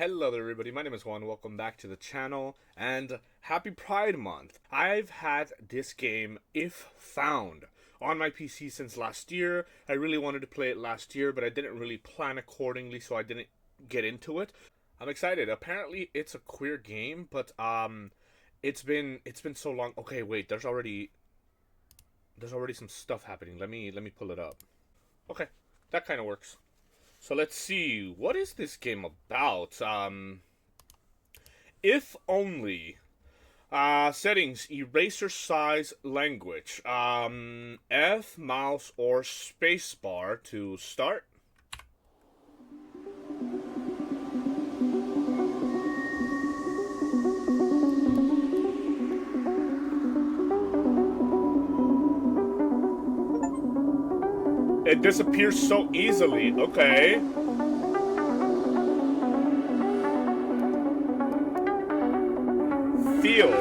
Hello there everybody, my name is Juan, welcome back to the channel, and happy Pride Month. I've had this game, If Found, on my PC since last year. I really wanted to play it last year, but I didn't really plan accordingly, so I didn't get into it. I'm excited. Apparently it's a queer game, but it's been so long. Okay, wait, there's already some stuff happening. Let me pull it up. Okay, that kind of works. So let's see, what is this game about? If only. Settings, eraser size, language. F, mouse, or spacebar to start. It disappears so easily. Okay. Feel.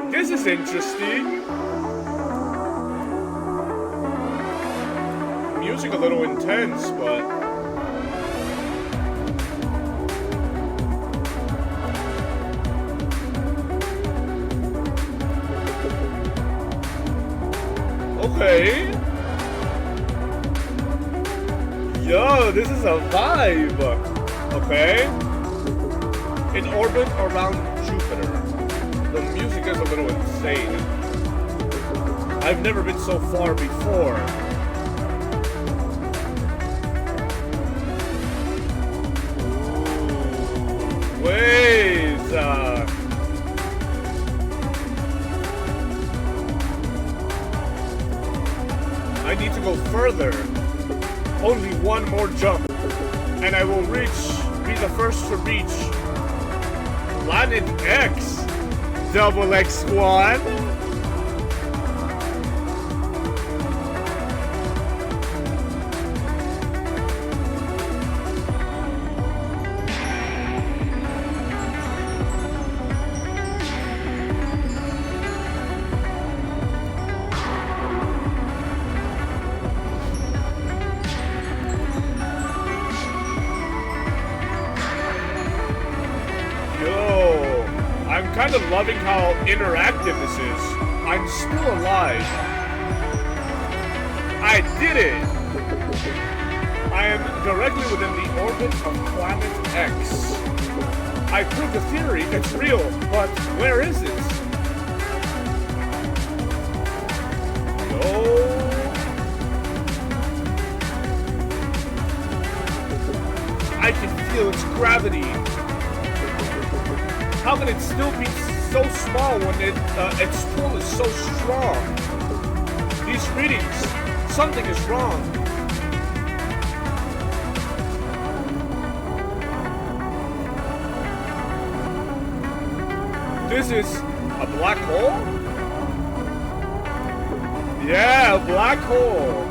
This is interesting. Music a little intense, but okay. Yo, this is a vibe. Okay. In orbit around Jupiter. The music is a little insane. I've never been so far before. Ooh, wait. I need to go further. Only one more jump, and I will be the first to reach Planet X. Double X1. I'm kind of loving how interactive this is. I'm still alive. I did it! I am directly within the orbit of Planet X. I proved the theory, it's real, but where is it? No. I can feel its gravity. How can it still be so small when its pull is so strong? These readings, something is wrong. This is a black hole? Yeah, a black hole.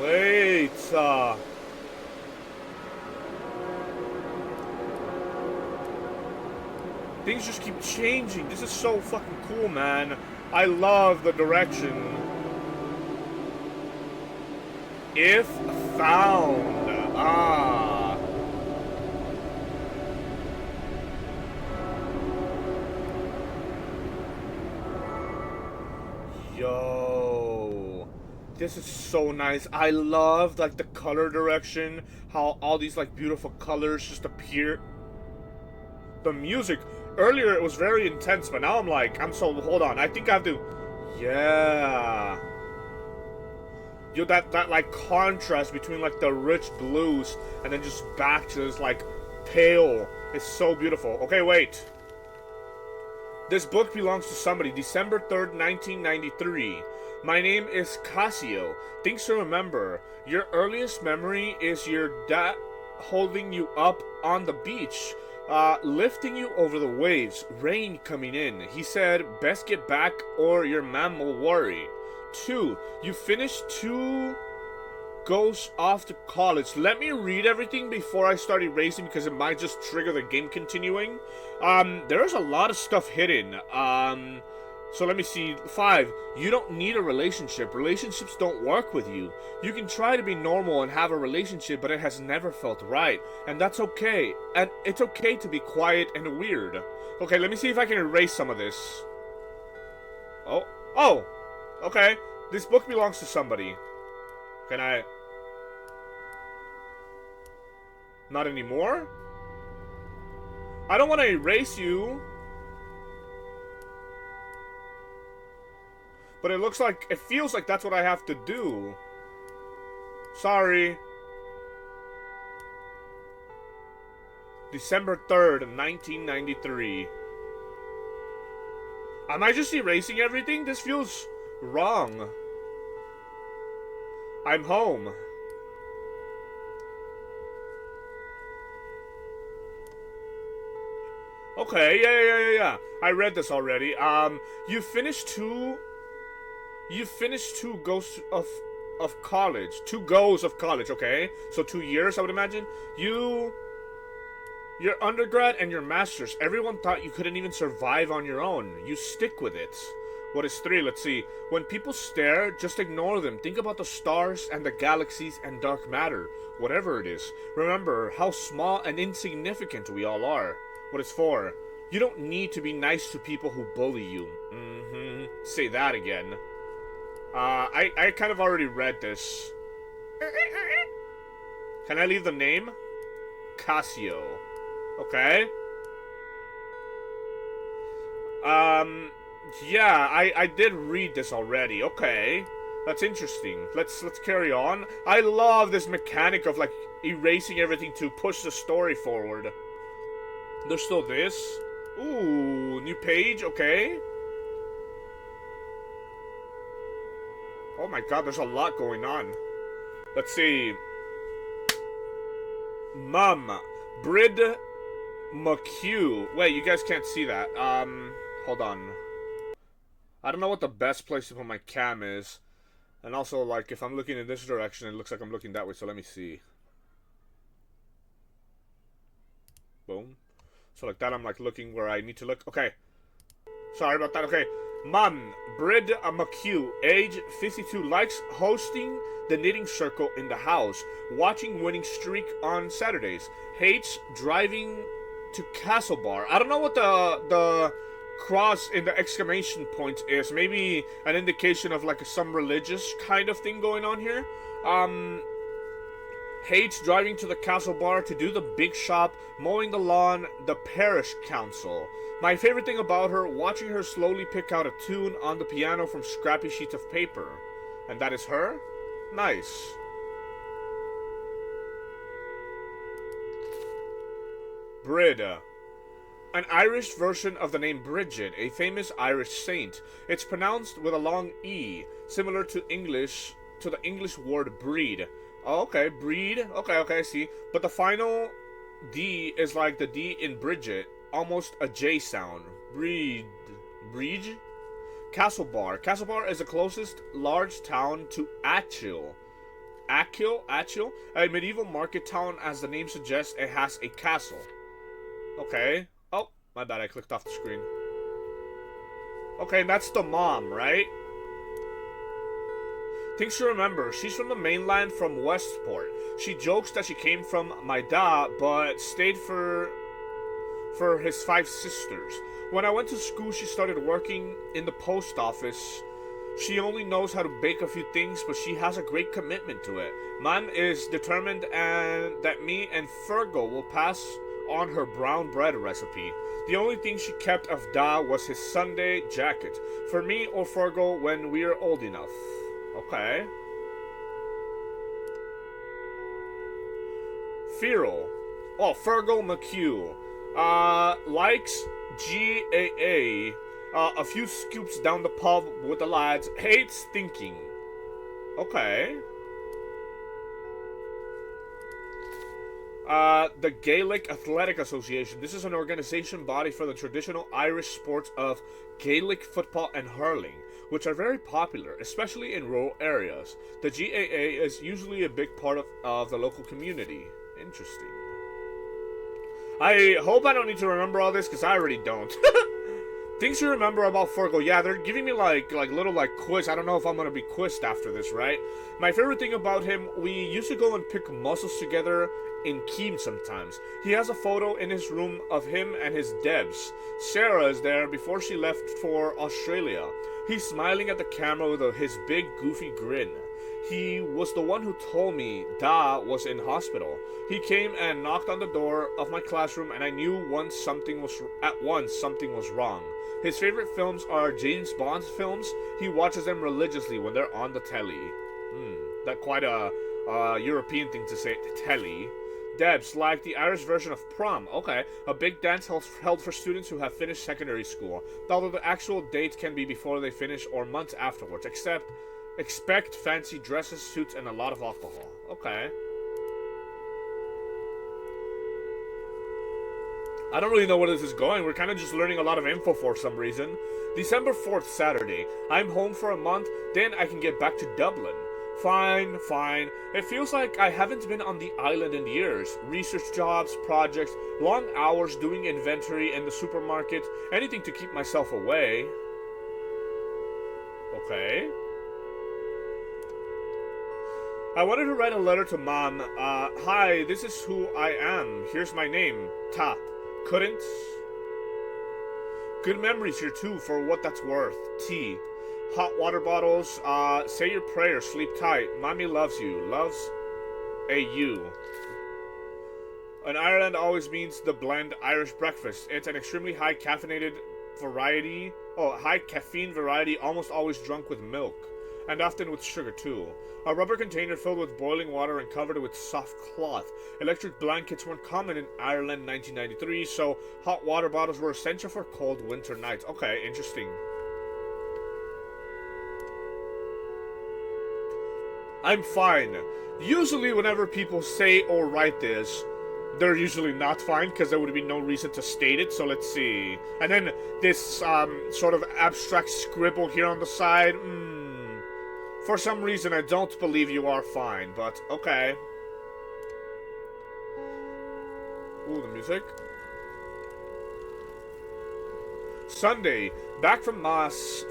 Wait, things just keep changing. This is so fucking cool, man. I love the direction. If found. Yo. This is so nice. I love like the color direction, how all these like beautiful colors just appear. The music, earlier it was very intense, but now hold on, I think I have to, yeah. Yo, that like contrast between like the rich blues and then just back to this like pale It's so beautiful. Okay, wait. This book belongs to somebody. December 3rd, 1993. My name is Kasio. Things to remember. Your earliest memory is your dad holding you up on the beach, lifting you over the waves, rain coming in. He said, best get back or your mom will worry. 2. You finished 2 goes off to college. Let me read everything before I start erasing because it might just trigger the game continuing. There's a lot of stuff hidden. So let me see. 5. You don't need a relationship. Relationships don't work with you. You can try to be normal and have a relationship, but it has never felt right. And that's okay. And it's okay to be quiet and weird. Okay, let me see if I can erase some of this. Oh! Okay. This book belongs to somebody. Can I... Not anymore? I don't want to erase you. But it looks like... It feels like that's what I have to do. Sorry. December 3rd, 1993. Am I just erasing everything? This feels wrong. I'm home. Okay, yeah. I read this already. You finished 2 goes of college. 2 goes of college, okay? So 2 years, I would imagine. Your undergrad and your master's. Everyone thought you couldn't even survive on your own. You stick with it. What is 3? Let's see. When people stare, just ignore them. Think about the stars and the galaxies and dark matter. Whatever it is. Remember how small and insignificant we all are. What is 4? You don't need to be nice to people who bully you. Say that again. I kind of already read this. Can I leave the name? Kasio. Okay. Yeah, I did read this already. Okay. That's interesting. Let's carry on. I love this mechanic of like erasing everything to push the story forward. There's still this. Ooh, new page, okay. Oh my god, there's a lot going on. Let's see. Mum. Brid McHugh. Wait, you guys can't see that. Hold on. I don't know what the best place to put my cam is. And also, like, if I'm looking in this direction, it looks like I'm looking that way, so let me see. Boom. So like that, I'm like looking where I need to look. Okay. Sorry about that. Okay. Mom, Brid McHugh, age 52, likes hosting the knitting circle in the house, watching winning streak on Saturdays, hates driving to Castle Bar. I don't know what the cross in the exclamation point is. Maybe an indication of like some religious kind of thing going on here. Hates driving to the Castle Bar to do the big shop, mowing the lawn, the parish council. My favorite thing about her, watching her slowly pick out a tune on the piano from scrappy sheets of paper. And that is her? Nice. Brida. An Irish version of the name Bridget, a famous Irish saint. It's pronounced with a long E, similar to the English word breed. Oh, okay, breed. Okay, I see. But the final D is like the D in Bridget, almost a J sound. Breed. Castle Bar. Castle Bar is the closest large town to Achill. Achill? A medieval market town, as the name suggests, it has a castle. Okay. Oh, my bad, I clicked off the screen. Okay, that's the mom, right? Things to remember, she's from the mainland from Westport. She jokes that she came from Maida, but stayed for his 5 sisters. When I went to school, she started working in the post office. She only knows how to bake a few things, but she has a great commitment to it. Mom is determined and that me and Fergal will pass on her brown bread recipe. The only thing she kept of Da was his Sunday jacket. For me or Fergal when we're old enough. Okay. Feral. Oh, Fergal McHugh. Likes GAA. A few scoops down the pub with the lads. Hates thinking. Okay. The Gaelic Athletic Association. This is an organization body for the traditional Irish sports of Gaelic football and hurling, which are very popular, especially in rural areas. The GAA is usually a big part of the local community. Interesting. I hope I don't need to remember all this, because I already don't. Things you remember about Fergal. Yeah, they're giving me like little quiz. I don't know if I'm gonna be quizzed after this, right? My favorite thing about him, we used to go and pick mussels together in Keene sometimes. He has a photo in his room of him and his Debs. Sarah is there before she left for Australia. He's smiling at the camera with his big goofy grin. He was the one who told me Da was in hospital. He came and knocked on the door of my classroom, and I knew at once something was wrong. His favorite films are James Bond's films. He watches them religiously when they're on the telly. That quite a European thing to say, telly. Debs, like the Irish version of prom. Okay, a big dance held for students who have finished secondary school, although the actual date can be before they finish or months afterwards. Expect fancy dresses, suits, and a lot of alcohol. Okay. I don't really know where this is going. We're kind of just learning a lot of info for some reason. December 4th, Saturday. I'm home for a month, then I can get back to Dublin. Fine. It feels like I haven't been on the island in years. Research jobs, projects, long hours doing inventory in the supermarket, anything to keep myself away. Okay. I wanted to write a letter to Mom. Hi, this is who I am. Here's my name. Ta. Couldn't. Good memories here too, for what that's worth. T. Hot water bottles. Say your prayers. Sleep tight. Mommy loves you. Loves a you. In Ireland always means the blend Irish breakfast. It's an extremely high caffeine variety, almost always drunk with milk, and often with sugar too. A rubber container filled with boiling water and covered with soft cloth. Electric blankets weren't common in Ireland in 1993, so hot water bottles were essential for cold winter nights. Okay, interesting. I'm fine. Usually whenever people say or write this, they're usually not fine, because there would be no reason to state it, so let's see. And then this sort of abstract scribble here on the side. For some reason I don't believe you are fine, but okay. Ooh, the music. Sunday, back from mass.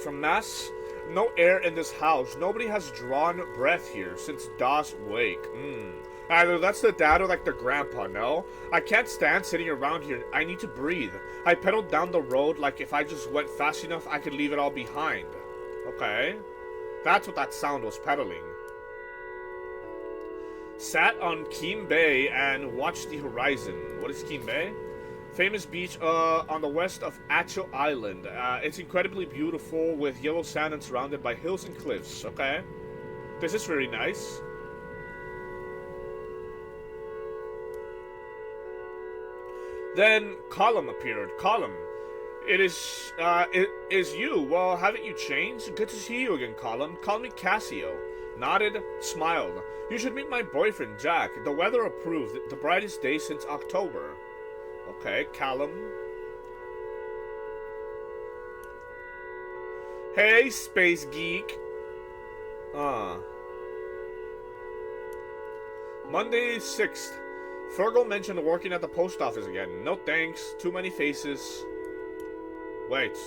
No air in this house. Nobody has drawn breath here since Da's wake. Either that's the dad or like the grandpa, no? I can't stand sitting around here. I need to breathe. I pedaled down the road like if I just went fast enough I could leave it all behind. Okay. That's what that sound was pedaling. Sat on Keene Bay and watched the horizon. What is Keene Bay? Famous beach on the west of Achill Island. It's incredibly beautiful with yellow sand and surrounded by hills and cliffs. Okay. This is very nice. Then Column appeared. Column. It is you. Well, haven't you changed? Good to see you again, Column. Call me Kasio. Nodded, smiled. You should meet my boyfriend, Jack. The weather approved. The brightest day since October. Okay, Callum. Hey, space geek. Monday 6th. Fergal mentioned working at the post office again. No thanks. Too many faces. Wait.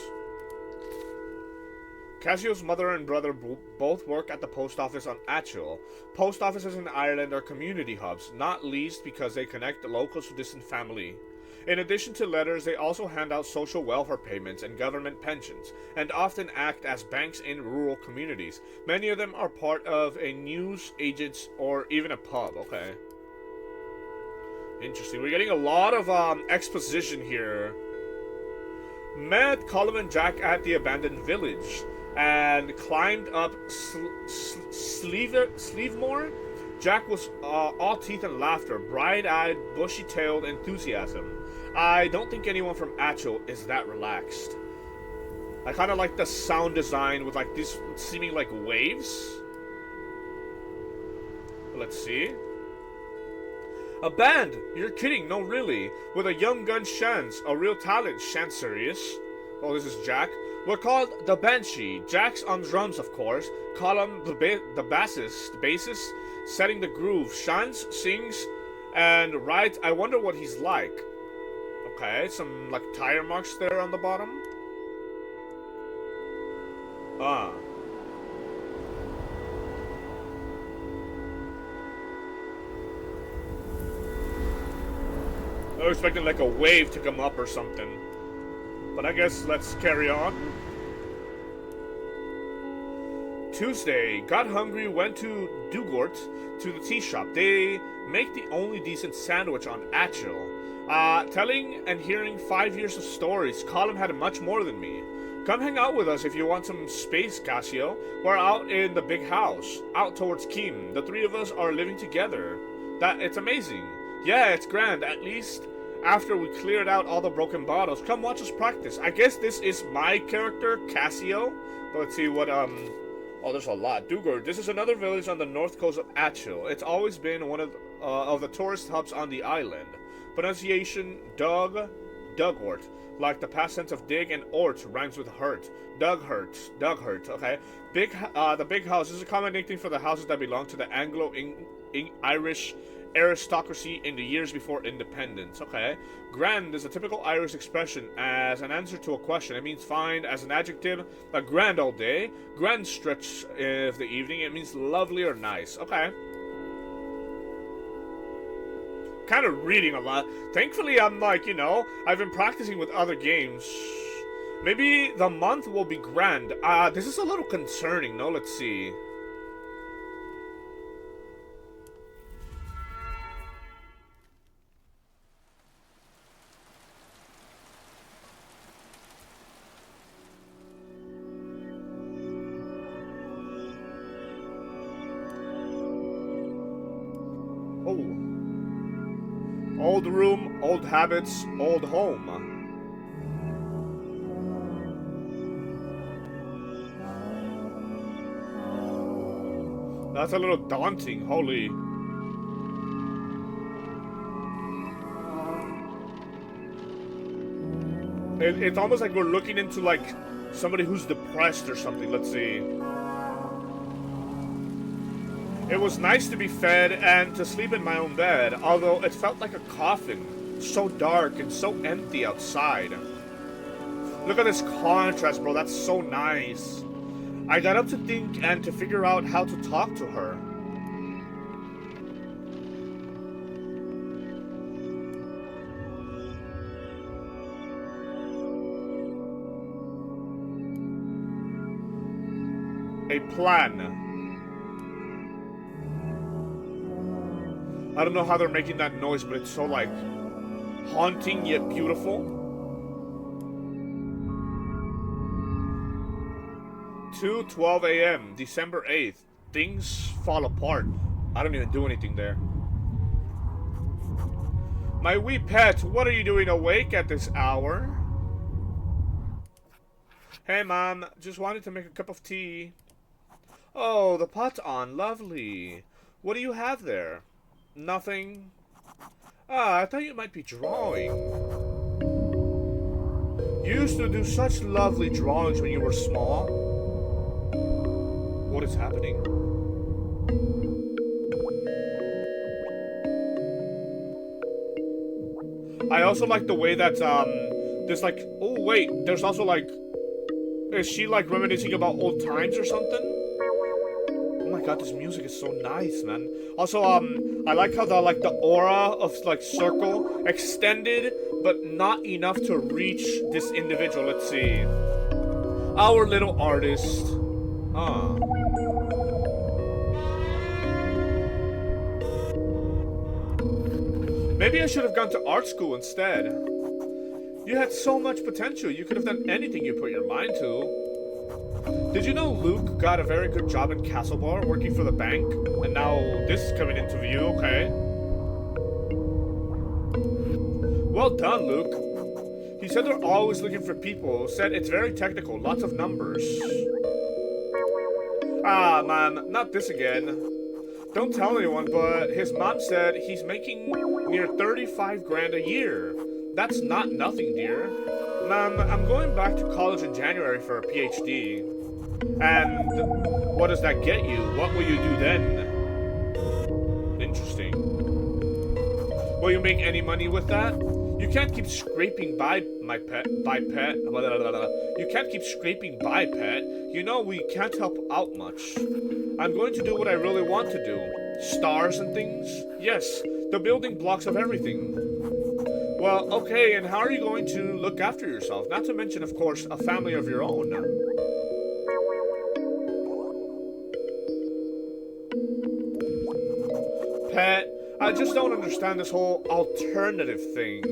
Cassio's mother and brother both work at the post office on Achill. Post offices in Ireland are community hubs, not least because they connect the locals to distant family. In addition to letters, they also hand out social welfare payments and government pensions, and often act as banks in rural communities. Many of them are part of a news agents or even a pub. Okay. Interesting. We're getting a lot of exposition here. Met Colum and Jack at the abandoned village and climbed up Sleevemore. Jack was all teeth and laughter, bright-eyed, bushy-tailed enthusiasm. I don't think anyone from Acho is that relaxed. I kind of like the sound design with like these seeming like waves. Let's see. A band! You're kidding, no really. With a young gun Shans, a real talent, Shans serious. Oh, this is Jack. We're called the Banshee. Jack's on drums, of course. Column the bassist, setting the groove. Shans sings and writes. I wonder what he's like. Okay, some like tire marks there on the bottom. Ah. I was expecting like a wave to come up or something. But I guess let's carry on. Tuesday, got hungry, went to Dugort to the tea shop. They make the only decent sandwich on Achil. Telling and hearing 5 years of stories. Colin had much more than me. Come hang out with us if you want some space, Kasio. We're out in the big house, out towards Kim. The three of us are living together. It's amazing. Yeah, it's grand. At least after we cleared out all the broken bottles. Come watch us practice. I guess this is my character, Kasio. But let's see what, oh, there's a lot. Dugor. This is another village on the north coast of Achil. It's always been one of the tourist hubs on the island. Pronunciation, Dugort. Like the past tense of dig and ort rhymes with hurt. Dug hurt, okay. The big house is a common nickname for the houses that belong to the Anglo-Irish aristocracy in the years before independence. Okay. Grand is a typical Irish expression as an answer to a question. It means fine. As an adjective, a grand all day. Grand stretch of the evening. It means lovely or nice. Okay. Kind of reading a lot. Thankfully, I'm like, I've been practicing with other games. Maybe the month will be grand. This is a little concerning, no? Let's see. Oh. Old room, old habits, old home. That's a little daunting, holy. It's almost like we're looking into like somebody who's depressed or something. Let's see. It was nice to be fed and to sleep in my own bed, although it felt like a coffin. So dark and so empty outside. Look at this contrast, bro. That's so nice. I got up to think and to figure out how to talk to her. A plan. I don't know how they're making that noise, but it's so, like, haunting yet beautiful. 2:12 a.m., December 8th. Things fall apart. I don't even do anything there. My wee pet, what are you doing awake at this hour? Hey, Mom. Just wanted to make a cup of tea. Oh, the pot's on. Lovely. What do you have there? Nothing. Ah, I thought you might be drawing. You used to do such lovely drawings when you were small. What is happening? I also like the way that, there's like, oh wait, there's also like, is she like reminiscing about old times or something? Oh my god, this music is so nice, man. Also, I like how the aura of like circle extended, but not enough to reach this individual. Let's see. Our little artist. Ah. Maybe I should have gone to art school instead. You had so much potential. You could have done anything you put your mind to. Did you know Luke got a very good job in Castlebar working for the bank? And now this is coming into view, okay. Well done, Luke. He said they're always looking for people. Said it's very technical, lots of numbers. Ah, man, not this again. Don't tell anyone, but his mom said he's making near 35 grand a year. That's not nothing, dear. Mom, I'm going back to college in January for a PhD. And what does that get you? What will you do then? Interesting. Will you make any money with that? You can't keep scraping by, my pet. You can't keep scraping by, pet. You know we can't help out much. I'm going to do what I really want to do. Stars and things? Yes, the building blocks of everything. Well, okay, and how are you going to look after yourself? Not to mention, of course, a family of your own. Pet, I just don't understand this whole alternative thing.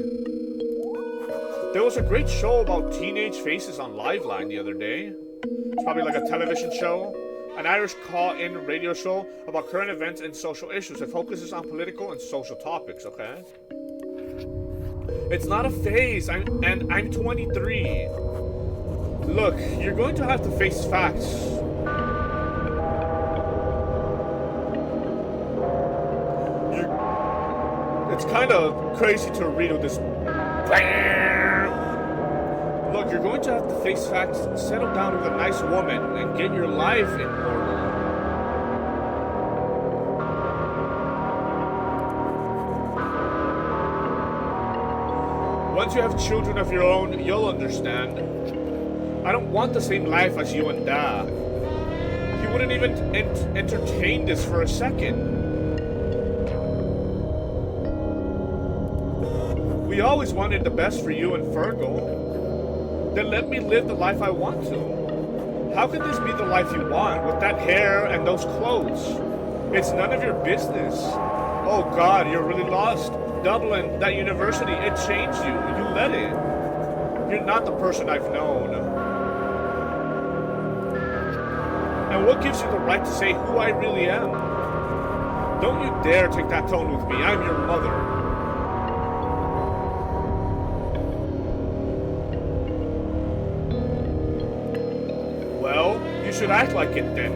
There was a great show about teenage faces on Liveline the other day. It's probably like a television show. An Irish call-in radio show about current events and social issues. It focuses on political and social topics, okay? It's not a phase, I'm 23. Look, you're going to have to face facts. It's kind of crazy to read with this. Look, you're going to have to face facts, settle down with a nice woman, and get your life in order. Once you have children of your own, you'll understand. I don't want the same life as you and Dad. He wouldn't even entertain this for a second. We always wanted the best for you and Fergal. Then let me live the life I want to. How can this be the life you want with that hair and those clothes? It's none of your business. Oh God, you're really lost. Dublin, that university, it changed you. You let it. You're not the person I've known. And what gives you the right to say who I really am? Don't you dare take that tone with me. I'm your mother. Well, you should act like it then.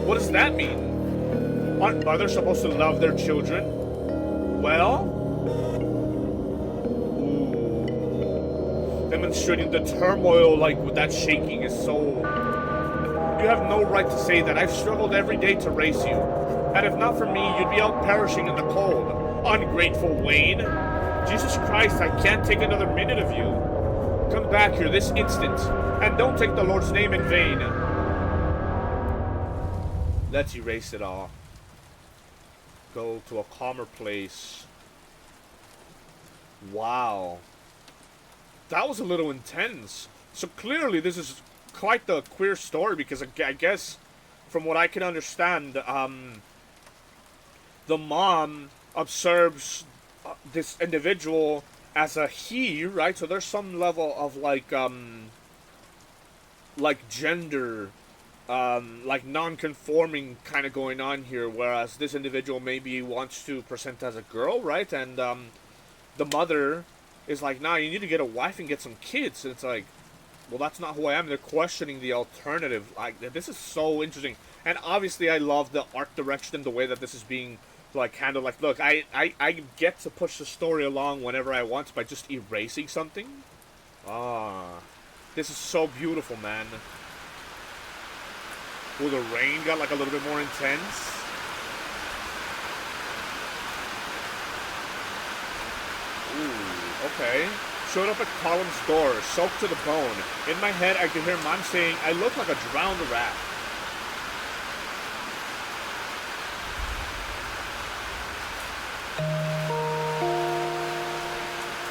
What does that mean? Aren't mothers supposed to love their children? Well? Ooh. Demonstrating the turmoil like with that shaking is so... You have no right to say that. I've struggled every day to raise you. And if not for me, you'd be out perishing in the cold. Ungrateful Wayne. Jesus Christ, I can't take another minute of you. Come back here this instant. And don't take the Lord's name in vain. Let's erase it all. Go to a calmer place. Wow. That was a little intense. So clearly this is quite the queer story, because I guess from what I can understand, the mom observes this individual as a he, right? So there's some level of like gender, like non-conforming kind of going on here, whereas this individual maybe wants to present as a girl, right? And the mother is like, nah, you need to get a wife and get some kids. And it's like, well, that's not who I am. They're questioning the alternative. Like, this is so interesting. And obviously I love the art direction, the way that this is being like handled. Like, look, I get to push the story along whenever I want by just erasing something. This is so beautiful, man. Oh, the rain got like a little bit more intense. Ooh, okay. Showed up at Column's door, soaked to the bone. In my head, I could hear Mom saying, I look like a drowned rat.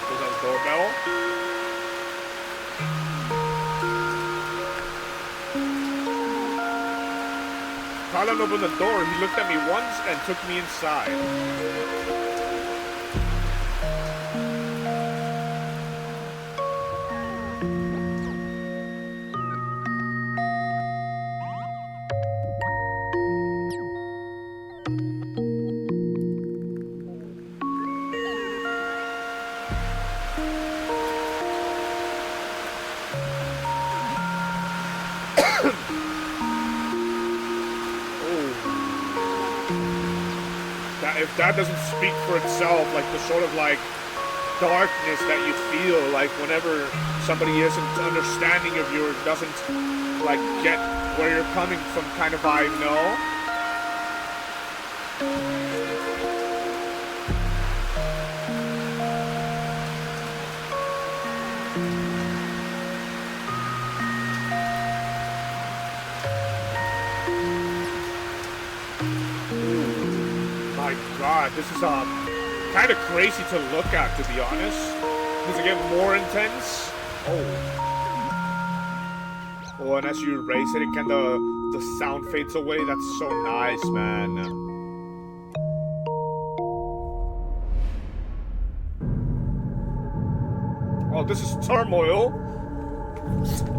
Was that a doorbell? Colin opened the door. He looked at me once and took me inside. if that doesn't speak for itself, like the sort of like darkness that you feel like whenever somebody isn't understanding of you or doesn't like get where you're coming from kind of vibe, no? God, this is kind of crazy to look at, to be honest. Does it get more intense? Oh, and as you raise it, it kind of the sound fades away. That's so nice, man. Oh, this is turmoil.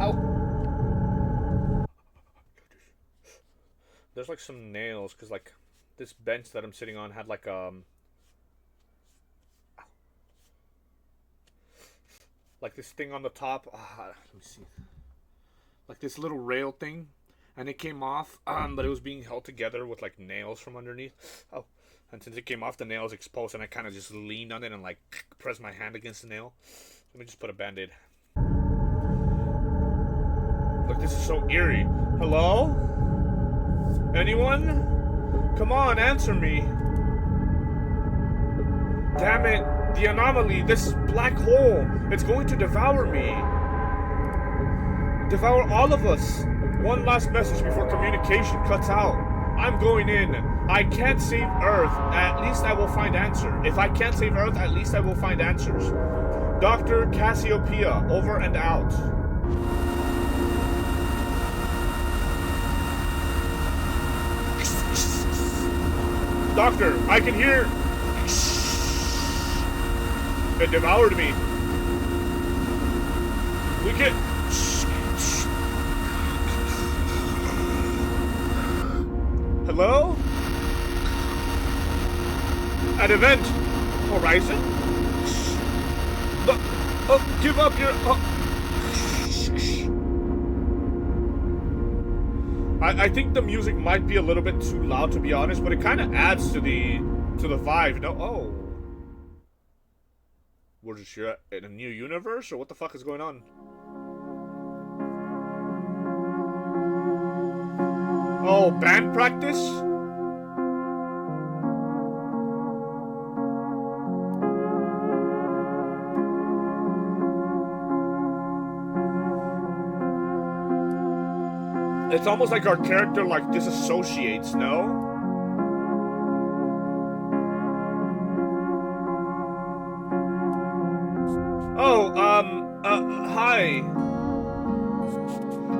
Ow. There's like some nails, because like this bench that I'm sitting on had like this thing on the top. Let me see. Like this little rail thing, and it came off, but it was being held together with like nails from underneath. Oh, and since it came off, the nail's exposed, and I kind of just leaned on it and like pressed my hand against the nail. Let me just put a band-aid. Look, this is so eerie. Hello? Anyone? Come on, answer me. Damn it, the anomaly, this black hole, it's going to devour me. Devour all of us. One last message before communication cuts out. I'm going in. I can't save Earth, at least I will find answer. If I can't save Earth, at least I will find answers. Dr. Cassiopeia, over and out. Doctor, I can hear. It devoured me. We can. Hello? An event. Horizon? Oh, give up your. I think the music might be a little bit too loud, to be honest, but it kind of adds to the vibe. No, oh, we're just here in a new universe, or what the fuck is going on? Oh, band practice. It's almost like our character like disassociates, no? Oh, hi.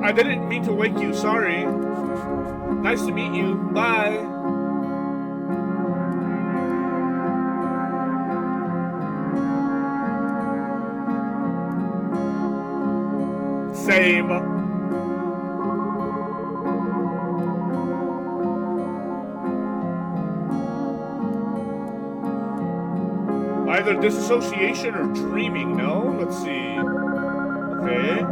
I didn't mean to wake you, sorry. Nice to meet you, bye. Same. Either disassociation or dreaming, no? Let's see. Okay.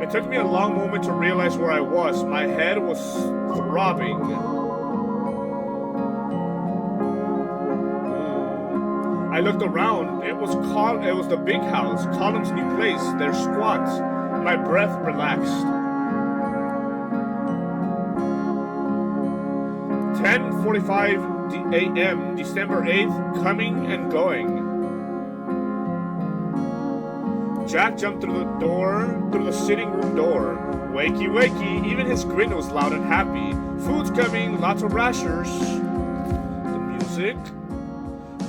It took me a long moment to realize where I was. My head was throbbing. Ooh. I looked around. It was the big house, Column's new place, their squats. My breath relaxed. 10:45 a.m., December 8th, coming and going. Jack jumped through the sitting room door. Wakey, wakey, even his grin was loud and happy. Food's coming, lots of rashers. The music.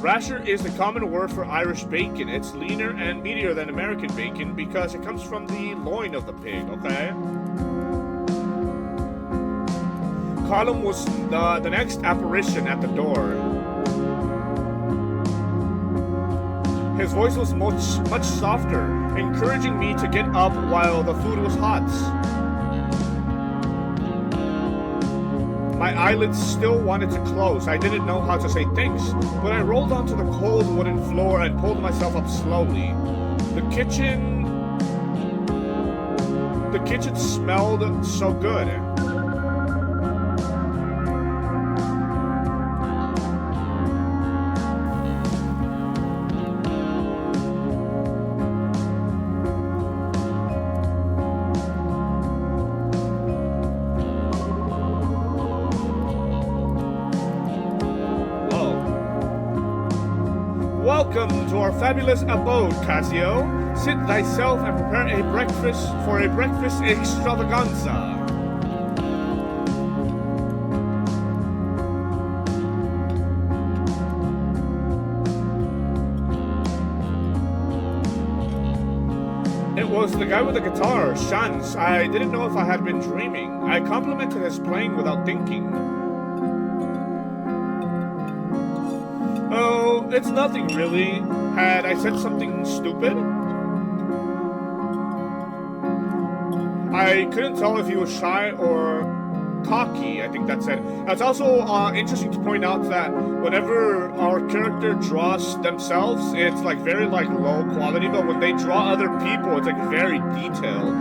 Rasher is the common word for Irish bacon. It's leaner and meatier than American bacon because it comes from the loin of the pig, okay? Column was the next apparition at the door. His voice was much softer, encouraging me to get up while the food was hot. My eyelids still wanted to close. I didn't know how to say thanks, but I rolled onto the cold wooden floor and pulled myself up slowly. The kitchen The kitchen smelled so good. Welcome to our fabulous abode, Kasio. Sit thyself and prepare a breakfast for a breakfast extravaganza. It was the guy with the guitar, Shans. I didn't know if I had been dreaming. I complimented his playing without thinking. Oh, it's nothing really. Had I said something stupid? I couldn't tell if he was shy or cocky, I think that's it. It's also interesting to point out that whenever our character draws themselves, it's like very like low quality, but when they draw other people, it's like very detailed.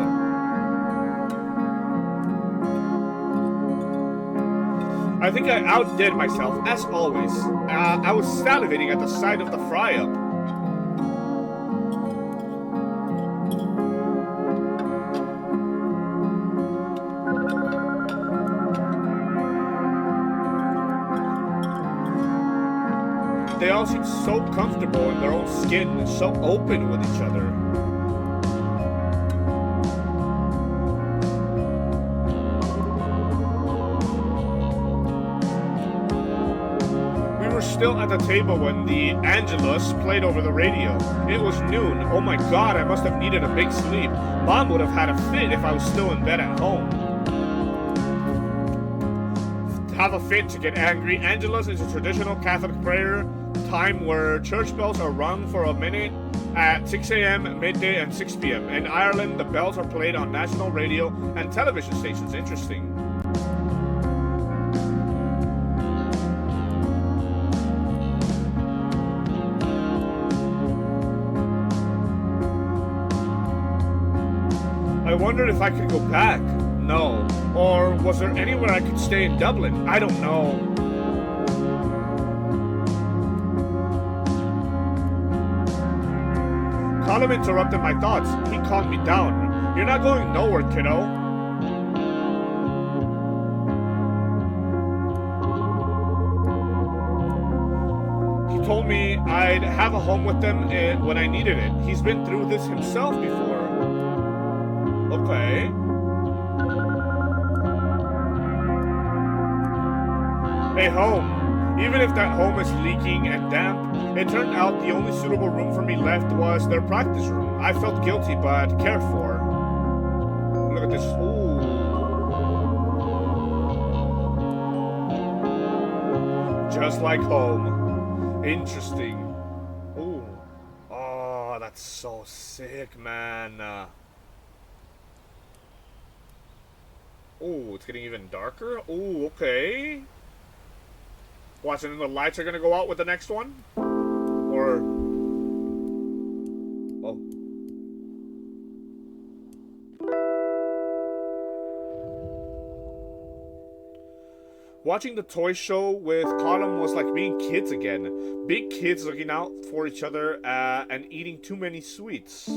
I think I outdid myself, as always. I was salivating at the sight of the fry-up. They all seem so comfortable in their own skin, so open with each other. Still at the table when the Angelus played over the radio. It was noon. Oh my god, I must have needed a big sleep. Mom would have had a fit if I was still in bed at home. Have a fit to get angry. Angelus is a traditional Catholic prayer time where church bells are rung for a minute at 6 a.m., midday, and 6 p.m. In Ireland, the bells are played on national radio and television stations. Interesting. I wondered if I could go back. No. Or was there anywhere I could stay in Dublin? I don't know. Colin interrupted my thoughts. He calmed me down. You're not going nowhere, kiddo. He told me I'd have a home with them when I needed it. He's been through this himself before. Okay. A home. Even if that home is leaking and damp, it turned out the only suitable room for me left was their practice room. I felt guilty but cared for. Look at this. Ooh. Just like home. Interesting. Ooh. Oh, that's so sick, man. Oh, it's getting even darker. Oh, okay. Watch, and then the lights are gonna go out with the next one? Or... oh. Watching the toy show with Colin was like being kids again. Big kids looking out for each other and eating too many sweets.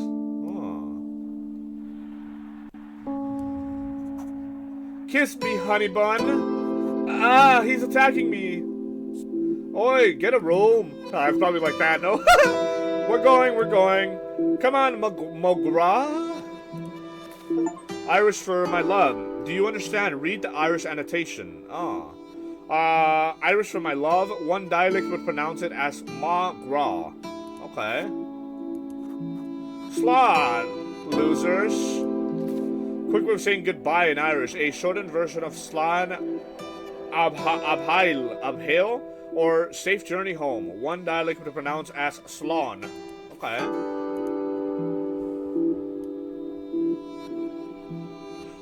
Kiss me, honey bun. Ah, he's attacking me. Oi, get a room. It's probably like that, no? We're going. Come on, Mogra. Irish for my love. Do you understand? Read the Irish annotation. Irish for my love. One dialect would pronounce it as ma-gra. Okay. Slán, losers. Quick way of saying goodbye in Irish. A shortened version of Slán Abhail, or safe journey home. One dialect would pronounce as Slán. Okay.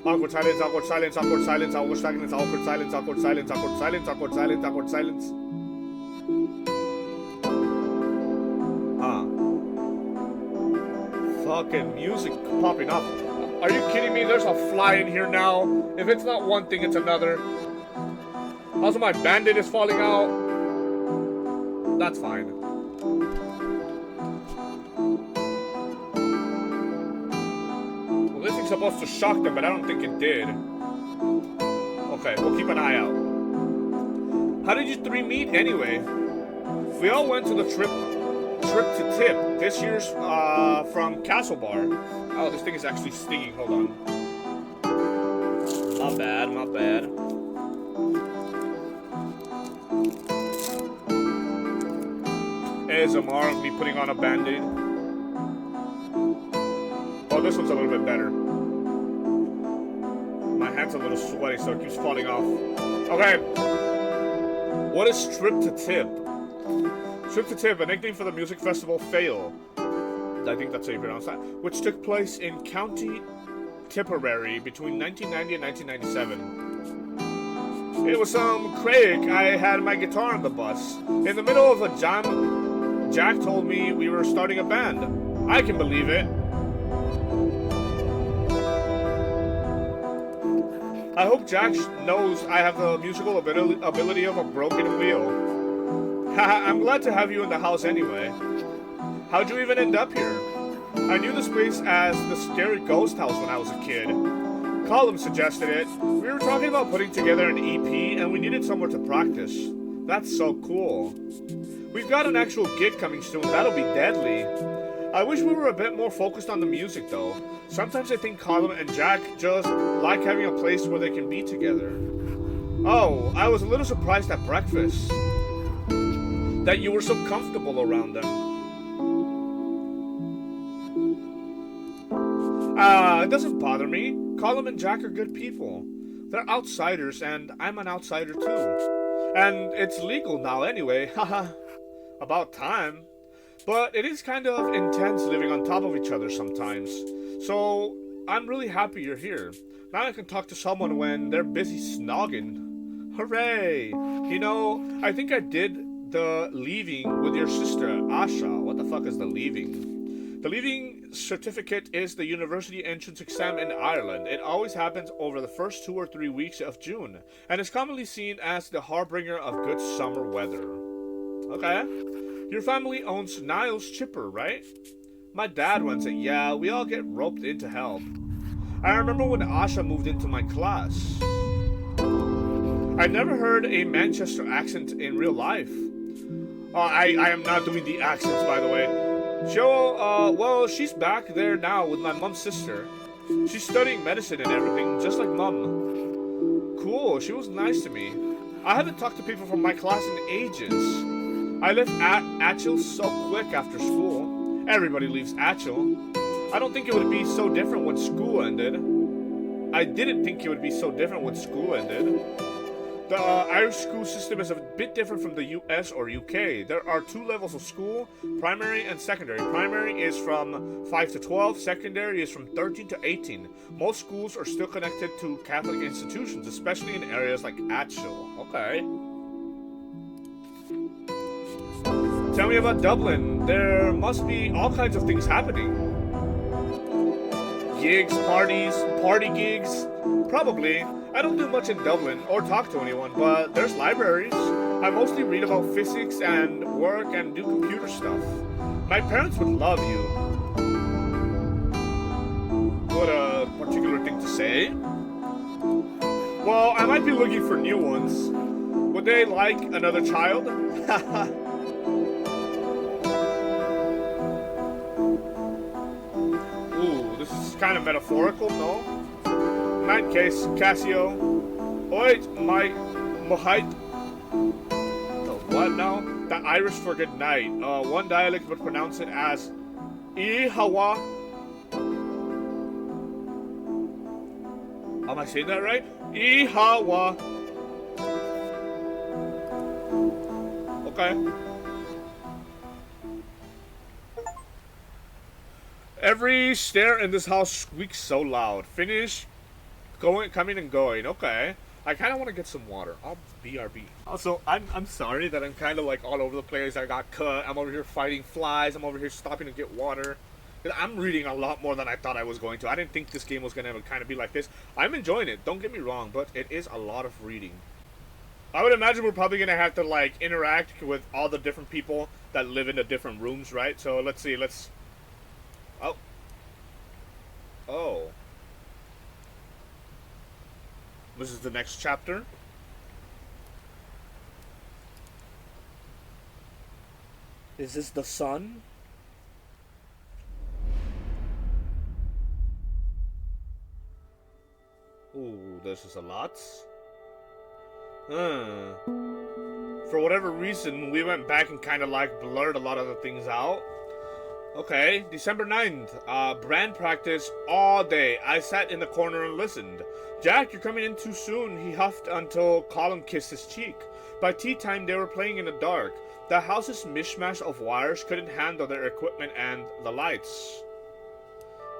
Awkward silence, awkward silence, awkward silence, awkward silence, awkward silence, awkward silence, awkward silence, awkward silence, awkward silence. Fucking music popping up. Are you kidding me? There's a fly in here now. If it's not one thing, it's another. Also, my band-aid is falling out. That's fine. Well, this thing's supposed to shock them, but I don't think it did. Okay, we'll keep an eye out. How did you three meet anyway? We all went to the trip to Tip. This year's from Castle Bar. Oh, this thing is actually stinging. Hold on. My bad, my bad. ASMR of me putting on a band-aid. Oh, this one's a little bit better. My hand's a little sweaty, so it keeps falling off. Okay. What is Trip to Tip? Trip to Tip, a nickname for the music festival Fail. I think that's how you pronounce that. Which took place in County Tipperary between 1990 and 1997. It was some Craig. I had my guitar on the bus. In the middle of a jam, Jack told me we were starting a band. I can believe it. I hope Jack knows I have the musical ability of a broken wheel. Haha, I'm glad to have you in the house anyway. How'd you even end up here? I knew this place as the scary ghost house when I was a kid. Colin suggested it. We were talking about putting together an EP and we needed somewhere to practice. That's so cool. We've got an actual gig coming soon. That'll be deadly. I wish we were a bit more focused on the music though. Sometimes I think Colin and Jack just like having a place where they can be together. Oh, I was a little surprised at breakfast that you were so comfortable around them. It doesn't bother me. Colin and Jack are good people. They're outsiders and I'm an outsider too. And it's legal now anyway, haha. About time. But it is kind of intense living on top of each other sometimes. So I'm really happy you're here. Now I can talk to someone when they're busy snogging. Hooray! You know, I think I did the leaving with your sister, Asha. What the fuck is the leaving? The leaving certificate is the university entrance exam in Ireland. It always happens over the first 2 or 3 weeks of June, and is commonly seen as the harbinger of good summer weather. Okay. Your family owns Niles Chipper, right? My dad runs it, yeah. We all get roped in to help. I remember when Asha moved into my class. I never heard a Manchester accent in real life. I am not doing the accents, by the way. Well, she's back there now with my mom's sister. She's studying medicine and everything, just like mom. Cool, she was nice to me. I haven't talked to people from my class in ages. I left Atchil so quick after school. Everybody leaves Atchil. I don't think it would be so different when school ended. I didn't think it would be so different when school ended. The Irish school system is a bit different from the US or UK. There are 2 levels of school, primary and secondary. Primary is from 5 to 12, secondary is from 13 to 18. Most schools are still connected to Catholic institutions, especially in areas like Atchil. Okay. Tell me about Dublin. There must be all kinds of things happening. Gigs, parties, party gigs. Probably. I don't do much in Dublin or talk to anyone, but there's libraries. I mostly read about physics and work and do computer stuff. My parents would love you. What a particular thing to say. Well, I might be looking for new ones. Would they like another child? Ooh, this is kind of metaphorical, no? In that case, Kasio. Wait, my mohite. The what now? The Irish for good night. One dialect would pronounce it as Ihawa. Am I saying that right? Ihawa. Okay. Every stair in this house squeaks so loud. Finish. Coming and going. Okay. I kind of want to get some water. I'll BRB. Also, I'm sorry that I'm kind of like all over the place. I got cut. I'm over here fighting flies. I'm over here stopping to get water. I'm reading a lot more than I thought I was going to. I didn't think this game was going to kind of be like this. I'm enjoying it, don't get me wrong, but it is a lot of reading. I would imagine we're probably going to have to, like, interact with all the different people that live in the different rooms, right? So, let's see, let's... Oh. Oh. This is the next chapter. Is this the sun? Ooh, this is a lot. For whatever reason, we went back and kind of like blurred a lot of the things out. Okay, December 9th, brand practice all day. I sat in the corner and listened. Jack, you're coming in too soon, he huffed until Colin kissed his cheek. By tea time, they were playing in the dark. The house's mishmash of wires couldn't handle their equipment and the lights.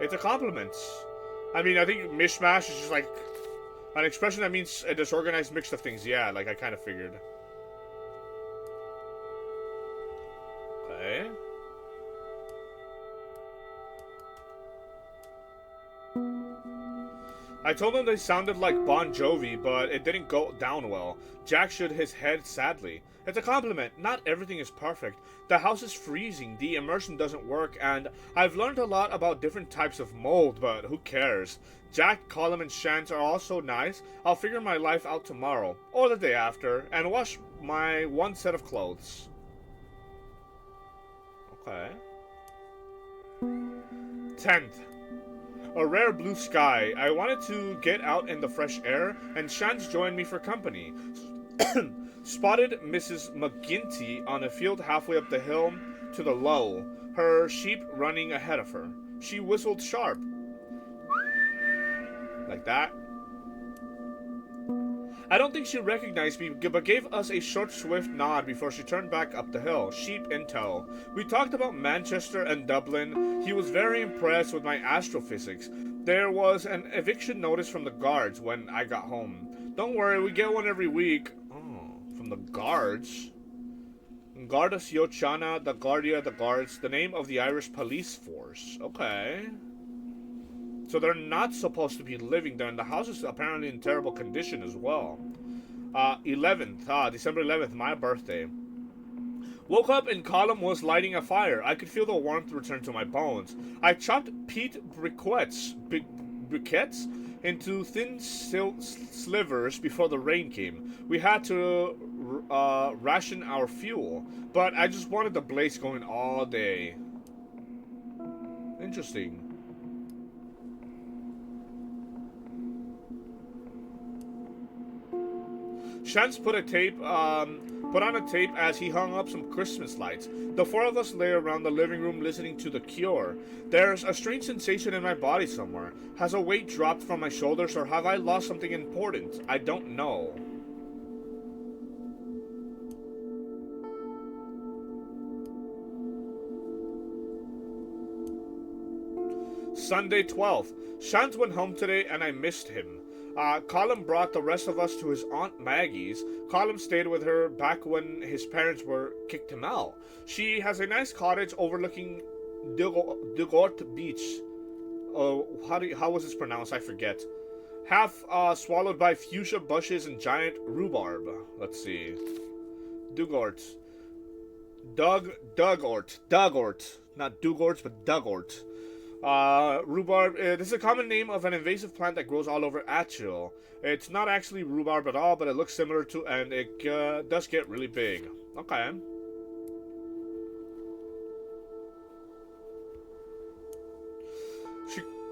It's a compliment. I mean, I think mishmash is just like an expression that means a disorganized mix of things. Yeah, like I kind of figured. Okay. I told him they sounded like Bon Jovi, but it didn't go down well. Jack shook his head sadly. It's a compliment. Not everything is perfect. The house is freezing, the immersion doesn't work, and I've learned a lot about different types of mold, but who cares? Jack, Colin, and Shantz are all so nice. I'll figure my life out tomorrow, or the day after, and wash my one set of clothes. Okay. 10th. A rare blue sky. I wanted to get out in the fresh air, and Shantz joined me for company. Spotted Mrs. McGinty on a field halfway up the hill to the low, her sheep running ahead of her. She whistled sharp. Like that. I don't think she recognized me, but gave us a short, swift nod before she turned back up the hill, sheep in tow. We talked about Manchester and Dublin. He was very impressed with my astrophysics. There was an eviction notice from the guards when I got home. Don't worry, we get one every week. Oh, from the guards? Garda Síochána, the Guardia, the Guards, the name of the Irish police force. Okay. So they're not supposed to be living there, and the house is apparently in terrible condition as well. 11th, December 11th, my birthday. Woke up and Colin was lighting a fire. I could feel the warmth return to my bones. I chopped peat briquettes into thin slivers before the rain came. We had to ration our fuel, but I just wanted the blaze going all day. Interesting. Shantz put on a tape as he hung up some Christmas lights. The four of us lay around the living room listening to The Cure. There's a strange sensation in my body somewhere. Has a weight dropped from my shoulders, or have I lost something important? I don't know. Sunday 12th. Shantz went home today and I missed him. Colin brought the rest of us to his Aunt Maggie's. Colin stayed with her back when his parents kicked him out. She has a nice cottage overlooking Dugort Beach. How was this pronounced? I forget. Half swallowed by fuchsia bushes and giant rhubarb. Let's see. Dugort. Dugort. Not Dugort, but Dugort. Rhubarb, this is a common name of an invasive plant that grows all over Atchil. It's not actually rhubarb at all, but it looks similar to, and it does get really big. Okay.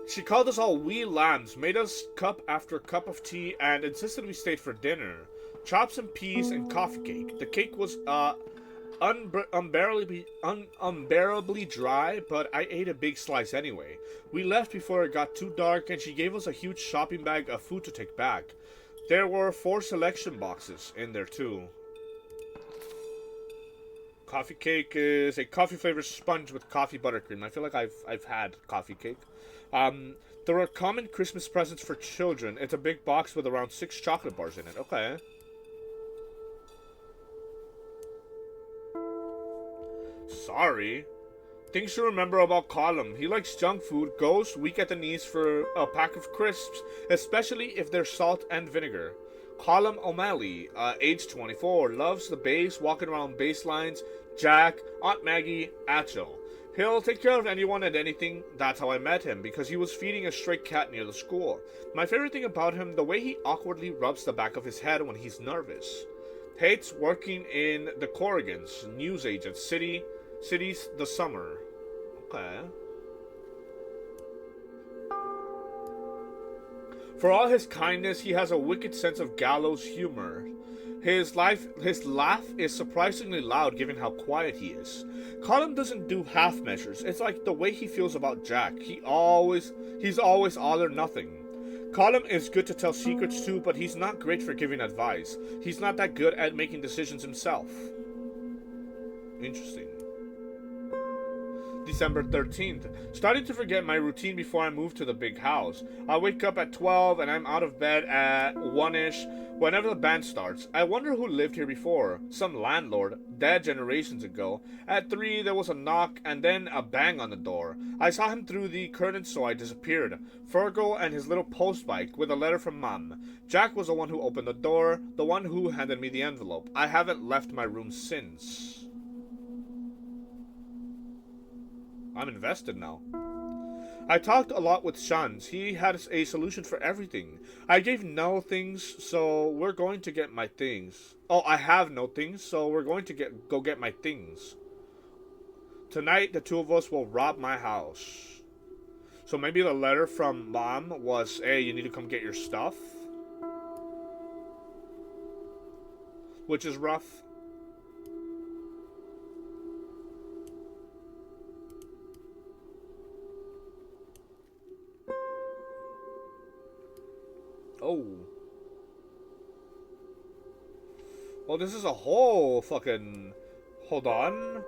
She called us all wee lambs, made us cup after cup of tea, and insisted we stayed for dinner. Chopped some peas and coffee cake. The cake was, unbearably dry, but I ate a big slice anyway. We left before it got too dark, and she gave us a huge shopping bag of food to take back. There were 4 selection boxes in there too. Coffee cake is a coffee flavored sponge with coffee buttercream. I feel like I've had coffee cake. There are common Christmas presents for children. It's a big box with around 6 chocolate bars in it. Okay. Sorry. Things to remember about Colum. He likes junk food, goes weak at the knees for a pack of crisps, especially if they're salt and vinegar. Colum O'Malley, age 24, loves the bass, walking around bass lines, Jack, Aunt Maggie, Achel. He'll take care of anyone and anything. That's how I met him, because he was feeding a stray cat near the school. My favorite thing about him, the way he awkwardly rubs the back of his head when he's nervous. Hates working in the Corrigans, newsagent, cities the summer. Okay. For all his kindness, he has a wicked sense of gallows humor. His laugh is surprisingly loud given how quiet he is. Colin doesn't do half measures. It's like the way he feels about Jack. He's always all or nothing. Colin is good to tell secrets to, but he's not great for giving advice. He's not that good at making decisions himself. Interesting. December 13th. Starting to forget my routine before I move to the big house. I wake up at 12 and I'm out of bed at 1-ish whenever the band starts. I wonder who lived here before. Some landlord, dead generations ago. At 3 there was a knock and then a bang on the door. I saw him through the curtains, so I disappeared. Fergal and his little post bike with a letter from Mom. Jack was the one who opened the door, the one who handed me the envelope. I haven't left my room since. I'm invested now. I talked a lot with Shans. He had a solution for everything. I gave no things, so we're going to get my things. Oh, I have no things, so we're going to go get my things. Tonight, the two of us will rob my house. So maybe the letter from Mom was, hey, you need to come get your stuff. Which is rough. Oh. Well, this is a whole fucking... Hold on.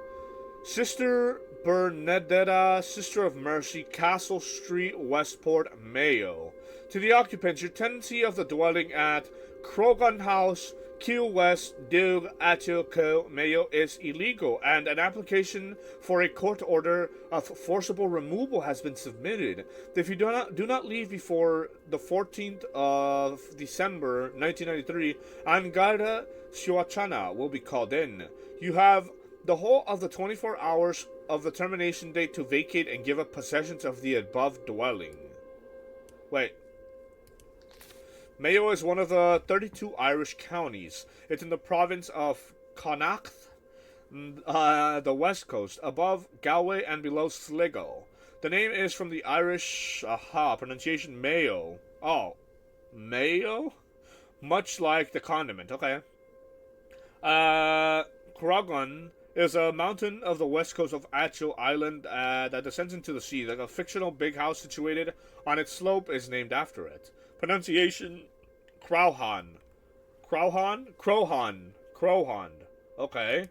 Sister Bernadetta, Sister of Mercy, Castle Street, Westport, Mayo. To the occupants, your tenancy of the dwelling at Krogan House, Keel West, Dug, Atilco, Mayo is illegal, and an application for a court order of forcible removal has been submitted. If you do not leave before the 14th of December 1993, Angara Siwachana will be called in. You have the whole of the 24 hours of the termination date to vacate and give up possessions of the above dwelling. Wait. Mayo is one of the 32 Irish counties. It's in the province of Connacht, the west coast, above Galway and below Sligo. The name is from the Irish, pronunciation Mayo. Oh, Mayo? Much like the condiment, okay. Cragun is a mountain of the west coast of Atchel Island that descends into the sea. Like a fictional big house situated on its slope is named after it. Pronunciation, Crowhan. Crowhan? Crowhan. Crowhan. Okay.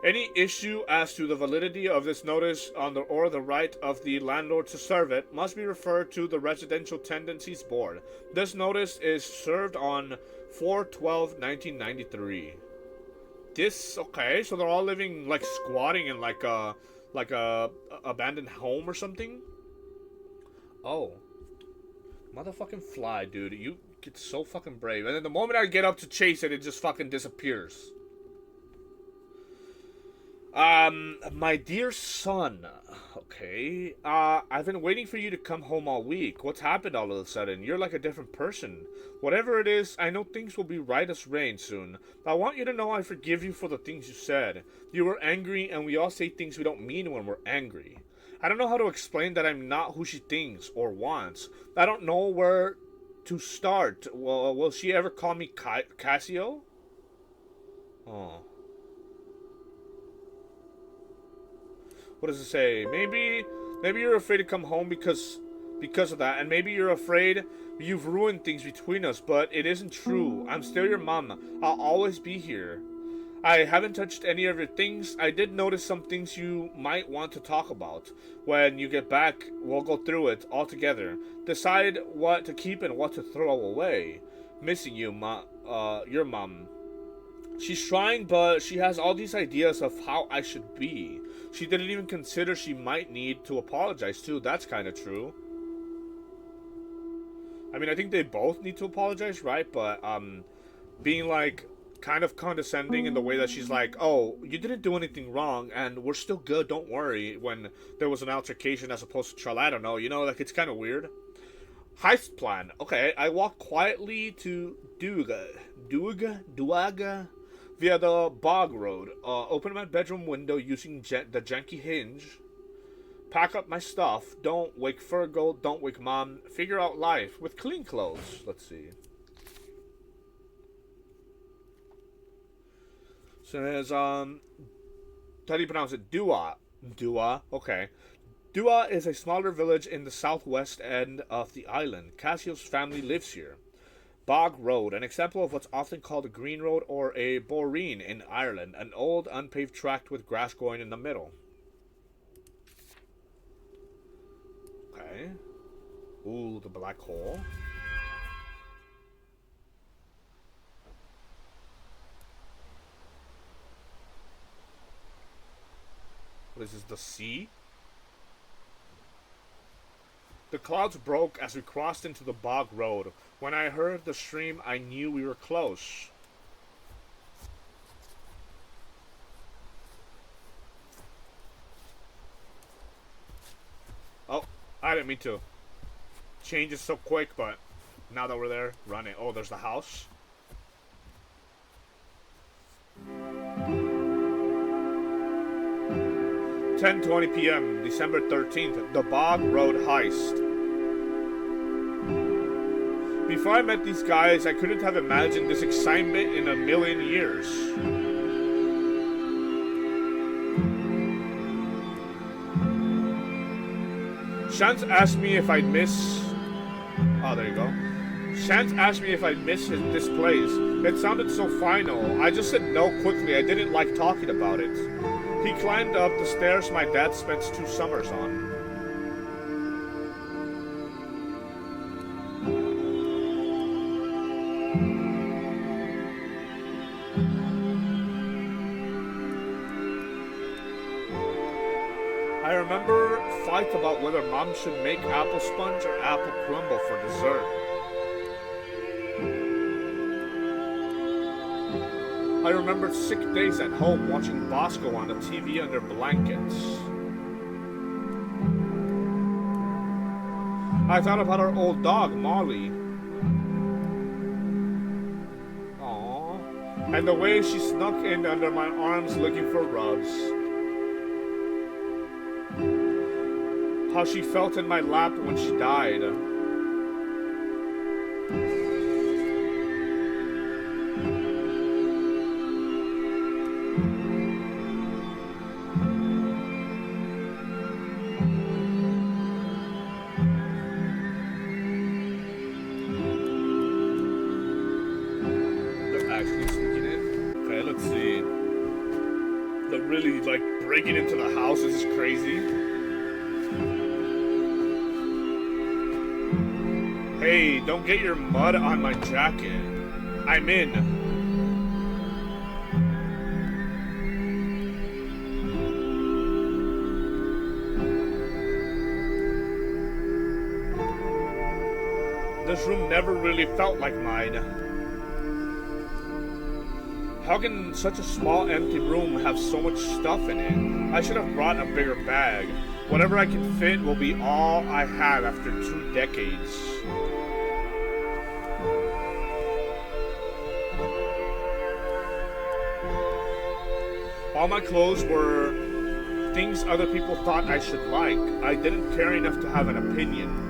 Any issue as to the validity of this notice or the right of the landlord to serve it must be referred to the Residential Tenancies Board. This notice is served on 4/12/1993. Okay, so they're all living, like, squatting in, like a abandoned home or something? Oh. Motherfucking fly, dude. You get so fucking brave. And then the moment I get up to chase it, it just fucking disappears. My dear son. Okay. I've been waiting for you to come home all week. What's happened all of a sudden? You're like a different person. Whatever it is, I know things will be right as rain soon. I want you to know I forgive you for the things you said. You were angry, and we all say things we don't mean when we're angry. I don't know how to explain that I'm not who she thinks or wants. I don't know where to start. Well, will she ever call me Kasio? Oh. What does it say? Maybe you're afraid to come home because of that, and maybe you're afraid you've ruined things between us, but it isn't true. I'm still your mom. I'll always be here. I haven't touched any of your things. I did notice some things you might want to talk about. When you get back, we'll go through it all together. Decide what to keep and what to throw away. Missing you, your mom. She's trying, but she has all these ideas of how I should be. She didn't even consider she might need to apologize too. That's kind of true. I mean, I think they both need to apologize, right? But being like kind of condescending in the way that she's like, "Oh, you didn't do anything wrong, and we're still good. Don't worry." When there was an altercation, as opposed to I don't know. You know, like it's kind of weird. Heist plan. Okay, I walk quietly to Duaga via the bog road. Open my bedroom window using the janky hinge. Pack up my stuff. Don't wake Fergal. Don't wake Mom. Figure out life with clean clothes. Let's see. Says, how do you pronounce it? Dua. Dua. Okay. Dua is a smaller village in the southwest end of the island. Casio's family lives here. Bog Road, an example of what's often called a green road or a boreen in Ireland, an old unpaved tract with grass growing in the middle. Okay. Ooh, the black hole. What is this, the sea? The clouds broke as we crossed into the bog road. When I heard the stream, I knew we were close. Oh, I didn't mean to. Change is so quick, but now that we're there, running. Oh, there's the house. 10:20 p.m. December 13th, the Bog Road heist. Before I met these guys, I couldn't have imagined this excitement in a million years. Shantz asked me if I'd miss... Oh, there you go. Shantz asked me if I'd miss this place. It sounded so final. I just said no quickly. I didn't like talking about it. He climbed up the stairs my dad spent 2 summers on. I remember fights about whether Mom should make apple sponge or apple crumble for dessert. I remembered sick days at home watching Bosco on the TV under blankets. I thought about our old dog, Molly. Aww. And the way she snuck in under my arms looking for rubs. How she felt in my lap when she died. Breaking into the house is crazy. Hey, don't get your mud on my jacket. I'm in. This room never really felt like mine. How can such a small empty room have so much stuff in it? I should have brought a bigger bag. Whatever I can fit will be all I have after 2 decades. All my clothes were things other people thought I should like. I didn't care enough to have an opinion.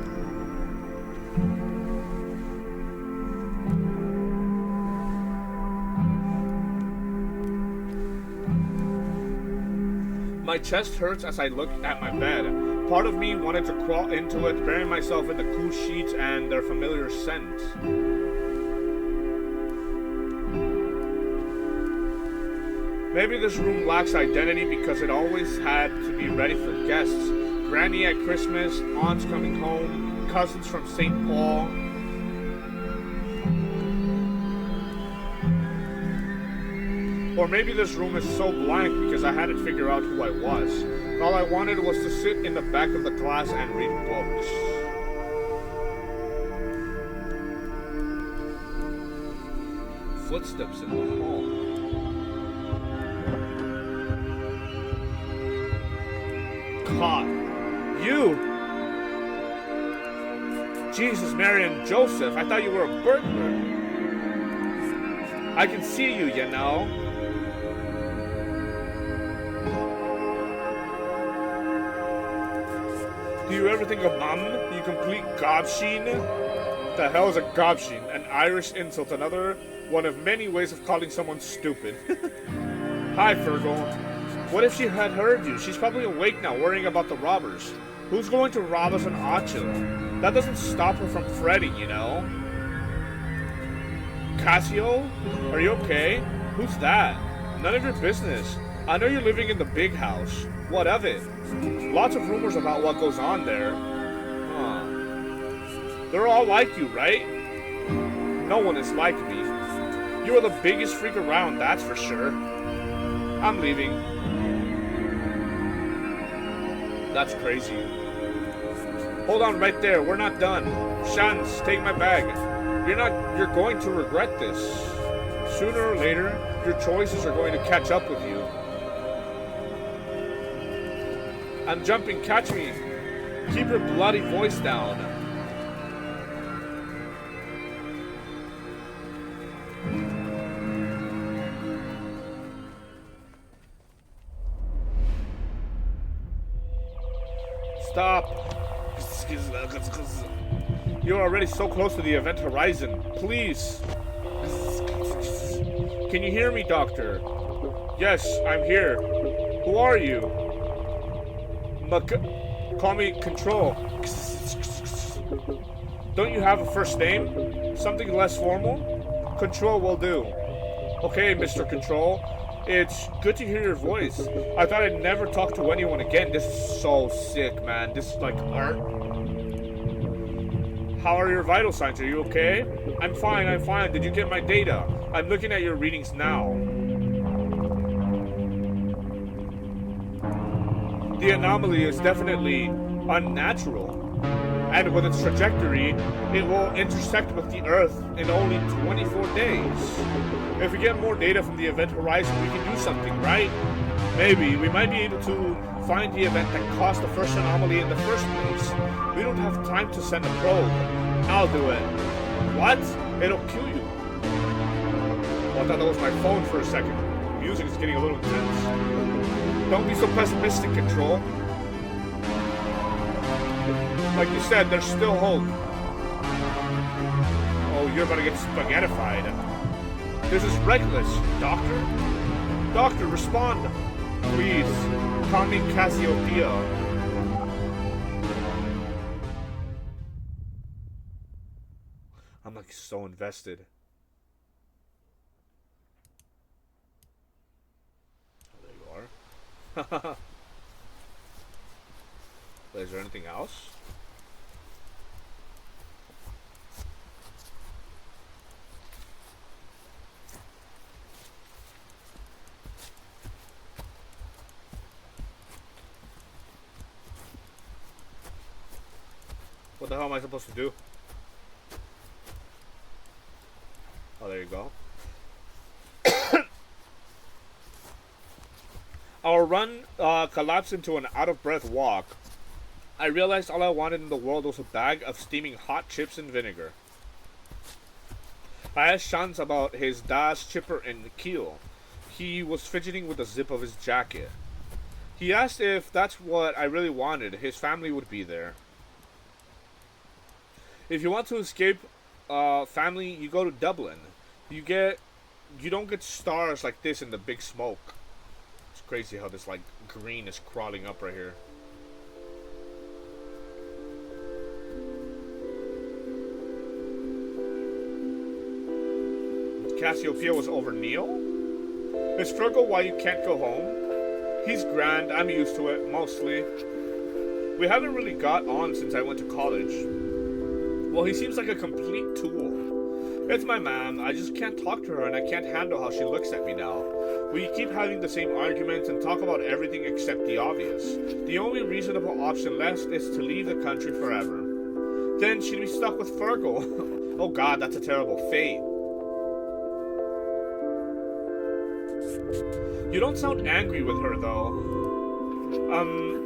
My chest hurts as I look at my bed. Part of me wanted to crawl into it, burying myself in the cool sheets and their familiar scent. Maybe this room lacks identity because it always had to be ready for guests. Granny at Christmas, aunts coming home, cousins from St. Paul. Or maybe this room is so blank because I hadn't figured out who I was. All I wanted was to sit in the back of the class and read books. Footsteps in the hall. Caught. You! Jesus, Mary, and Joseph, I thought you were a burglar. I can see you, you know. Do you ever think of mum, you complete gobsheen? The hell is a gobsheen? An Irish insult, another one of many ways of calling someone stupid. Hi, Fergal. What if she had heard you? She's probably awake now, worrying about the robbers. Who's going to rob us in Ochil? That doesn't stop her from fretting, you know? Kasio? Are you okay? Who's that? None of your business. I know you're living in the big house. What of it? Lots of rumors about what goes on there. Huh. They're all like you, right? No one is like me. You are the biggest freak around, that's for sure. I'm leaving. That's crazy. Hold on right there, we're not done. Shans, take my bag. You're going to regret this. Sooner or later, your choices are going to catch up with you. I'm jumping, catch me. Keep your bloody voice down. Stop. You're already so close to the event horizon. Please. Can you hear me, Doctor? Yes, I'm here. Who are you? Call me Control. Don't you have a first name? Something less formal? Control will do. Okay, Mr. Control. It's good to hear your voice. I thought I'd never talk to anyone again. This is so sick, man. This is like art. How are your vital signs? Are you okay? I'm fine, I'm fine. Did you get my data? I'm looking at your readings now. The anomaly is definitely unnatural. And with its trajectory, it will intersect with the Earth in only 24 days. If we get more data from the event horizon, we can do something, right? Maybe. We might be able to find the event that caused the first anomaly in the first place. We don't have time to send a probe. I'll do it. What? It'll kill you. Well, I thought that was my phone for a second. The music is getting a little intense. Don't be so pessimistic, Control. Like you said, there's still hope. Oh, you're about to get spaghettified. This is reckless, Doctor. Doctor, respond. Please, call me Cassiopeia. I'm like so invested. Oh, there you are. Is there anything else? What the hell am I supposed to do? Oh, there you go. Our run collapsed into an out-of-breath walk. I realized all I wanted in the world was a bag of steaming hot chips and vinegar. I asked Shans about his dad's chipper and keel. He was fidgeting with the zip of his jacket. He asked if that's what I really wanted. His family would be there. If you want to escape family, you go to Dublin. You don't get stars like this in the big smoke. It's crazy how this like green is crawling up right here. Cassiopeia was over Neil? Is Fergal why you can't go home? He's grand, I'm used to it, mostly. We haven't really got on since I went to college. Well, he seems like a complete tool. It's my mom. I just can't talk to her and I can't handle how she looks at me now. We keep having the same arguments and talk about everything except the obvious. The only reasonable option left is to leave the country forever. Then she'd be stuck with Fergal. Oh god, that's a terrible fate. You don't sound angry with her though.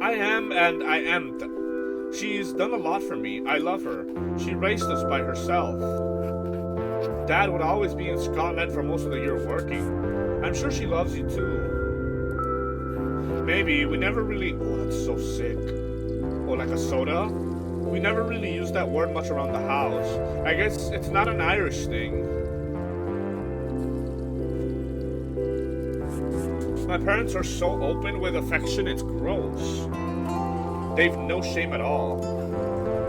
I am and I am. She's done a lot for me. I love her. She raised us by herself. Dad would always be in Scotland for most of the year working. I'm sure she loves you too. Maybe. We never really... Oh, that's so sick. Oh, like a soda? We never really used that word much around the house. I guess it's not an Irish thing. My parents are so open with affection, it's gross. They've no shame at all.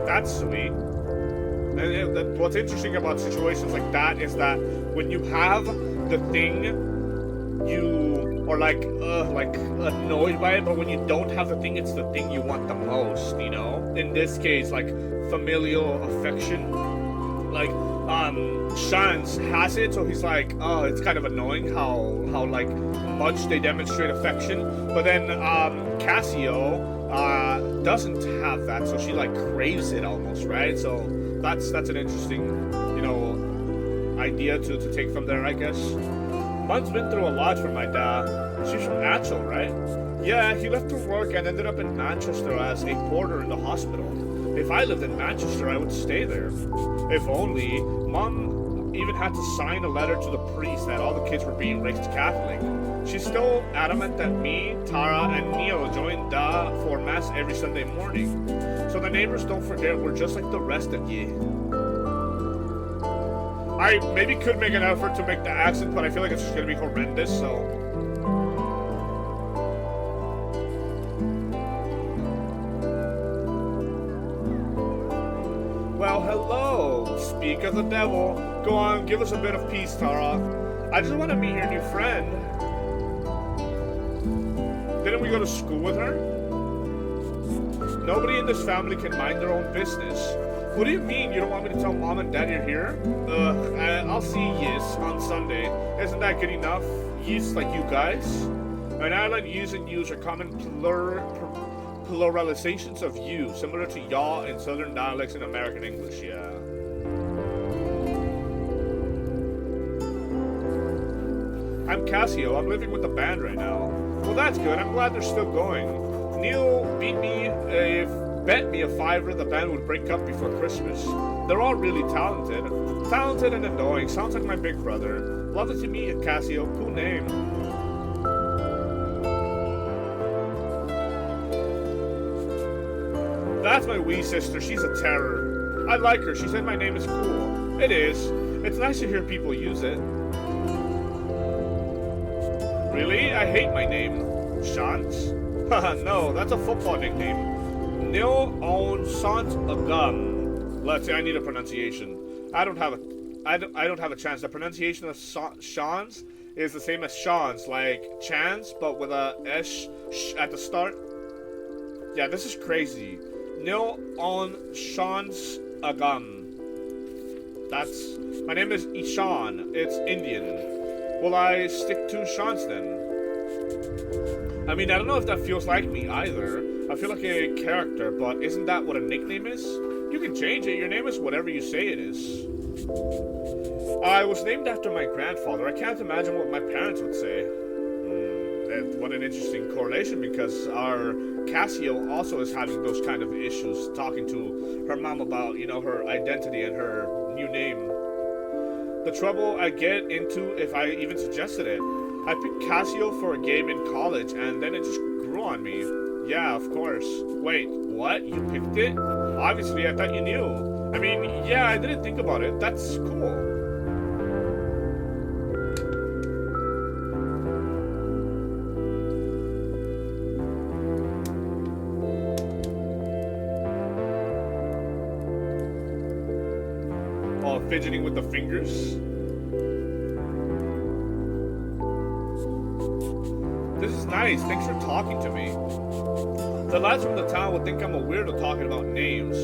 That's sweet. And what's interesting about situations like that is that when you have the thing, you are like annoyed by it, but when you don't have the thing, it's the thing you want the most, you know? In this case, like familial affection. Like, Shans has it, so he's like, oh, it's kind of annoying how like much they demonstrate affection. But then Kasio doesn't have that, so she like craves it almost, right? So that's an interesting, you know, idea to take from there, I guess. Mom's been through a lot for my dad. She's from Atchel, right? Yeah, he left for work and ended up in Manchester as a porter in the hospital. If I lived in Manchester, I would stay there. If only. Mom even had to sign a letter to the priest that all the kids were being raised Catholic. She's still adamant that me, Tara, and Neil join Da for Mass every Sunday morning. So the neighbors don't forget we're just like the rest of ye. I maybe could make an effort to make the accent, but I feel like it's just gonna be horrendous, so... Well, hello! Speak of the devil. Go on, give us a bit of peace, Tara. I just want to meet your new friend. Didn't we go to school with her? Nobody in this family can mind their own business. What do you mean you don't want me to tell Mom and Dad you're here? I'll see yous on Sunday. Isn't that good enough? Yous like you guys? In Ireland, yous and yous are common pluralizations of you, similar to y'all in southern dialects in American English, yeah. I'm Kasio. I'm living with the band right now. Well, that's good. I'm glad they're still going. Neil bet me a $5 the band would break up before Christmas. They're all really talented. Talented and annoying. Sounds like my big brother. Lovely to meet you, Kasio. Cool name. That's my wee sister. She's a terror. I like her. She said my name is cool. It is. It's nice to hear people use it. Really? I hate my name. Shants? Haha, no, that's a football nickname. Nil on Sant Agum. Let's see, I need a pronunciation. I don't have a chance. The pronunciation of Shans is the same as Shans, like chance, but with a sh at the start. Yeah, this is crazy. Nil on Shans Agum. That's my name is Ishan. It's Indian. Will I stick to Shans then? I mean, I don't know if that feels like me either. I feel like a character, but isn't that what a nickname is? You can change it. Your name is whatever you say it is. I was named after my grandfather. I can't imagine what my parents would say. And what an interesting correlation, because our Kasio also is having those kind of issues, talking to her mom about, you know, her identity and her new name. The trouble I get into if I even suggested it. I picked Kasio for a game in college, and then it just grew on me. Yeah, of course. Wait, what? You picked it? Obviously, I thought you knew. I mean, yeah, I didn't think about it. That's cool. Oh, fidgeting with the fingers. This is nice. Thanks for talking to me. The lads from the town would think I'm a weirdo talking about names.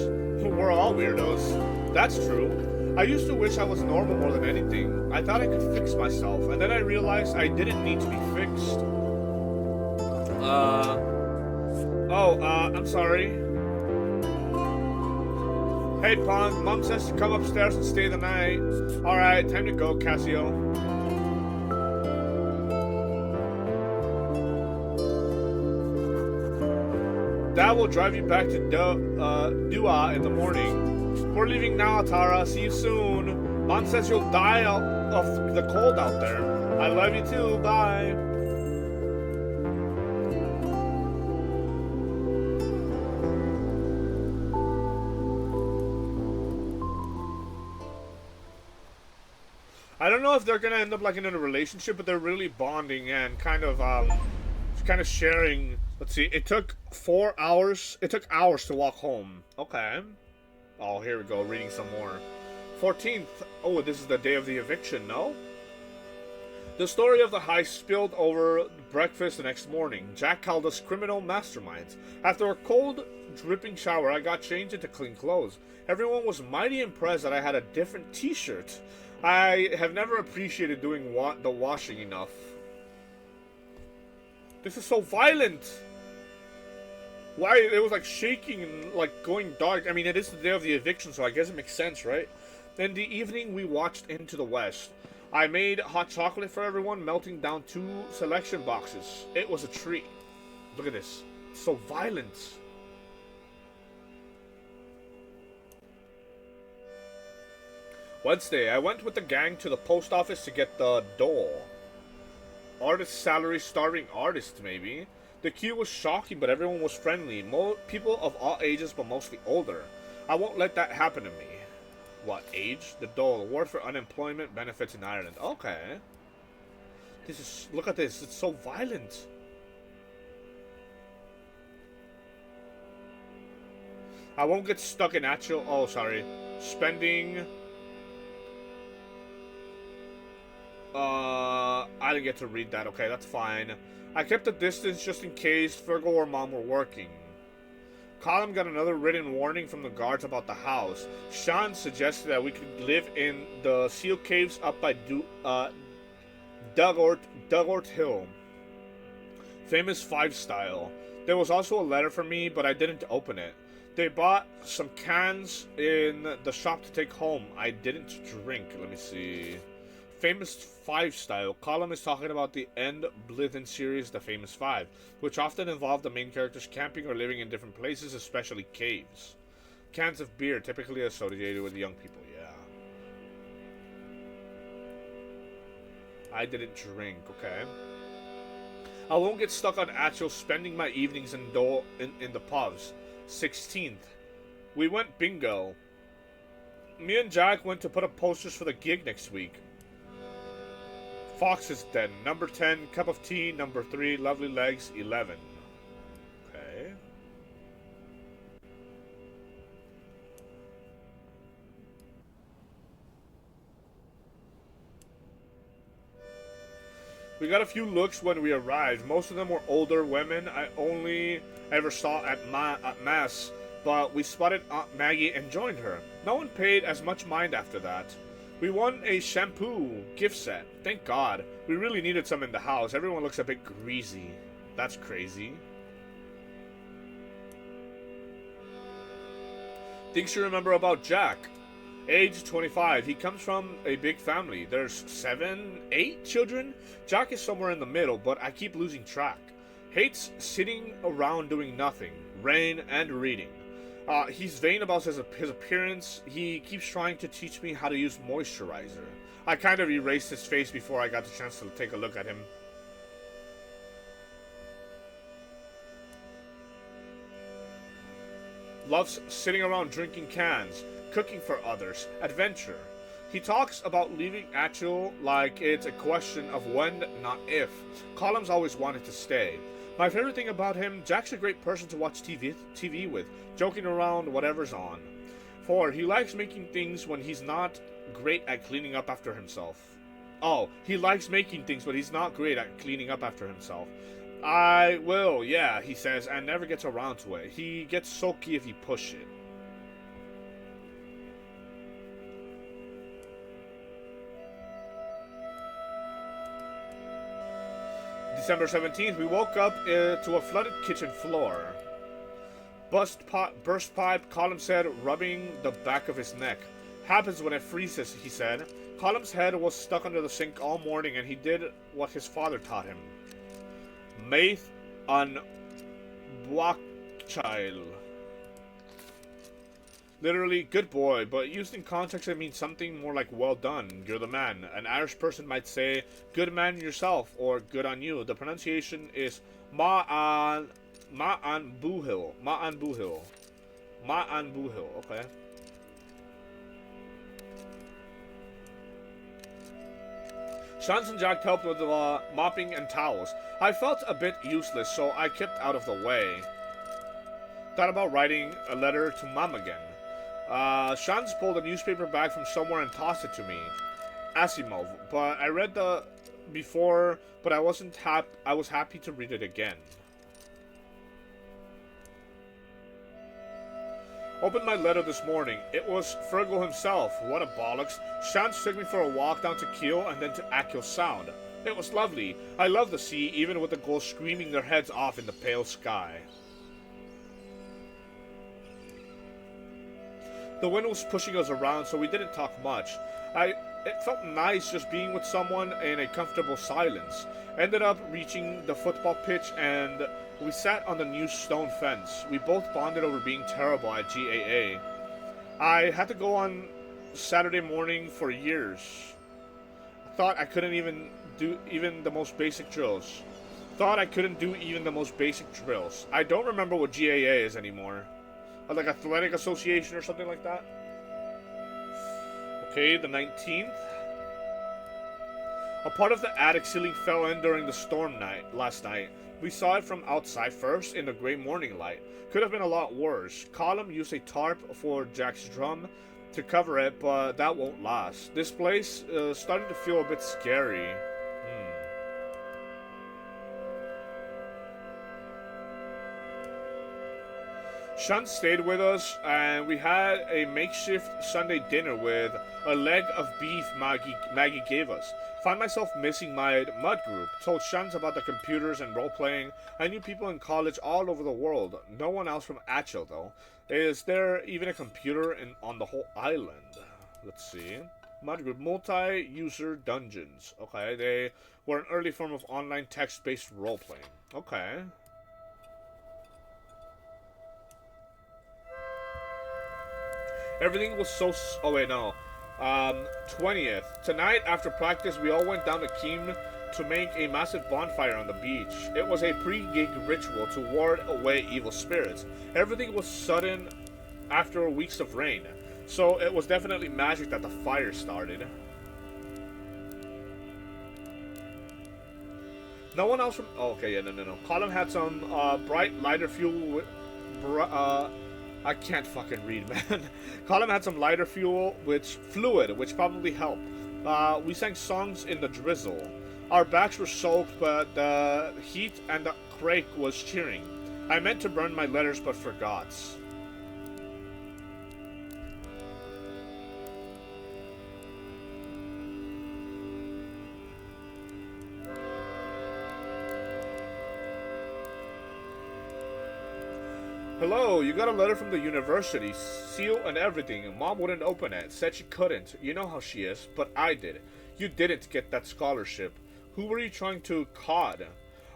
We're all weirdos. That's true. I used to wish I was normal more than anything. I thought I could fix myself, and then I realized I didn't need to be fixed. I'm sorry. Hey, Punk, Mom says to come upstairs and stay the night. Alright, time to go, Kasio. Dad will drive you back to Dua in the morning. We're leaving now, Tara. See you soon. Mom says you'll die of the cold out there. I love you too. Bye. I don't know if they're gonna end up like in a relationship, but they're really bonding and kind of sharing. Let's see. It took 4 hours. It took hours to walk home. Okay. Oh, here we go. Reading some more. 14th. Oh, this is the day of the eviction. No. The story of the heist spilled over breakfast the next morning. Jack called us criminal masterminds. After a cold, dripping shower, I got changed into clean clothes. Everyone was mighty impressed that I had a different t-shirt. I have never appreciated doing the washing enough. This is so violent. Why? It was like shaking and like going dark. I mean, it is the day of the eviction, so I guess it makes sense, right? In the evening, we watched Into the West. I made hot chocolate for everyone, melting down 2 selection boxes. It was a treat. Look at this. It's so violent. Wednesday, I went with the gang to the post office to get the dole. Artist salary, starving artist, maybe. The queue was shocking, but everyone was friendly. People of all ages, but mostly older. I won't let that happen to me. What, age? The dole. Award for unemployment benefits in Ireland. Okay. This is... Look at this. It's so violent. I won't get stuck in actual... Oh, sorry. Spending... I didn't get to read that. Okay, that's fine. I kept a distance just in case Virgo or Mom were working. Colin got another written warning from the guards about the house. Sean suggested that we could live in the seal caves up by Dugort Hill. Famous 5 style. There was also a letter for me, but I didn't open it. They bought some cans in the shop to take home. I didn't drink. Let me see. Famous 5 style. Column is talking about the End Blithen series, The Famous 5, which often involve the main characters camping or living in different places, especially caves. Cans of beer, typically associated with young people, yeah. I didn't drink, okay. I won't get stuck on actual spending my evenings in the pubs. 16th. We went bingo. Me and Jack went to put up posters for the gig next week. Fox's Den, number 10, cup of tea, number 3, lovely legs, 11. Okay. We got a few looks when we arrived. Most of them were older women I only ever saw at Mass, but we spotted Aunt Maggie and joined her. No one paid as much mind after that. We won a shampoo gift set. Thank God. We really needed some in the house. Everyone looks a bit greasy. That's crazy. Things you remember about Jack. Age 25. He comes from a big family. There's 7, 8 children. Jack is somewhere in the middle, but I keep losing track. Hates sitting around doing nothing. Rain and reading. He's vain about his appearance. He keeps trying to teach me how to use moisturizer. I kind of erased his face before I got the chance to take a look at him. Loves sitting around drinking cans, cooking for others, adventure. He talks about leaving actual like it's a question of when, not if. Columns always wanted to stay. My favorite thing about him, Jack's a great person to watch TV with, joking around whatever's on. 4. He likes making things when he's not great at cleaning up after himself. Oh, he likes making things, but he's not great at cleaning up after himself. I will, yeah, he says, and never gets around to it. He gets sulky if you push it. December 17th, we woke up to a flooded kitchen floor. Burst pipe, Colum said, rubbing the back of his neck. Happens when it freezes, he said. Colum's head was stuck under the sink all morning, and he did what his father taught him. Maith an Bwachchild. Literally, good boy, but used in context it means something more like well done, you're the man. An Irish person might say, good man yourself, or good on you. The pronunciation is Ma'an Buhil. Ma'an Buhil. Ma'an Buhil, okay. Shans and Jack helped with the mopping and towels. I felt a bit useless, so I kept out of the way. Thought about writing a letter to Mom again. Shans pulled a newspaper bag from somewhere and tossed it to me. Asimov, but I read the before, but I was happy to read it again. Opened my letter this morning. It was Fergal himself. What a bollocks. Shans took me for a walk down to Kiel and then to Achill Sound. It was lovely. I love the sea, even with the gulls screaming their heads off in the pale sky. The wind was pushing us around, so we didn't talk much. It felt nice just being with someone in a comfortable silence. Ended up reaching the football pitch and we sat on the new stone fence. We both bonded over being terrible at GAA. I had to go on Saturday morning for years. I thought I couldn't even do the most basic drills. I don't remember what GAA is anymore. Like Athletic Association or something like that. Okay, the 19th. A part of the attic ceiling fell in during the storm last night. We saw it from outside first in the gray morning light. Could have been a lot worse. Colum used a tarp for Jack's drum to cover it, but that won't last. This place is starting to feel a bit scary. Shunt stayed with us, and we had a makeshift Sunday dinner with a leg of beef Maggie gave us. Found myself missing my mud group. Told Shuns about the computers and role-playing. I knew people in college all over the world. No one else from Achill, though. Is there even a computer on the whole island? Let's see. Mud group, multi-user dungeons. Okay, they were an early form of online text-based role-playing. Okay. Everything was so... Oh, wait, no. 20th. Tonight, after practice, we all went down to Keem to make a massive bonfire on the beach. It was a pre-gig ritual to ward away evil spirits. Everything was sudden after weeks of rain. So it was definitely magic that the fire started. No one else from... Oh, okay, yeah, no. Colin had some bright lighter fuel... I can't fucking read, man. Colin had some lighter fuel, which probably helped. We sang songs in the drizzle. Our backs were soaked, but the heat and the crake was cheering. I meant to burn my letters, but forgot. Hello, you got a letter from the university, seal and everything. Mom wouldn't open it, said she couldn't. You know how she is, but I did. You didn't get that scholarship. Who were you trying to cod?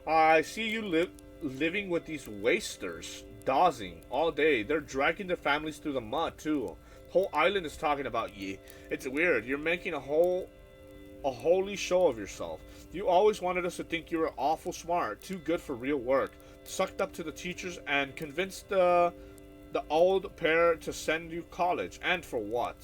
I see you living with these wasters, dozing all day. They're dragging their families through the mud too. Whole island is talking about ye. It's weird. You're making a holy show of yourself. You always wanted us to think you were awful smart, too good for real work. Sucked up to the teachers and convinced the old pair to send you college. And for what?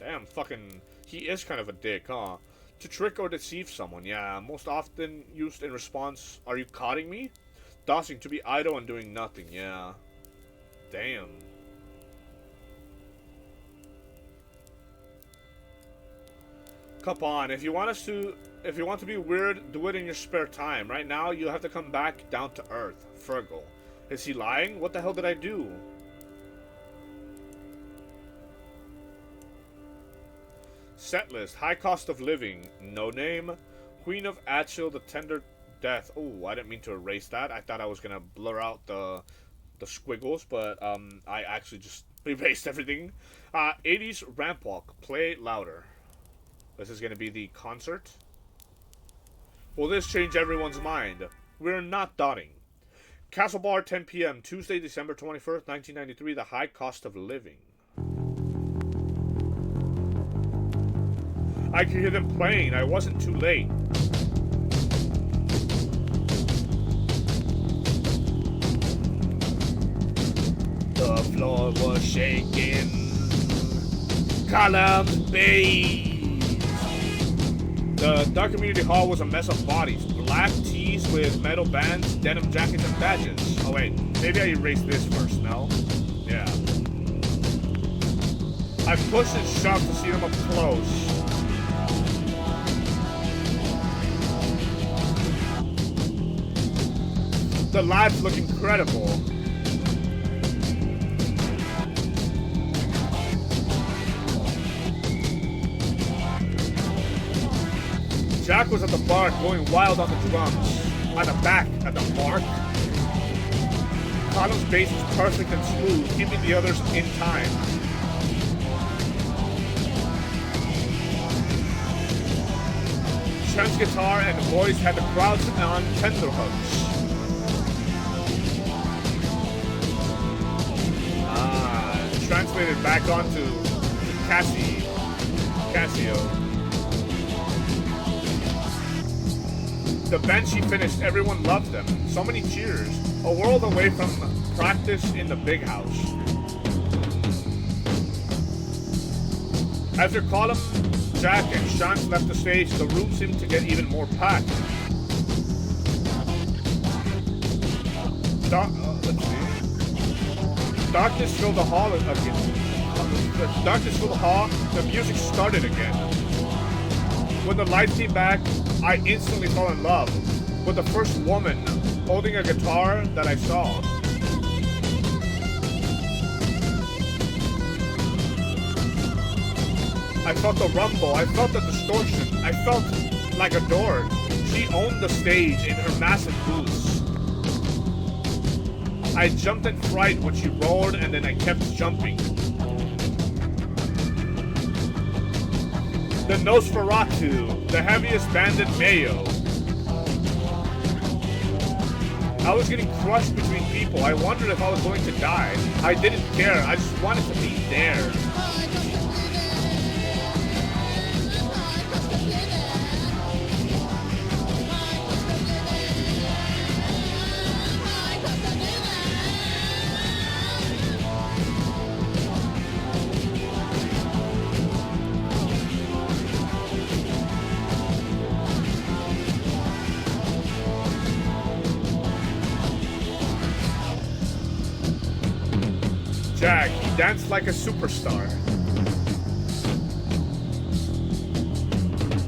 Damn, fucking... He is kind of a dick, huh? To trick or deceive someone, yeah. Most often used in response, are you codding me? Dossing, to be idle and doing nothing, yeah. Damn. Come on, if you want to be weird, do it in your spare time. Right now, you have to come back down to earth. Fergal. Is he lying? What the hell did I do? Set list. High cost of living. No name. Queen of Achill, the death. Oh, I didn't mean to erase that. I thought I was gonna blur out the squiggles, but I actually just erased everything. 80s ramp walk. Play louder. This is gonna be the concert. Will this change everyone's mind? We're not dotting. Castle Bar, 10 p.m. Tuesday, December 21st, 1993. The high cost of living. I could hear them playing. I wasn't too late. The floor was shaking. Columns bathed. The Dark Community Hall was a mess of bodies. Black tees with metal bands, denim jackets, and badges. Oh wait, maybe I erased this first, no? Yeah. I pushed and shoved to see them up close. The lads look incredible. Jack was at the bar going wild on the drums. At the back, at the mark. Connell's bass is perfect and smooth, keeping the others in time. Trent's guitar and the boys had the crowds on tenterhooks. Translated back onto Kasio. The band she finished, everyone loved them. So many cheers. A world away from practice in the big house. After Colum, Jack, and Shantz left the stage, the room seemed to get even more packed. Let's see. Darkness filled the hall again. Darkness filled the hall. The music started again. When the lights came back, I instantly fell in love with the first woman holding a guitar that I saw. I felt the rumble, I felt the distortion, I felt like adored. She owned the stage in her massive boots. I jumped in fright when she roared, and then I kept jumping. The Nosferatu, the heaviest banded mayo. I was getting crushed between people. I wondered if I was going to die. I didn't care. I just wanted to be there. Jack, he danced like a superstar.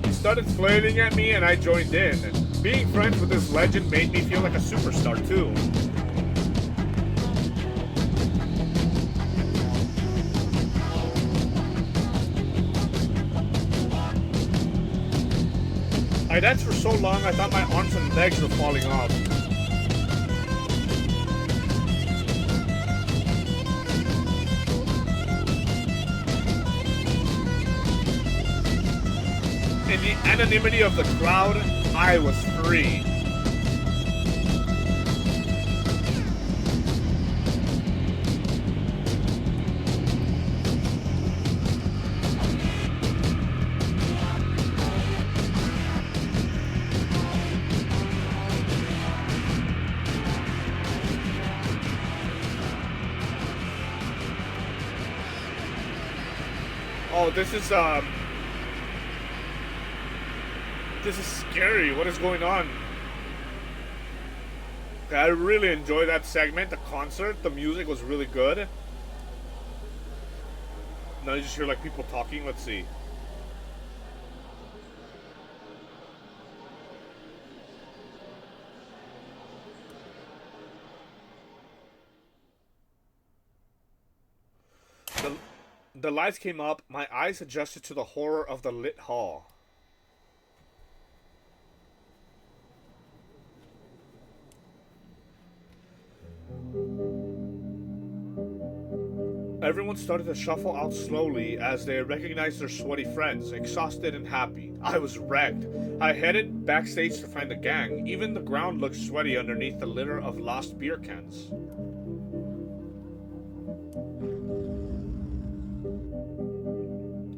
He started flailing at me and I joined in. Being friends with this legend made me feel like a superstar too. I danced for so long I thought my arms and legs were falling off. In the anonymity of the crowd, I was free. Oh, this is scary. What is going on? I really enjoyed that segment, the concert. The music was really good. Now you just hear like people talking. Let's see. The lights came up. My eyes adjusted to the horror of the lit hall. Everyone started to shuffle out slowly as they recognized their sweaty friends, exhausted and happy. I was wrecked. I headed backstage to find the gang. Even the ground looked sweaty underneath the litter of lost beer cans.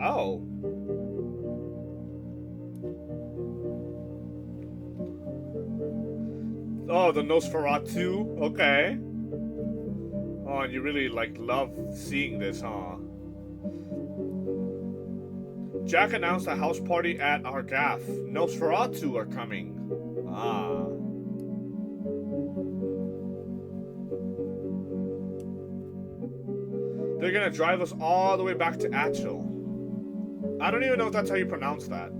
Oh. Oh, the Nosferatu? Okay. Oh, and you really, love seeing this, huh? Jack announced a house party at our gaff. Nosferatu are coming. Ah. They're gonna drive us all the way back to Atchel. I don't even know if that's how you pronounce that.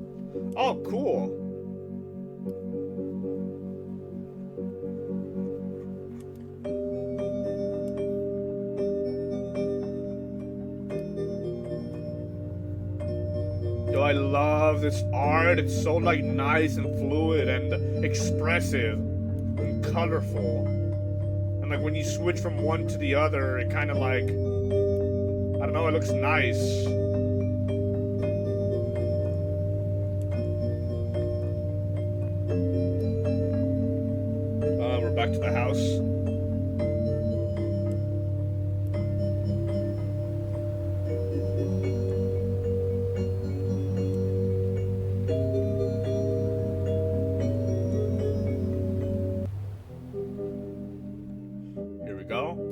Oh, cool. Yo, I love this art. It's so nice and fluid and expressive and colorful. And when you switch from one to the other, it kind of I don't know, it looks nice. We're back to the house. Here we go.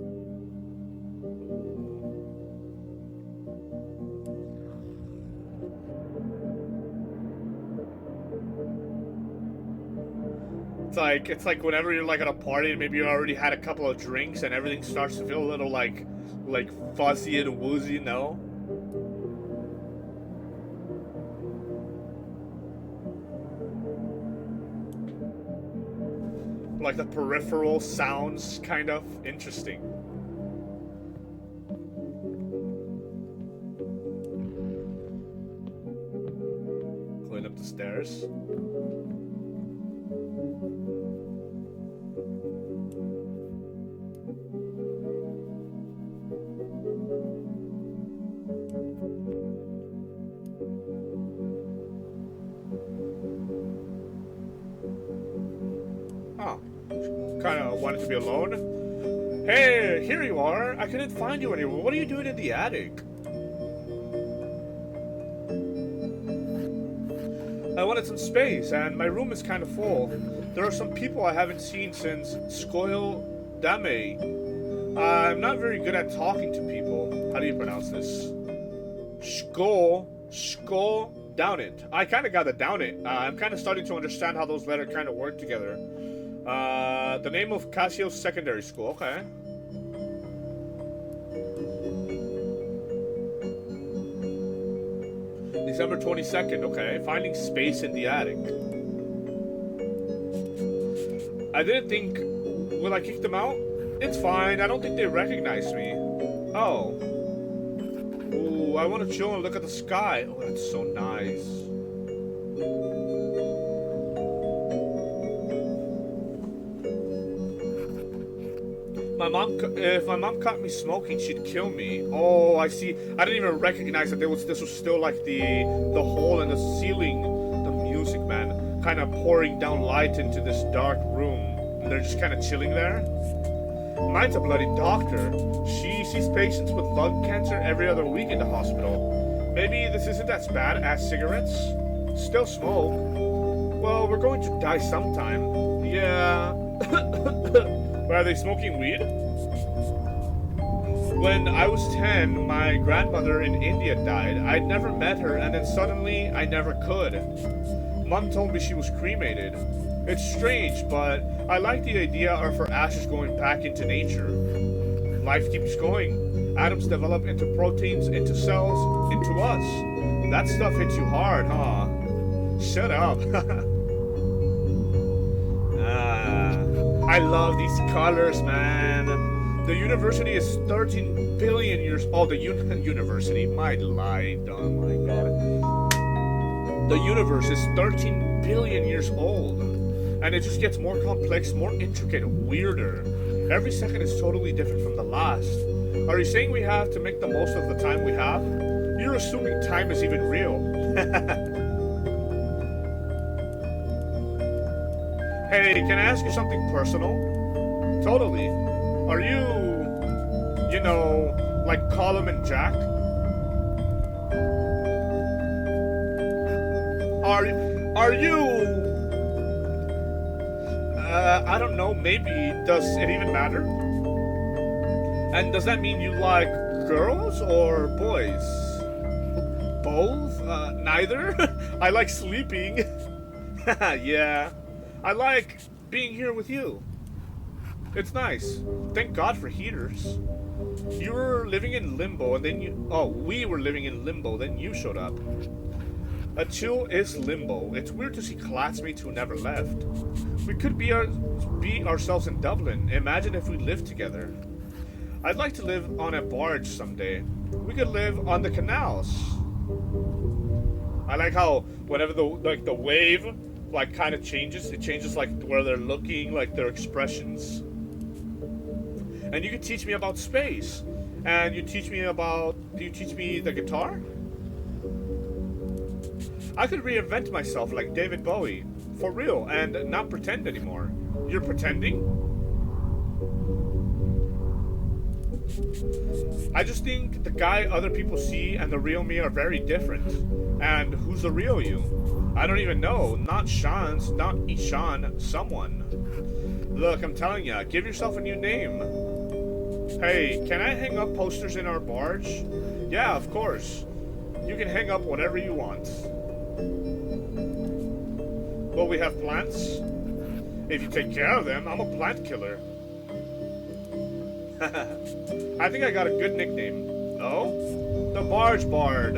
It's like whenever you're at a party and maybe you already had a couple of drinks and everything starts to feel a little like fuzzy and woozy, no? Like the peripheral sounds kind of interesting. Clean up the stairs. Kind of wanted to be alone. Hey, here you are. I couldn't find you anywhere. What are you doing in the attic? I wanted some space, and my room is kind of full. There are some people I haven't seen since Skoil Dame. I'm not very good at talking to people. How do you pronounce this? Skol down it. I kind of got the down it. I'm kind of starting to understand how those letters kind of work together. The name of Kasio Secondary School, okay. December 22nd, okay. Finding space in the attic. I didn't think... Will I kick them out? It's fine, I don't think they recognize me. Oh. Ooh, I want to chill and look at the sky. Oh, that's so nice. If my mom caught me smoking, she'd kill me. Oh, I see. I didn't even recognize that this was still the hole in the ceiling. The music, man, kind of pouring down light into this dark room. And they're just kind of chilling there. Mine's a bloody doctor. She sees patients with lung cancer every other week in the hospital. Maybe this isn't as bad as cigarettes. Still smoke. Well, we're going to die sometime. Yeah. Are they smoking weed? When I was 10, my grandmother in India died. I'd never met her, and then suddenly I never could. Mom told me she was cremated. It's strange, but I like the idea of her ashes going back into nature. Life keeps going. Atoms develop into proteins, into cells, into us. That stuff hits you hard, huh? Shut up. I love these colors, man. The university is 13 billion years old. The university, my light, oh my god. The universe is 13 billion years old. And it just gets more complex, more intricate, weirder. Every second is totally different from the last. Are you saying we have to make the most of the time we have? You're assuming time is even real. Hey, can I ask you something personal? Totally. Are you know, like Colum and Jack? Are you... I don't know, maybe. Does it even matter? And does that mean you like girls or boys? Both? Neither? I like sleeping. Yeah. I like being here with you. It's nice. Thank God for heaters. You were living in limbo and then you... Oh, we were living in limbo, then you showed up. A chill is limbo. It's weird to see classmates who never left. We could be ourselves in Dublin. Imagine if we lived together. I'd like to live on a barge someday. We could live on the canals. I like how whenever the wave like kind of changes, it changes like where they're looking, like their expressions. And you could teach me about space. And do you teach me the guitar? I could reinvent myself like David Bowie, for real, and not pretend anymore. You're pretending? I just think the guy other people see and the real me are very different. And who's the real you? I don't even know. Not Sean's, not Ishan, someone. Look, I'm telling ya, give yourself a new name. Hey, can I hang up posters in our barge? Yeah, of course. You can hang up whatever you want. Will we have plants? If you take care of them, I'm a plant killer. I think I got a good nickname. Oh? The Barge Bard.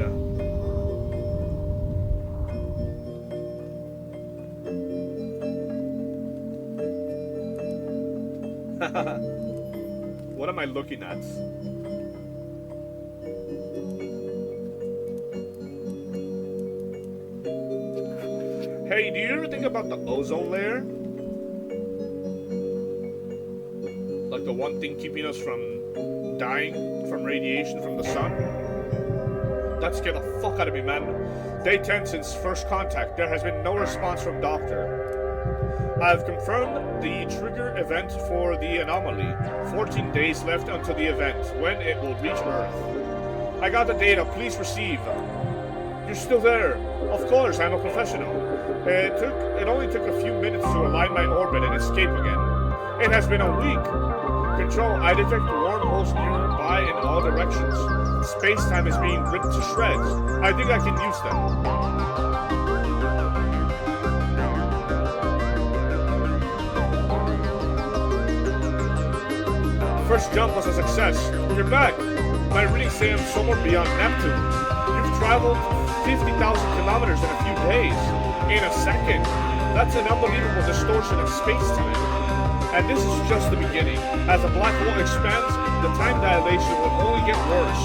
What am I looking at? Hey, do you ever think about the ozone layer? Like the one thing keeping us from dying from radiation from the sun? That scared the fuck out of me, man. Day 10 since first contact. There has been no response from doctor. I have confirmed the trigger event for the anomaly. 14 days left until the event, when it will reach Earth. I got the data. Please receive. You're still there. Of course, I'm a professional. It only took a few minutes to align my orbit and escape again. It has been a week. Control, I detect wormholes nearby in all directions. Space-time is being ripped to shreds. I think I can use them. First jump was a success. You're back. My readings say I'm somewhere beyond Neptune. You've traveled 50,000 kilometers in a few days. In a second. That's an unbelievable distortion of space-time. And this is just the beginning. As the black hole expands, the time dilation will only get worse.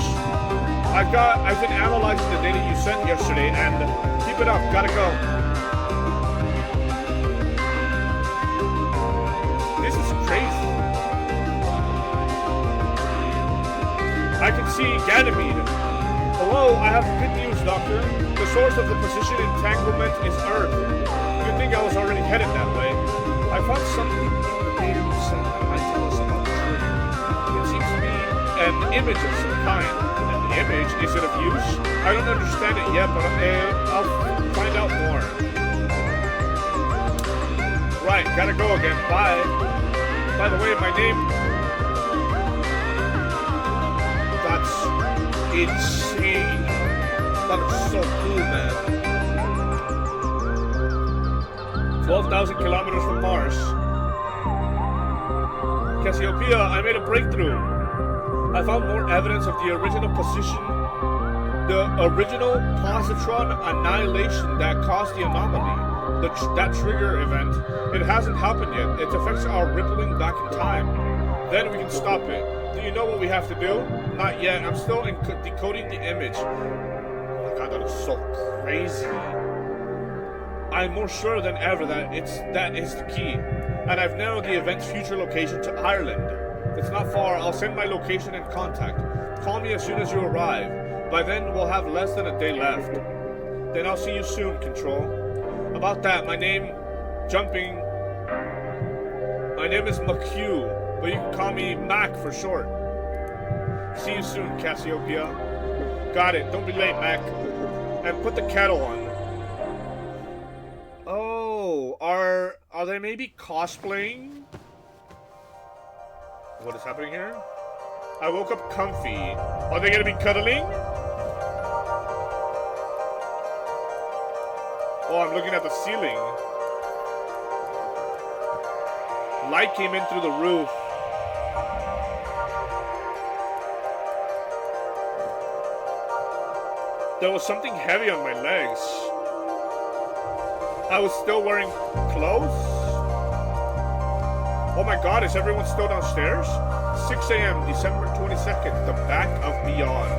I've been analyzing the data you sent yesterday, and keep it up. Gotta go. This is crazy. I can see Ganymede. Hello, I have good news, Doctor. The source of the position entanglement is Earth. You'd think I was already headed that way. I found something in the data you sent that might tell us about the trigger. It seems to be an image of some kind. An image? Is it of use? I don't understand it yet, but I'll find out more. Right, gotta go again. Bye. By the way, my name... That's insane. That is so cool, man. 12,000 kilometers from Mars. Cassiopeia, I made a breakthrough. I found more evidence of the original position, the original positron annihilation that caused the anomaly. That trigger event. It hasn't happened yet. It affects our rippling back in time. Then we can stop it. Do you know what we have to do? Not yet. I'm still decoding the image. Oh my god, that is so crazy. I'm more sure than ever that is the key. And I've narrowed the event's future location to Ireland. It's not far. I'll send my location and contact. Call me as soon as you arrive. By then, we'll have less than a day left. Then I'll see you soon, Control. About that, my name is McHugh, but you can call me Mac for short. See you soon, Cassiopeia. Got it. Don't be late, Mac. And put the kettle on. Oh, are they maybe cosplaying? What is happening here? I woke up comfy. Are they gonna be cuddling? Oh, I'm looking at the ceiling. Light came in through the roof. There was something heavy on my legs. I was still wearing clothes? Oh my god, is everyone still downstairs? 6 a.m., December 22nd, the back of Beyond.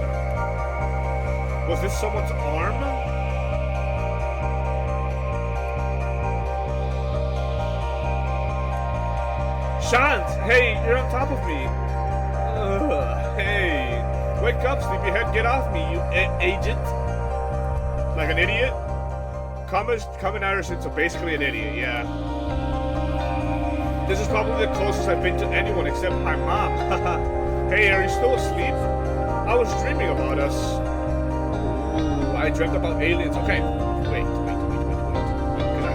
Was this someone's arm? Shant! Hey, you're on top of me. Hey. Wake up, sleepyhead. Get off me, you agent. Like an idiot? Common Irishman, so basically an idiot, yeah. This is probably the closest I've been to anyone except my mom. Hey, are you still asleep? I was dreaming about us. Ooh, I dreamt about aliens. Okay, wait. Because I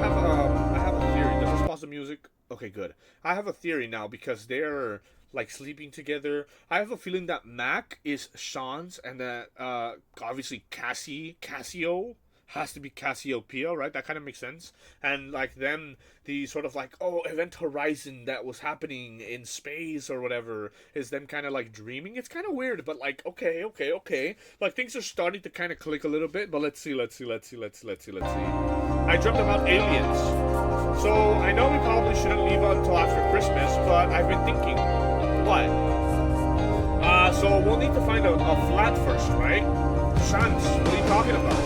have a theory. Does this pause the music? Okay, good. I have a theory now because they're like sleeping together. I have a feeling that Mac is Sean's and that obviously Kasio has to be Cassiopeia, right? That kind of makes sense. And like them, the sort of like, oh, event horizon that was happening in space or whatever is them kind of like dreaming. It's kind of weird, but like, okay. Like things are starting to kind of click a little bit, but let's see. I dreamt about aliens. So I know we probably shouldn't leave until after Christmas, but I've been thinking, what? So we'll need to find a flat first, right? Chance, what are you talking about?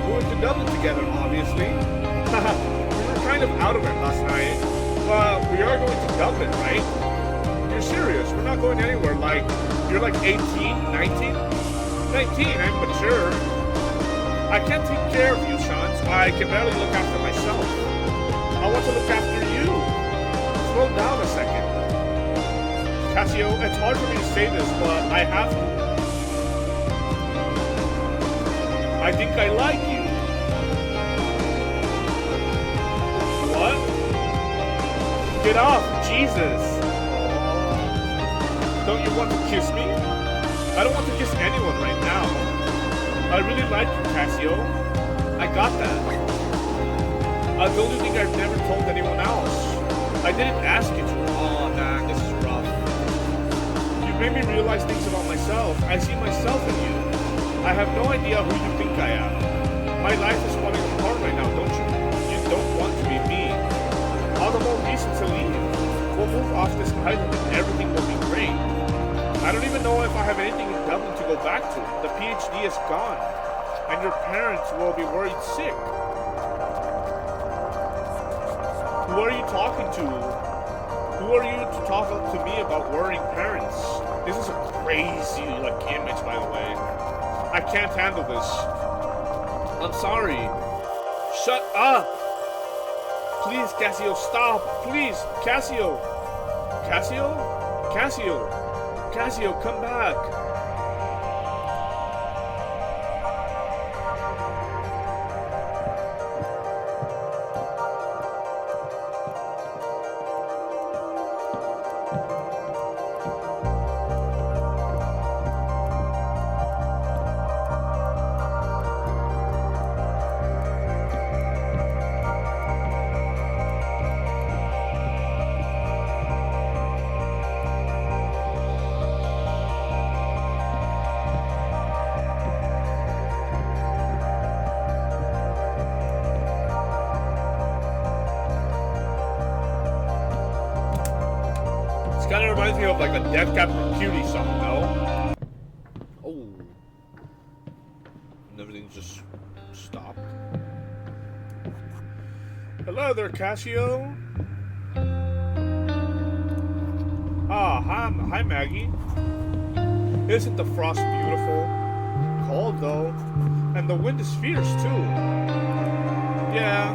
We went to Dublin together, obviously. We were kind of out of it last night. But we are going to Dublin, right? You're serious? We're not going anywhere. Like, you're like 18, 19? 19, I'm mature. I can't take care of you, Shans. I can barely look after myself. I want to look after you. Slow down a second. Kasio, it's hard for me to say this, but I have to. I think I like you. What? Get off, Jesus. Don't you want to kiss me? I don't want to kiss anyone right now. I really like you, Kasio. I got that. The only thing I've never told anyone else. I didn't ask you to. Oh man, this is rough. You made me realize things about myself. I see myself in you. I have no idea who you think I am. My life is falling apart right now, don't you? You don't want to be me. All the more reason to leave. We'll move off this island and everything will be great. I don't even know if I have anything in Dublin to go back to. The PhD is gone. And your parents will be worried sick. Who are you talking to? Who are you to talk to me about worrying parents? This is a crazy image, by the way. I can't handle this. I'm sorry. Shut up! Please, Kasio, stop! Please, Kasio! Kasio, come back! Kind of reminds me of like a Death Cab for Cutie song, no? Oh. And everything just stopped. Hello there, Kasio. Ah, hi Maggie. Isn't the frost beautiful? Cold though. And the wind is fierce too. Yeah,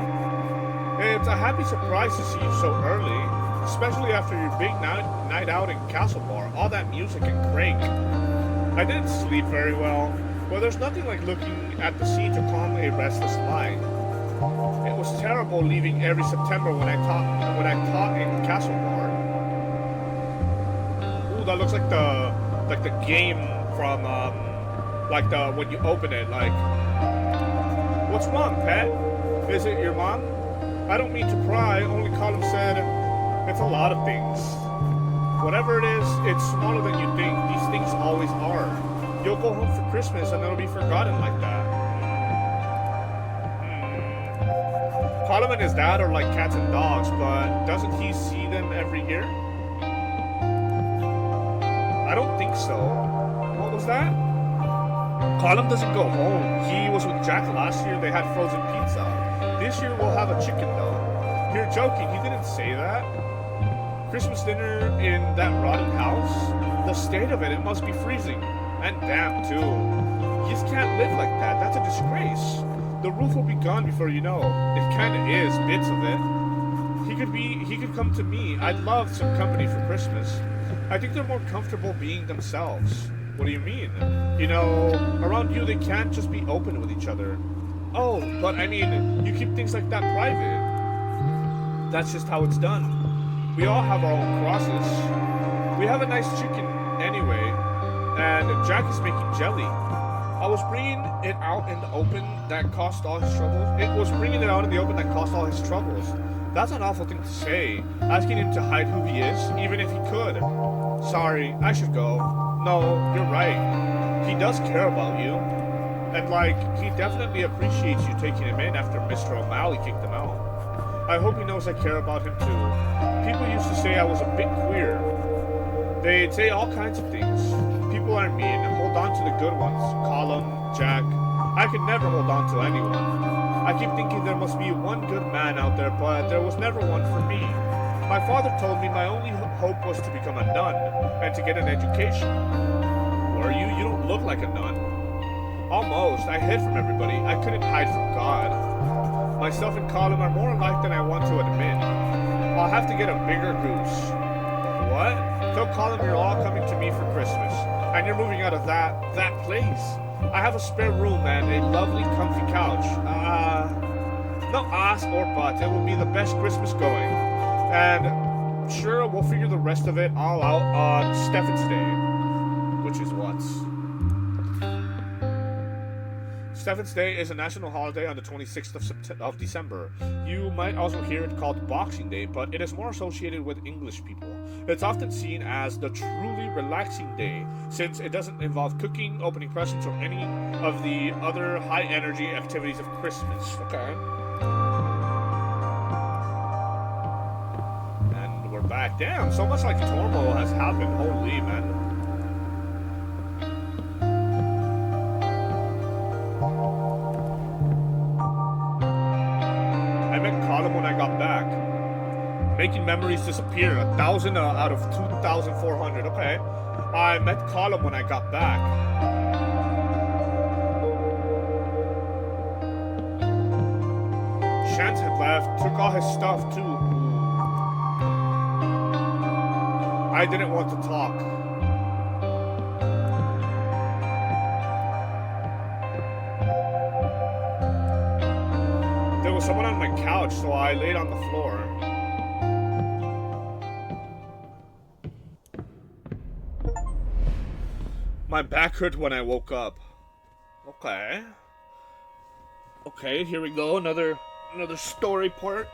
it's a happy surprise to see you so early. Especially after your big night out in Castle Bar. All that music and Craig. I didn't sleep very well. But there's nothing like looking at the sea to calm a restless mind. It was terrible leaving every September when I taught in Castle Bar. Ooh, that looks like the game from like the when you open it. Like, what's wrong, pet? Is it your mom? I don't mean to pry. Only Colin said it's a lot of things. Whatever it is, it's smaller than you think. These things always are. You'll go home for Christmas and it'll be forgotten like that. Colin and his dad are like cats and dogs, but doesn't he see them every year? I don't think so. What was that? Colin doesn't go home. He was with Jack last year. They had frozen pizza. This year we'll have a chicken though. You're joking. He didn't say that. Christmas dinner in that rotten house? The state of it must be freezing. And damp too. You just can't live like that. That's a disgrace. The roof will be gone before you know. It kinda is, bits of it. He could come to me. I'd love some company for Christmas. I think they're more comfortable being themselves. What do you mean? You know, around you they can't just be open with each other. Oh, but I mean, you keep things like that private. That's just how it's done. We all have our own crosses. We have a nice chicken anyway, and Jack is making jelly. I was bringing it out in the open that caused all his troubles. It was bringing it out in the open that caused all his troubles. That's an awful thing to say, asking him to hide who he is, even if he could. Sorry, I should go. No, you're right. He does care about you. And like, he definitely appreciates you taking him in after Mr. O'Malley kicked him out. I hope he knows I care about him too. People used to say I was a bit queer. They'd say all kinds of things. People are mean. Hold on to the good ones. Colin, Jack. I could never hold on to anyone. I keep thinking there must be one good man out there, but there was never one for me. My father told me my only hope was to become a nun and to get an education. Were you? You don't look like a nun. Almost. I hid from everybody. I couldn't hide from God. Myself and Colin are more alike than I want to admit. I'll have to get a bigger goose. What? Tell Colin you're all coming to me for Christmas, and you're moving out of that place. I have a spare room and a lovely comfy couch. No ass or but. It will be the best Christmas going. And sure, we'll figure the rest of it all out on Stephen's Day, which is what? Stephen's Day is a national holiday on the 26th of December. You might also hear it called Boxing Day, but it is more associated with English people. It's often seen as the truly relaxing day, since it doesn't involve cooking, opening presents, or any of the other high-energy activities of Christmas. Okay. And we're back. Damn, so much like turmoil has happened. Holy, man. When I got back, making memories disappear. 1,000 out of 2,400. Okay, I met Colin when I got back. Shant had left, took all his stuff too. I didn't want to talk. There was someone on my couch, so I laid on the floor. My back hurt when I woke up. Okay. Okay, here we go. Another story part.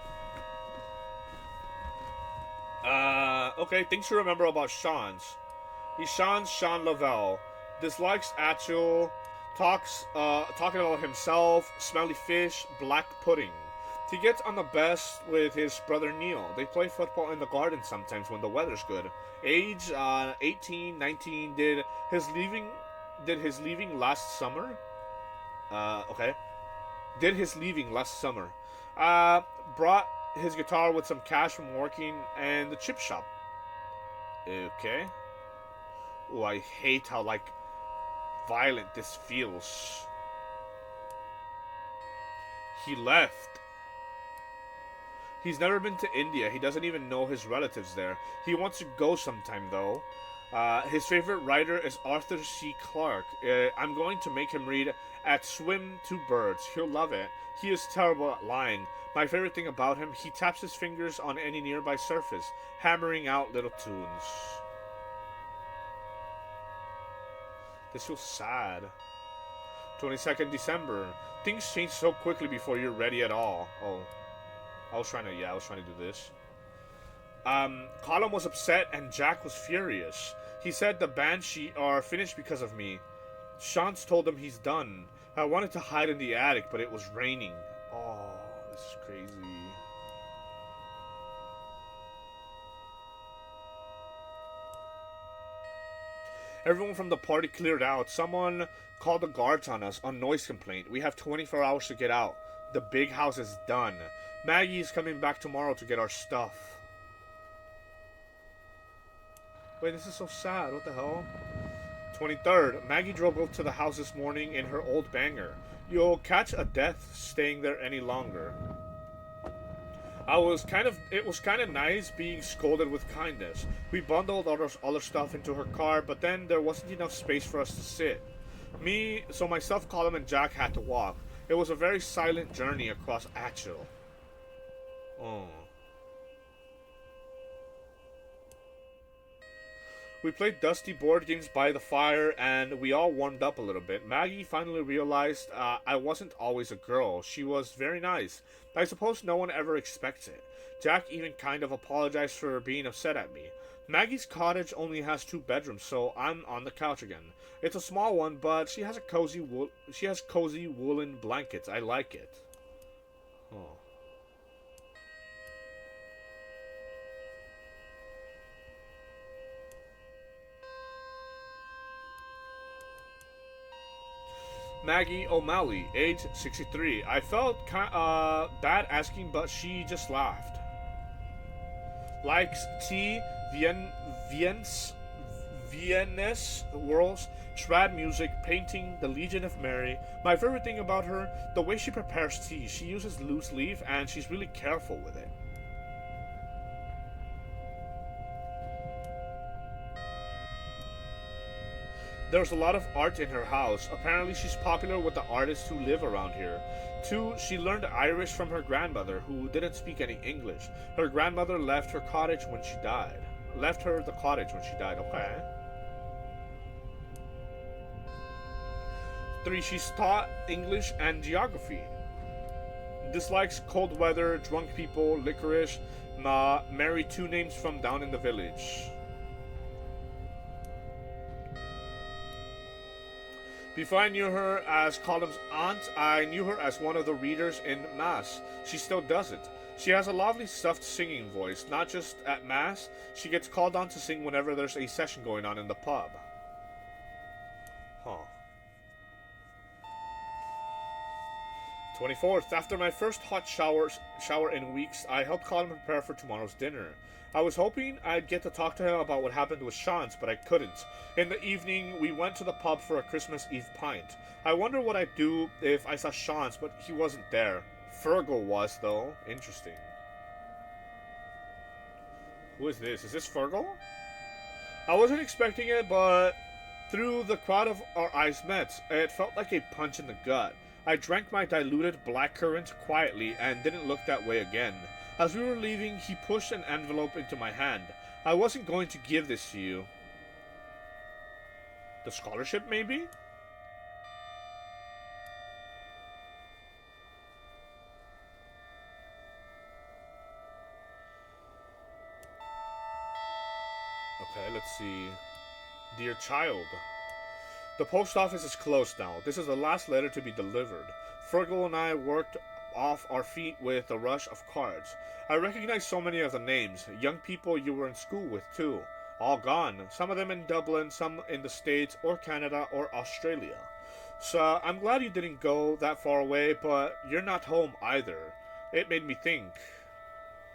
Okay, things to remember about Sean's. He's Sean Lavelle. Dislikes Achel. Talking about himself, smelly fish, black pudding. He gets on the best with his brother Neil. They play football in the garden sometimes when the weather's good. Age 18, 19. Did his leaving last summer? Okay. Did his leaving last summer. Brought his guitar with some cash from working in the chip shop. Okay. Oh, I hate how, like, violent this feels. He left. He's never been to India. He doesn't even know his relatives there. He wants to go sometime, though. His favorite writer is Arthur C. Clarke. I'm going to make him read At Swim to Birds. He'll love it. He is terrible at lying. My favorite thing about him, he taps his fingers on any nearby surface, hammering out little tunes. This feels sad. 22nd December. Things change so quickly before you're ready at all. Oh. I was trying to do this. Colin was upset and Jack was furious. He said the band are finished because of me. Shantz told him he's done. I wanted to hide in the attic, but it was raining. Oh, this is crazy. Everyone from the party cleared out. Someone called the guards on us on noise complaint. We have 24 hours to get out. The big house is done. Maggie is coming back tomorrow to get our stuff. Wait, this is so sad. What the hell? 23rd. Maggie drove up to the house this morning in her old banger. You'll catch a death staying there any longer. It was kind of nice being scolded with kindness. We bundled all our other stuff into her car, but then there wasn't enough space for us to sit. So myself, Colin, and Jack had to walk. It was a very silent journey across Achil. Oh. We played dusty board games by the fire, and we all warmed up a little bit. Maggie finally realized I wasn't always a girl. She was very nice. I suppose no one ever expects it. Jack even kind of apologized for being upset at me. Maggie's cottage only has 2 bedrooms, so I'm on the couch again. It's a small one, but she has cozy woolen blankets. I like it. Oh. Maggie O'Malley, age 63. I felt bad asking, but she just laughed. Likes tea, Viennes worlds, trad music, painting, the Legion of Mary. My favorite thing about her, the way she prepares tea. She uses loose leaf and she's really careful with it. There's a lot of art in her house. Apparently she's popular with the artists who live around here. 2, she learned Irish from her grandmother, who didn't speak any English. Her grandmother left her the cottage when she died. Okay. 3, she's taught English and geography. Dislikes cold weather, drunk people, licorice. Married 2 names from down in the village. Before I knew her as Colin's aunt, I knew her as one of the readers in Mass. She still does it. She has a lovely stuffed singing voice, not just at Mass. She gets called on to sing whenever there's a session going on in the pub. Huh. 24th. After my first hot shower in weeks, I helped Colin prepare for tomorrow's dinner. I was hoping I'd get to talk to him about what happened with Shantz, but I couldn't. In the evening, we went to the pub for a Christmas Eve pint. I wonder what I'd do if I saw Shantz, but he wasn't there. Fergal was, though. Interesting. Who is this? Is this Fergal? I wasn't expecting it, but through the crowd of our eyes met, it felt like a punch in the gut. I drank my diluted blackcurrant quietly and didn't look that way again. As we were leaving, he pushed an envelope into my hand. I wasn't going to give this to you. The scholarship, maybe? Okay, let's see. Dear child. The post office is closed now. This is the last letter to be delivered. Fergal and I worked off our feet with a rush of cards. I recognize so many of the names. Young people you were in school with, too. All gone. Some of them in Dublin, some in the States, or Canada, or Australia. So, I'm glad you didn't go that far away, but you're not home either. It made me think.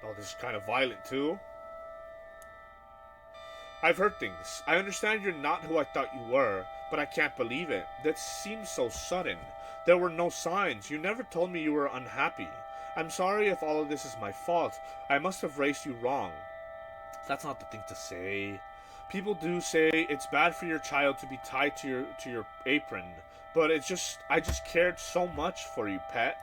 Oh, this is kind of violent, too. I've heard things. I understand you're not who I thought you were, but I can't believe it. That seems so sudden. There were no signs. You never told me you were unhappy. I'm sorry if all of this is my fault. I must have raised you wrong. That's not the thing to say. People do say it's bad for your child to be tied to your apron, but I just cared so much for you, pet.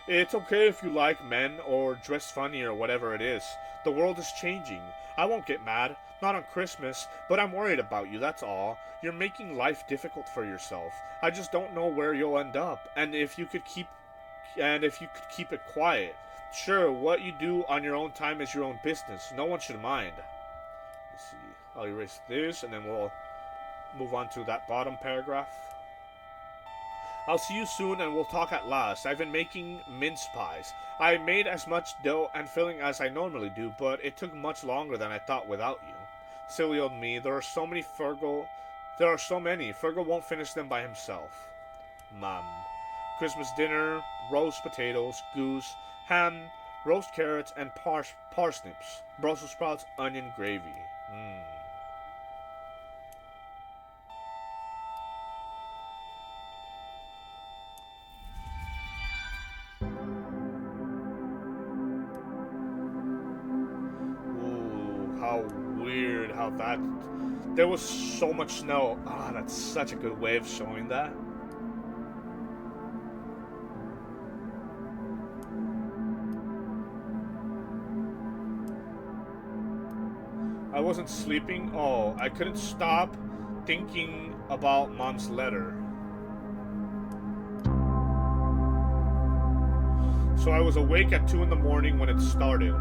It's okay if you like men or dress funny or whatever it is. The world is changing. I won't get mad, not on Christmas, but I'm worried about you, that's all. You're making life difficult for yourself. I just don't know where you'll end up, and if you could keep it quiet. Sure, what you do on your own time is your own business. No one should mind. Let's see. I'll erase this, and then we'll move on to that bottom paragraph. I'll see you soon and we'll talk at last. I've been making mince pies. I made as much dough and filling as I normally do, but it took much longer than I thought without you. Silly old me. There are so many. Fergal won't finish them by himself. Mom. Christmas dinner, roast potatoes, goose, ham, roast carrots, and parsnips. Brussels sprouts, onion gravy. How weird how that... There was so much snow. That's such a good way of showing that. I wasn't sleeping. I couldn't stop thinking about Mom's letter. So I was awake at 2 in the morning when it started.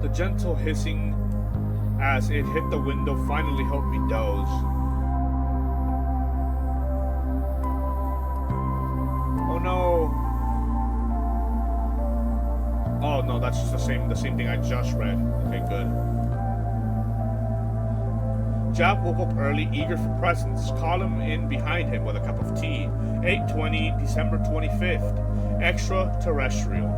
The gentle hissing as it hit the window finally helped me doze. Oh no. Oh no, that's just the same thing I just read. Okay, good. Jap woke up early, eager for presents. Call him in behind him with a cup of tea. 8:20, December 25th. Extraterrestrial.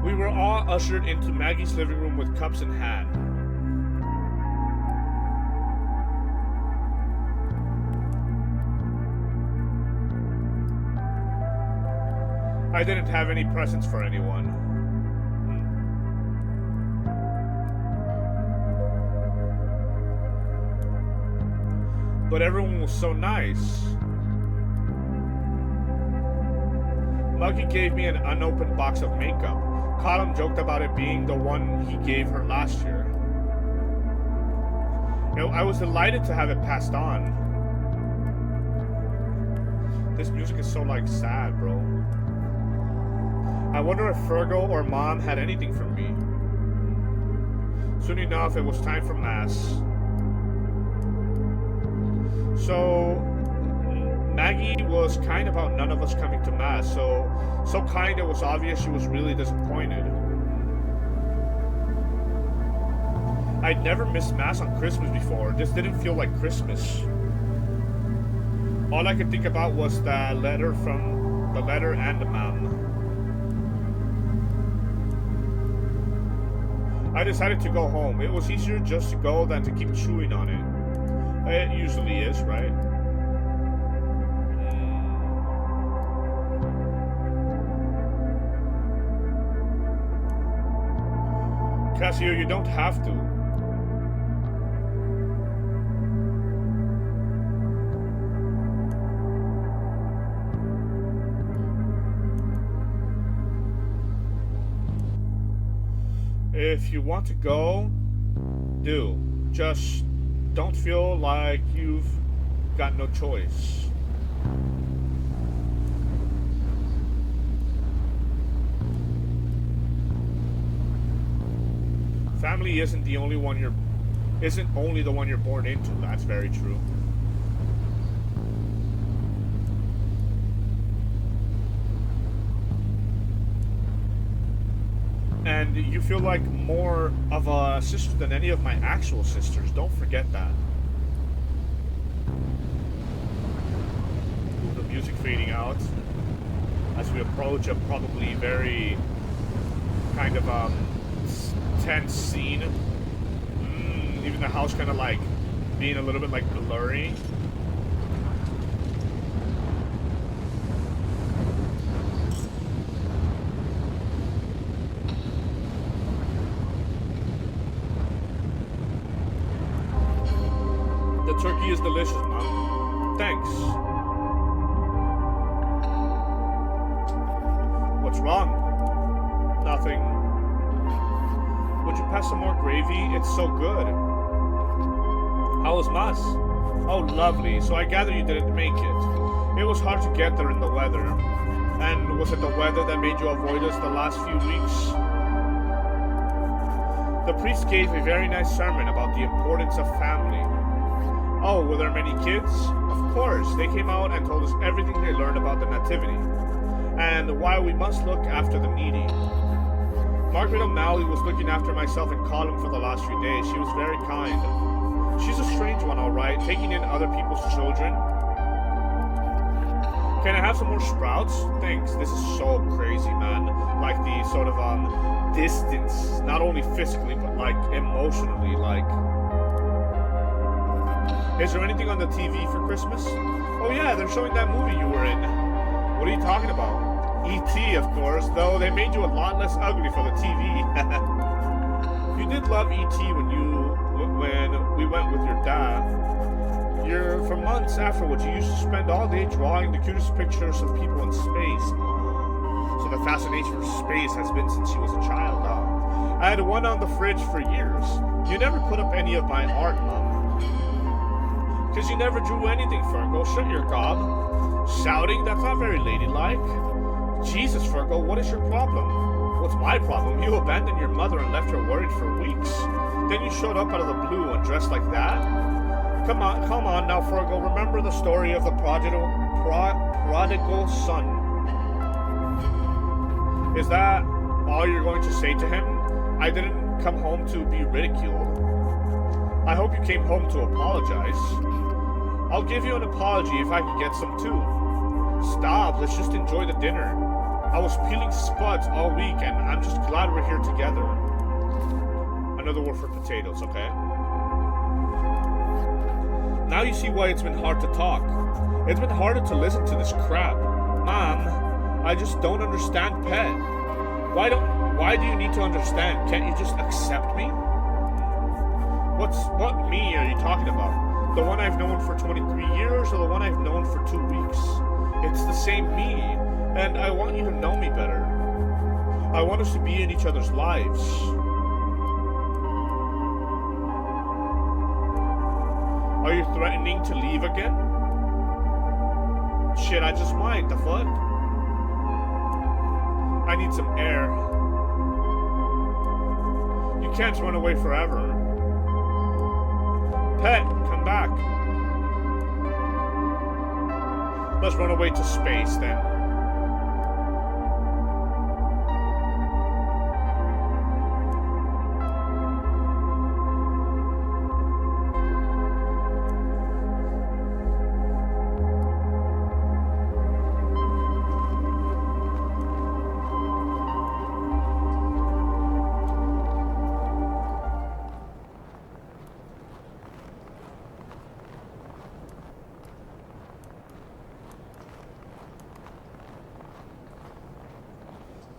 We were all ushered into Maggie's living room with cups in hand. I didn't have any presents for anyone. But everyone was so nice. Muggy gave me an unopened box of makeup. Colin joked about it being the one he gave her last year. I was delighted to have it passed on. This music is so sad, bro. I wonder if Fergal or Mom had anything for me. Soon enough, it was time for Mass. So Maggie was kind about none of us coming to Mass, so kind it was obvious she was really disappointed. I'd never missed Mass on Christmas before. This didn't feel like Christmas. All I could think about was the letter and the Mom. I decided to go home. It was easier just to go than to keep chewing on it. It usually is, right? Kasio, you don't have to. If you want to go, do. Just don't feel like you've got no choice. Family isn't only the one you're born into. That's very true. And you feel like more of a sister than any of my actual sisters. Don't forget that. The music fading out as we approach a probably very kind of tense scene. Even the house kind of like being a little bit like blurry. The turkey is delicious, Mom. Thanks. What's wrong? Nothing. Would you pass some more gravy? It's so good. How was Mas? Oh, lovely. So I gather you didn't make it. It was hard to get there in the weather. And was it the weather that made you avoid us the last few weeks? The priest gave a very nice sermon about the importance of family. Oh, were there many kids? Of course. They came out and told us everything they learned about the Nativity, and why we must look after the needy. Margaret O'Malley was looking after myself and Colin for the last few days. She was very kind. She's a strange one, all right, taking in other people's children. Can I have some more sprouts? Thanks. This is so crazy, man. Like the sort of distance, not only physically, but like emotionally, like... Is there anything on the TV for Christmas? Oh yeah, they're showing that movie you were in. What are you talking about? E.T., of course, though they made you a lot less ugly for the TV. You did love E.T. when we went with your dad. For months afterwards, you used to spend all day drawing the cutest pictures of people in space. So the fascination for space has been since she was a child. I had one on the fridge for years. You never put up any of my art, Mom. Because you never drew anything, Fergal. Shut your gob. Shouting? That's not very ladylike. Jesus, Fergal, what is your problem? What's my problem? You abandoned your mother and left her worried for weeks. Then you showed up out of the blue and dressed like that? Come on now, Fergal. Remember the story of the prodigal son. Is that all you're going to say to him? I didn't come home to be ridiculed. I hope you came home to apologize. I'll give you an apology if I can get some too. Stop, let's just enjoy the dinner. I was peeling spuds all week and I'm just glad we're here together. Another word for potatoes, okay? Now you see why it's been hard to talk. It's been harder to listen to this crap. Mom, I just don't understand Pet. Why do you need to understand? Can't you just accept me? What me are you talking about? The one I've known for 23 years or the one I've known for 2 weeks? It's the same me, and I want you to know me better. I want us to be in each other's lives. Are you threatening to leave again? Shit, I just might. The fuck? I need some air. You can't run away forever. Pet, come back. Let's run away to space then.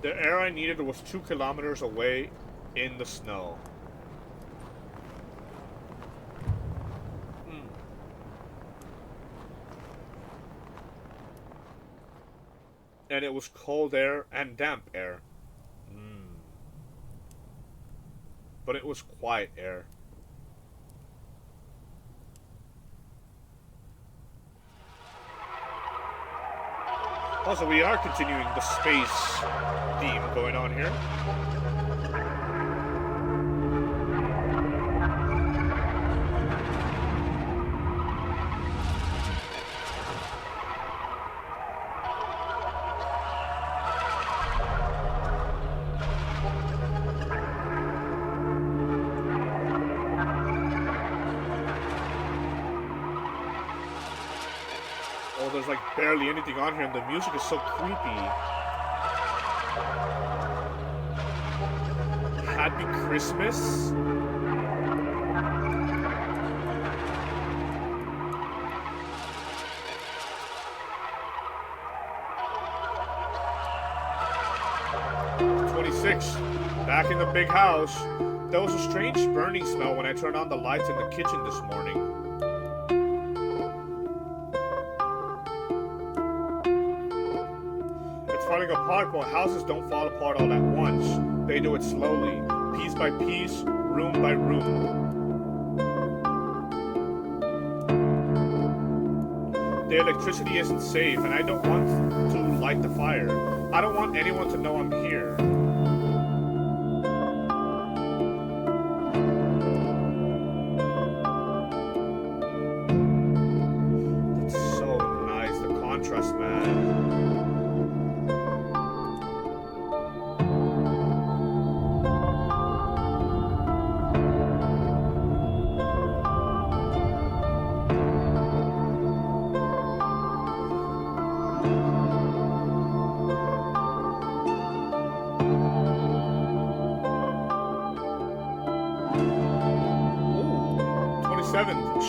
The air I needed was 2 kilometers away in the snow. And it was cold air and damp air. But it was quiet air. Also, we are continuing the space theme going on here. there's like barely anything on here, and the music is so creepy. Happy Christmas. Back in the big house. There was a strange burning smell when I turned on the lights in the kitchen this morning. It's falling apart, but houses don't fall apart all at once. They do it slowly, piece by piece, room by room. The electricity isn't safe, and I don't want to light the fire. I don't want anyone to know I'm here.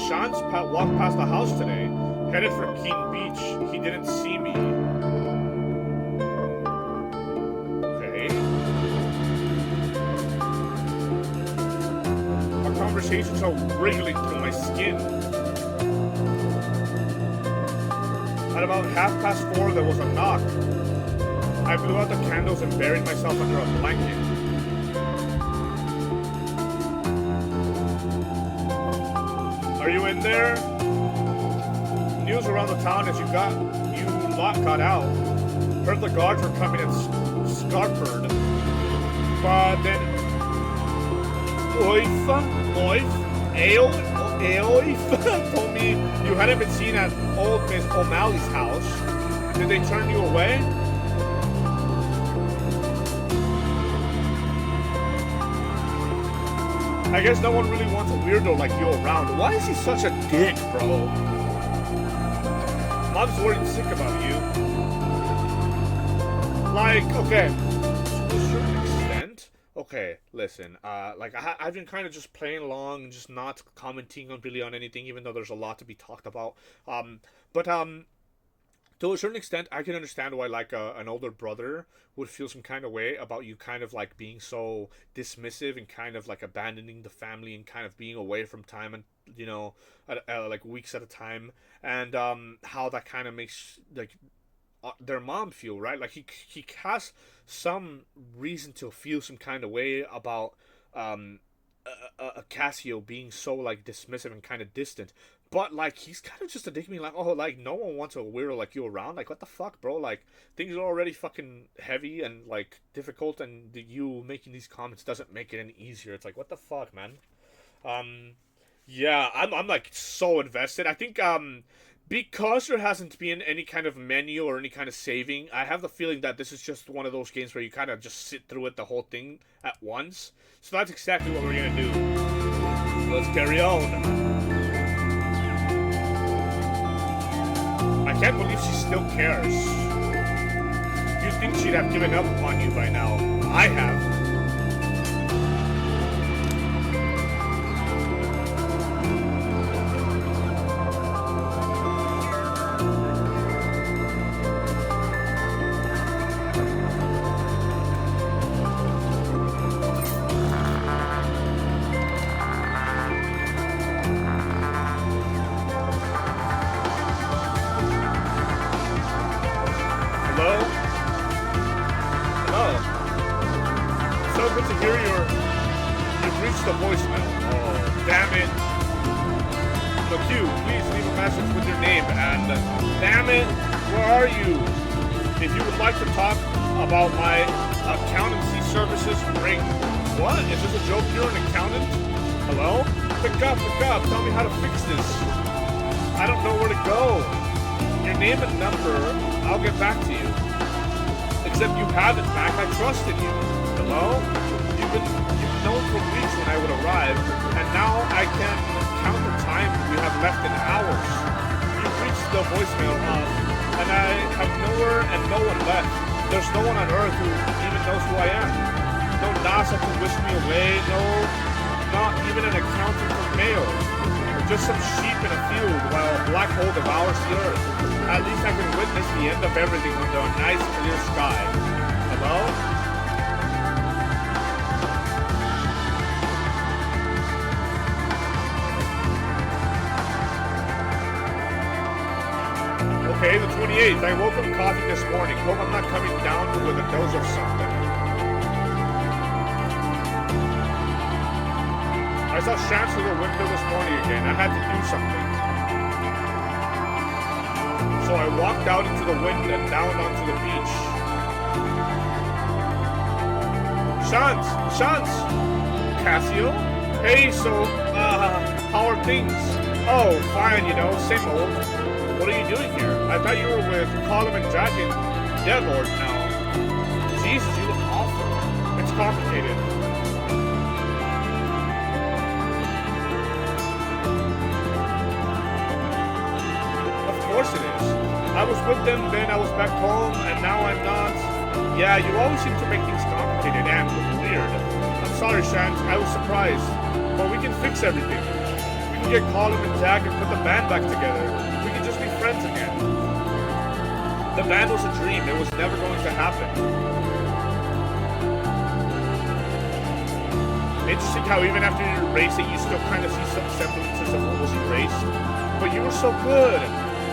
Sean's walked past the house today, headed for Keene Beach. He didn't see me. Okay. Our conversations are wriggling through my skin. At about 4:30, there was a knock. I blew out the candles and buried myself under a blanket. Are you in there? News around the town is you lot got out. Heard the guards were coming at Scarford. But then Oif told me you hadn't been seen at old Miss O'Malley's house. Did they turn you away? I guess no one really wants a weirdo like you around. Why is he such a dick, bro? Mom's worried sick about you. Like, okay, to a certain extent. Okay, listen. I've been kind of just playing along and just not commenting really on anything, even though there's a lot to be talked about. To a certain extent, I can understand why, like, an older brother would feel some kind of way about you kind of, like, being so dismissive and kind of, like, abandoning the family and kind of being away from time and, you know, like, weeks at a time. And how that kind of makes, like, their mom feel, right? Like, he has some reason to feel some kind of way about Kasio being so, like, dismissive and kind of distant. But, like, he's kind of just a dick me, like, oh, like, no one wants a weirdo like you around. Like, what the fuck, bro? Like, things are already fucking heavy and, like, difficult, and you making these comments doesn't make it any easier. It's like, what the fuck, man? Yeah, I'm like, so invested. I think, because there hasn't been any kind of menu or any kind of saving, I have the feeling that this is just one of those games where you kind of just sit through it, the whole thing, at once. So that's exactly what we're gonna do. Let's carry on. I can't believe she still cares. You'd think she'd have given up on you by now. I have. About my accountancy services ring. What? Is this a joke? You're an accountant? Hello? Pick up. Tell me how to fix this. I don't know where to go. Your name and number, I'll get back to you. Except you haven't, Mac. I trusted you. Hello? You've known for weeks when I would arrive, and now I can count the time we have left in hours. You've reached the voicemail off, and I have nowhere and no one left. There's no one on Earth who even knows who I am. No NASA to wish me away, no, not even an accountant for mail. Just some sheep in a field while a black hole devours the Earth. At least I can witness the end of everything under a nice clear sky. Hello? Okay, the 28th. I woke up coughing this morning. Hope I'm not coming down with a dose of something. I saw Shans through the window this morning again. I had to do something. So I walked out into the wind and down onto the beach. Shans! Shans! Kasio? Hey, so, how are things? Oh, fine, you know, same old. What are you doing here? I thought you were with Colin and Jack and Deadlord now. Jesus, you look awful. It's complicated. Of course it is. I was with them, then I was back home, and now I'm not. Yeah, you always seem to make things complicated and weird. I'm sorry, Shant. I was surprised. But we can fix everything. We can get Colin and Jack and put the band back together. We can just be friends again. The band was a dream. It was never going to happen. Interesting how even after you erased it, you still kind of see some semblances of what was erased. But you were so good.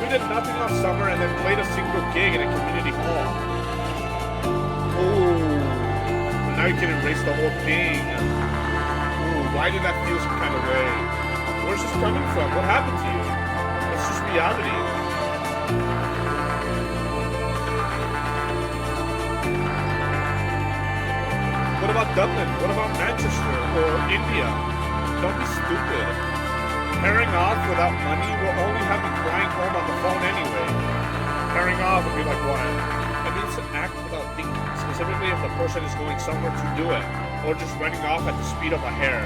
We did nothing all summer and then played a single gig in a community hall. Ooh. Now you can erase the whole thing. Ooh, why did that feel some kind of way? Where's this coming from? What happened to you? It's just reality. What about Dublin? What about Manchester or India? Don't be stupid. Pairing off without money will only have me crying home on the phone anyway. Pairing off would be like what? It means to act without thinking, specifically if the person is going somewhere to do it, or just running off at the speed of a hare.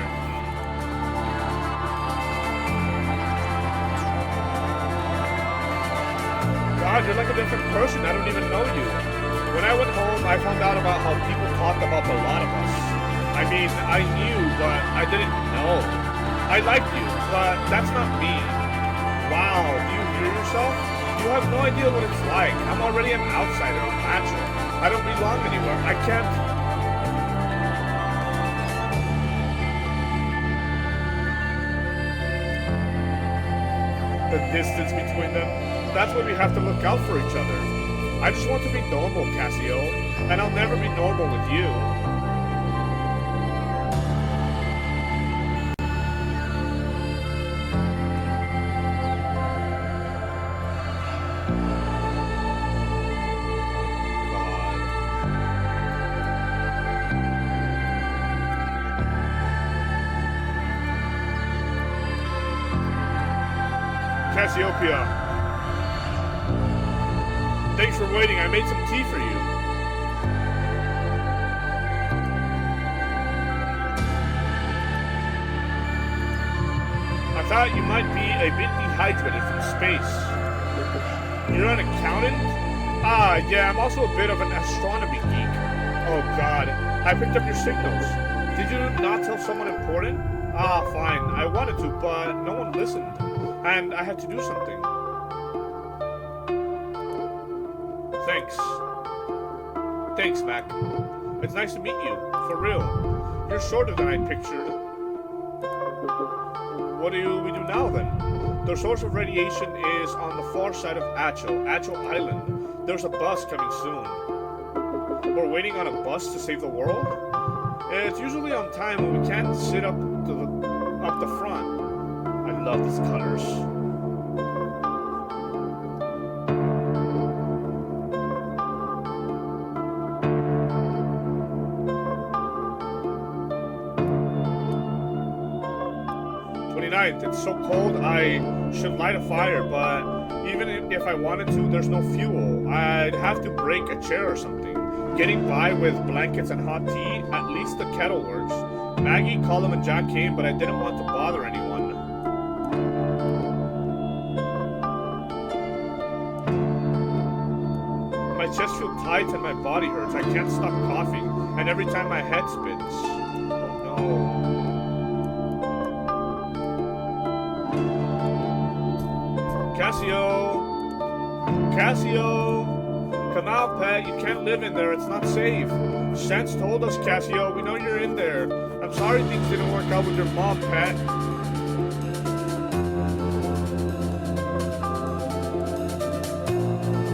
God, you're like a different person. I don't even know you. When I went home, I found out about how people talked about the lot of us. I mean, I knew, but I didn't know. I like you, but that's not me. Wow, do you hear yourself? You have no idea what it's like. I'm already an outsider, a macho. I don't belong anywhere. I can't... The distance between them. That's when we have to look out for each other. I just want to be normal, Kasio, and I'll never be normal with you. Cassiopeia. Thanks for waiting. I made some tea for you. I thought you might be a bit dehydrated from space. You're an accountant? Ah, yeah, I'm also a bit of an astronomy geek. Oh god, I picked up your signals. Did you not tell someone important? Ah, fine. I wanted to, but no one listened. And I had to do something. Thanks. Thanks, Mac. It's nice to meet you. For real. You're shorter than I pictured. What do we do now, then? The source of radiation is on the far side of Acho Island. There's a bus coming soon. We're waiting on a bus to save the world? It's usually on time when we can't sit up the front. I love these colors. It's so cold I should light a fire, but even if I wanted to, there's no fuel. I'd have to break a chair or something. Getting by with blankets and hot tea, at least the kettle works. Maggie, Colin, and Jack came, but I didn't want to bother anyone. chest feels tight and my body hurts. I can't stop coughing, and every time my head spins. Oh no. Kasio! Kasio! Come out, pet. You can't live in there. It's not safe. Sense told us, Kasio. We know you're in there. I'm sorry things didn't work out with your mom, pet.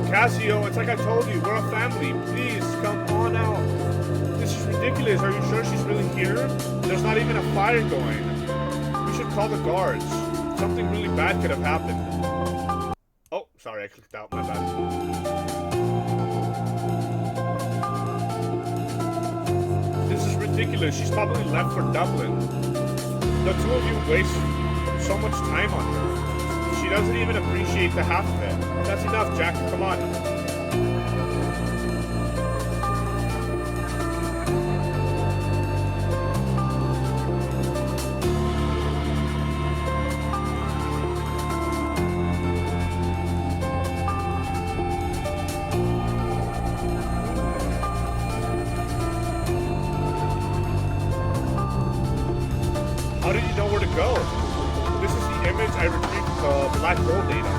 Kasio, it's like I told you. We're a family. Please, come on out. This is ridiculous. Are you sure she's really here? There's not even a fire going. We should call the guards. Something really bad could have happened. Oh, sorry. I clicked out. My bad. Ridiculous. She's probably left for Dublin. The two of you waste so much time on her. She doesn't even appreciate the half of it. That's enough, Jack. Come on. How did you know where to go? This is the image I retrieved from the black hole data.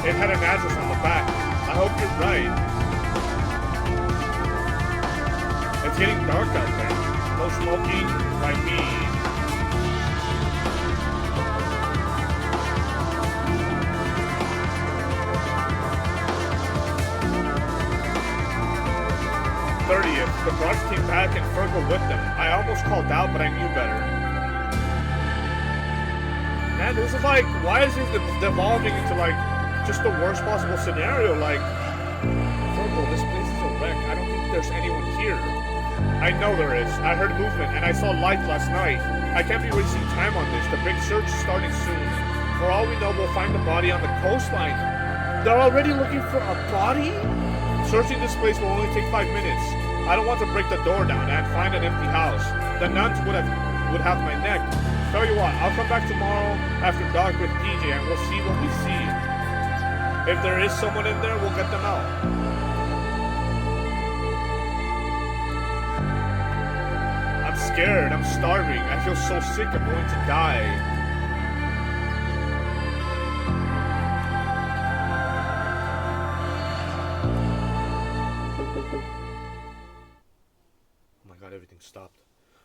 It had an address on the back. I hope you're right. It's getting dark out there. No smoking by me. The guards came back and Fergal with them. I almost called out, but I knew better. Man, this is like, why is it devolving into like just the worst possible scenario? Like, Fergal, this place is a wreck. I don't think there's anyone here. I know there is. I heard movement and I saw light last night. I can't be wasting time on this. The big search is starting soon. For all we know, we'll find the body on the coastline. They're already looking for a body? Searching this place will only take 5 minutes. I don't want to break the door down and find an empty house. The nuns would have my neck. Tell you what, I'll come back tomorrow after dark with PJ and we'll see what we see. If there is someone in there, we'll get them out. I'm scared. I'm starving. I feel so sick. I'm going to die. Everything stopped.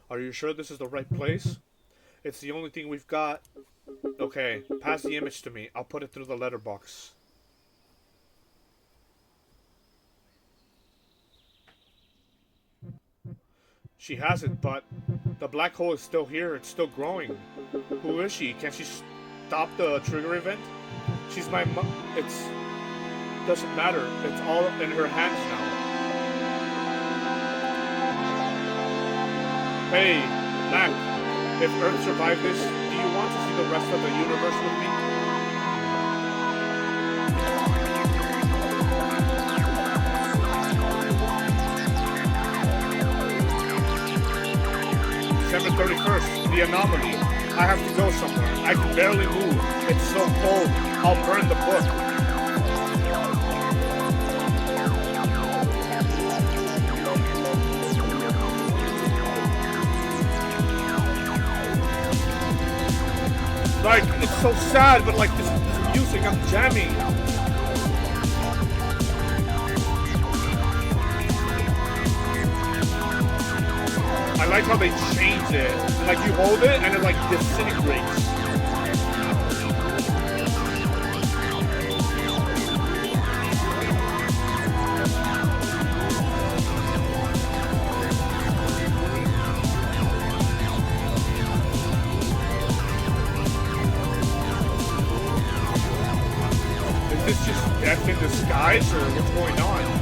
Are you sure this is the right place? It's the only thing we've got. Okay, pass the image to me. I'll put it through the letterbox. She has it, but the black hole is still here. It's still growing. Who is she? Can she stop the trigger event? She's my mom. Doesn't matter. It's all in her hands now. Hey, Mac, if Earth survived this, do you want to see the rest of the universe with me? December 31st, the anomaly. I have to go somewhere. I can barely move. It's so cold. I'll burn the book. Like, it's so sad, but like this music, I'm jamming. I like how they change it. Like you hold it and it like disintegrates. Is this just death in disguise or what's going on?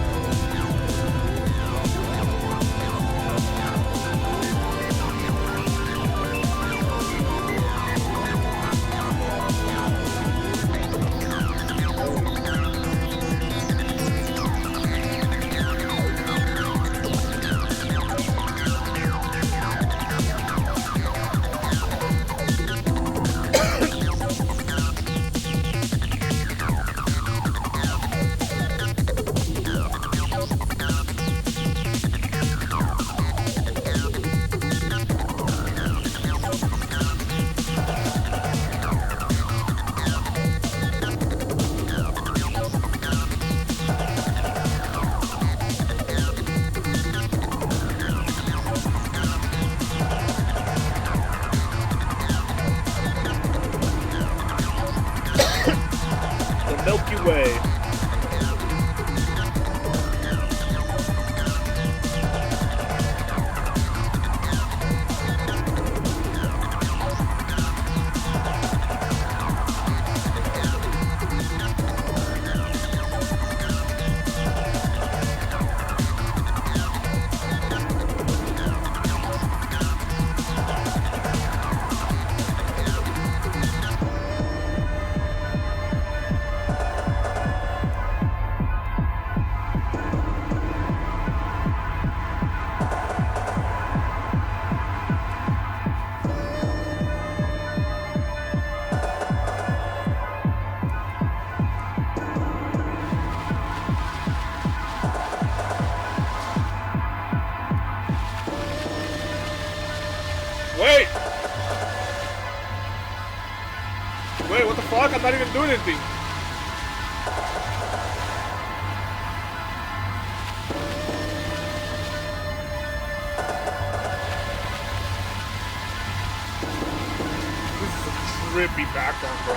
Wait! Wait, what the fuck? I'm not even doing anything. This is a trippy background, bro.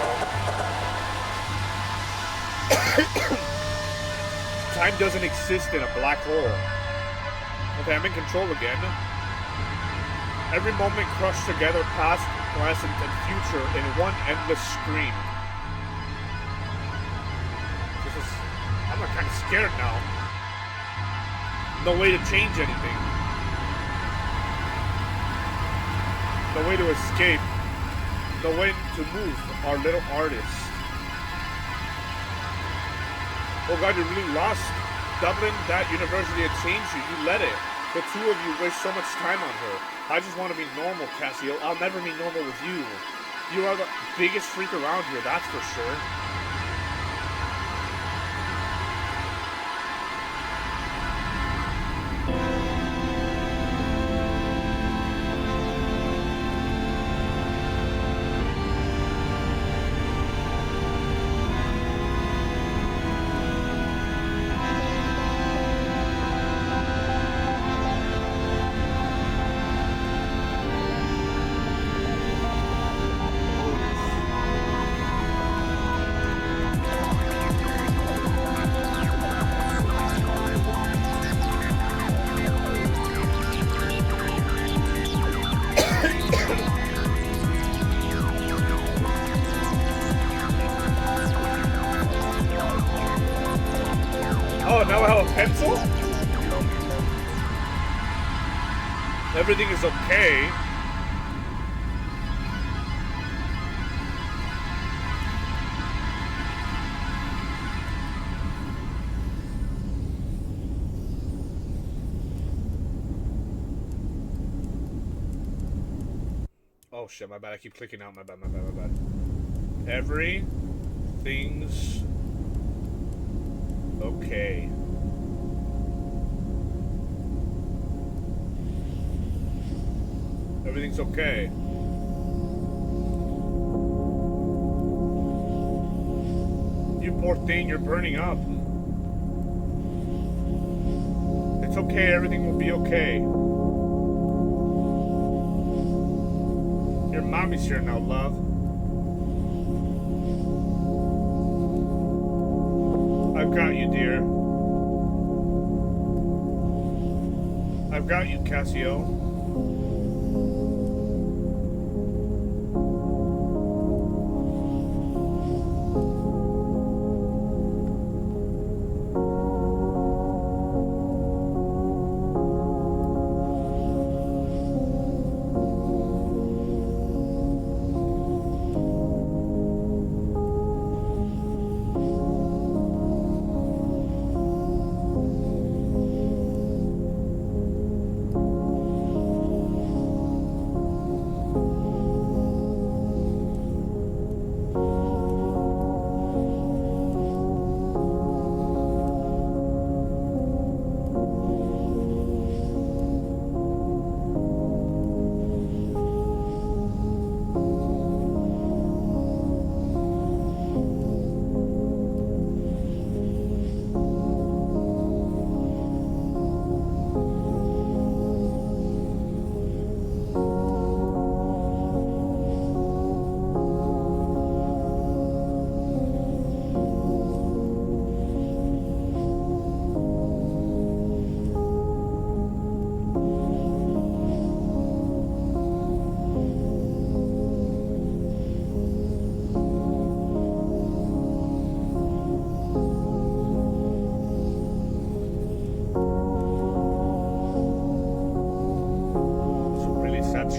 Time doesn't exist in a black hole. Okay, I'm in control again. Every moment crushed together, past, present, and future in one endless screen. I'm not kind of scared now. No way to change anything. No way to escape. No way to move our little artist. Oh God, you really lost. Dublin, that university had changed you. You let it. The two of you waste so much time on her. I just want to be normal, Kasio. I'll never be normal with you. You are the biggest freak around here, that's for sure. Oh, now I have a pencil? Everything is okay. Oh shit, my bad. I keep clicking out. My bad. Everything's okay. Everything's okay. You poor thing, you're burning up. It's okay, everything will be okay. Your mommy's here now, love. I've got you, dear. I've got you, Kasio.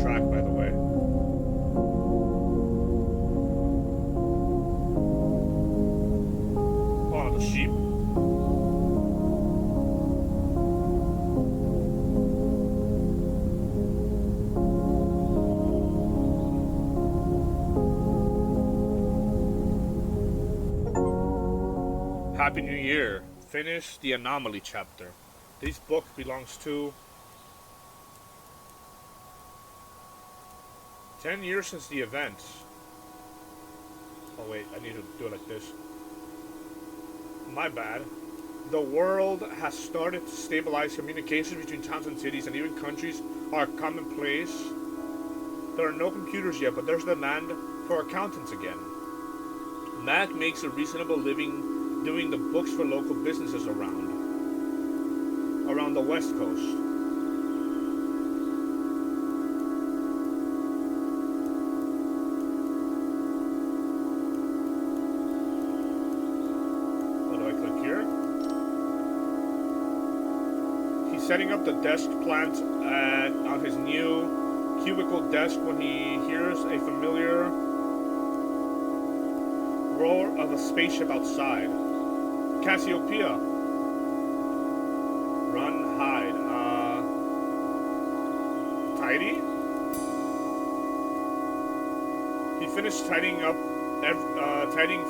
Track, by the way. Oh, the sheep. Happy New Year. Finish the anomaly chapter. This book belongs to 10 years since the event. Oh wait, I need to do it like this. My bad. The world has started to stabilize. Communications between towns and cities and even countries are commonplace. There are no computers yet, but there's demand for accountants again. Mac makes a reasonable living doing the books for local businesses around the West Coast. What do I click here? He's setting up the desk plant on his new cubicle desk when he hears a familiar roar of a spaceship outside. Cassiopeia. Run, hide. Tidy? He finished tidying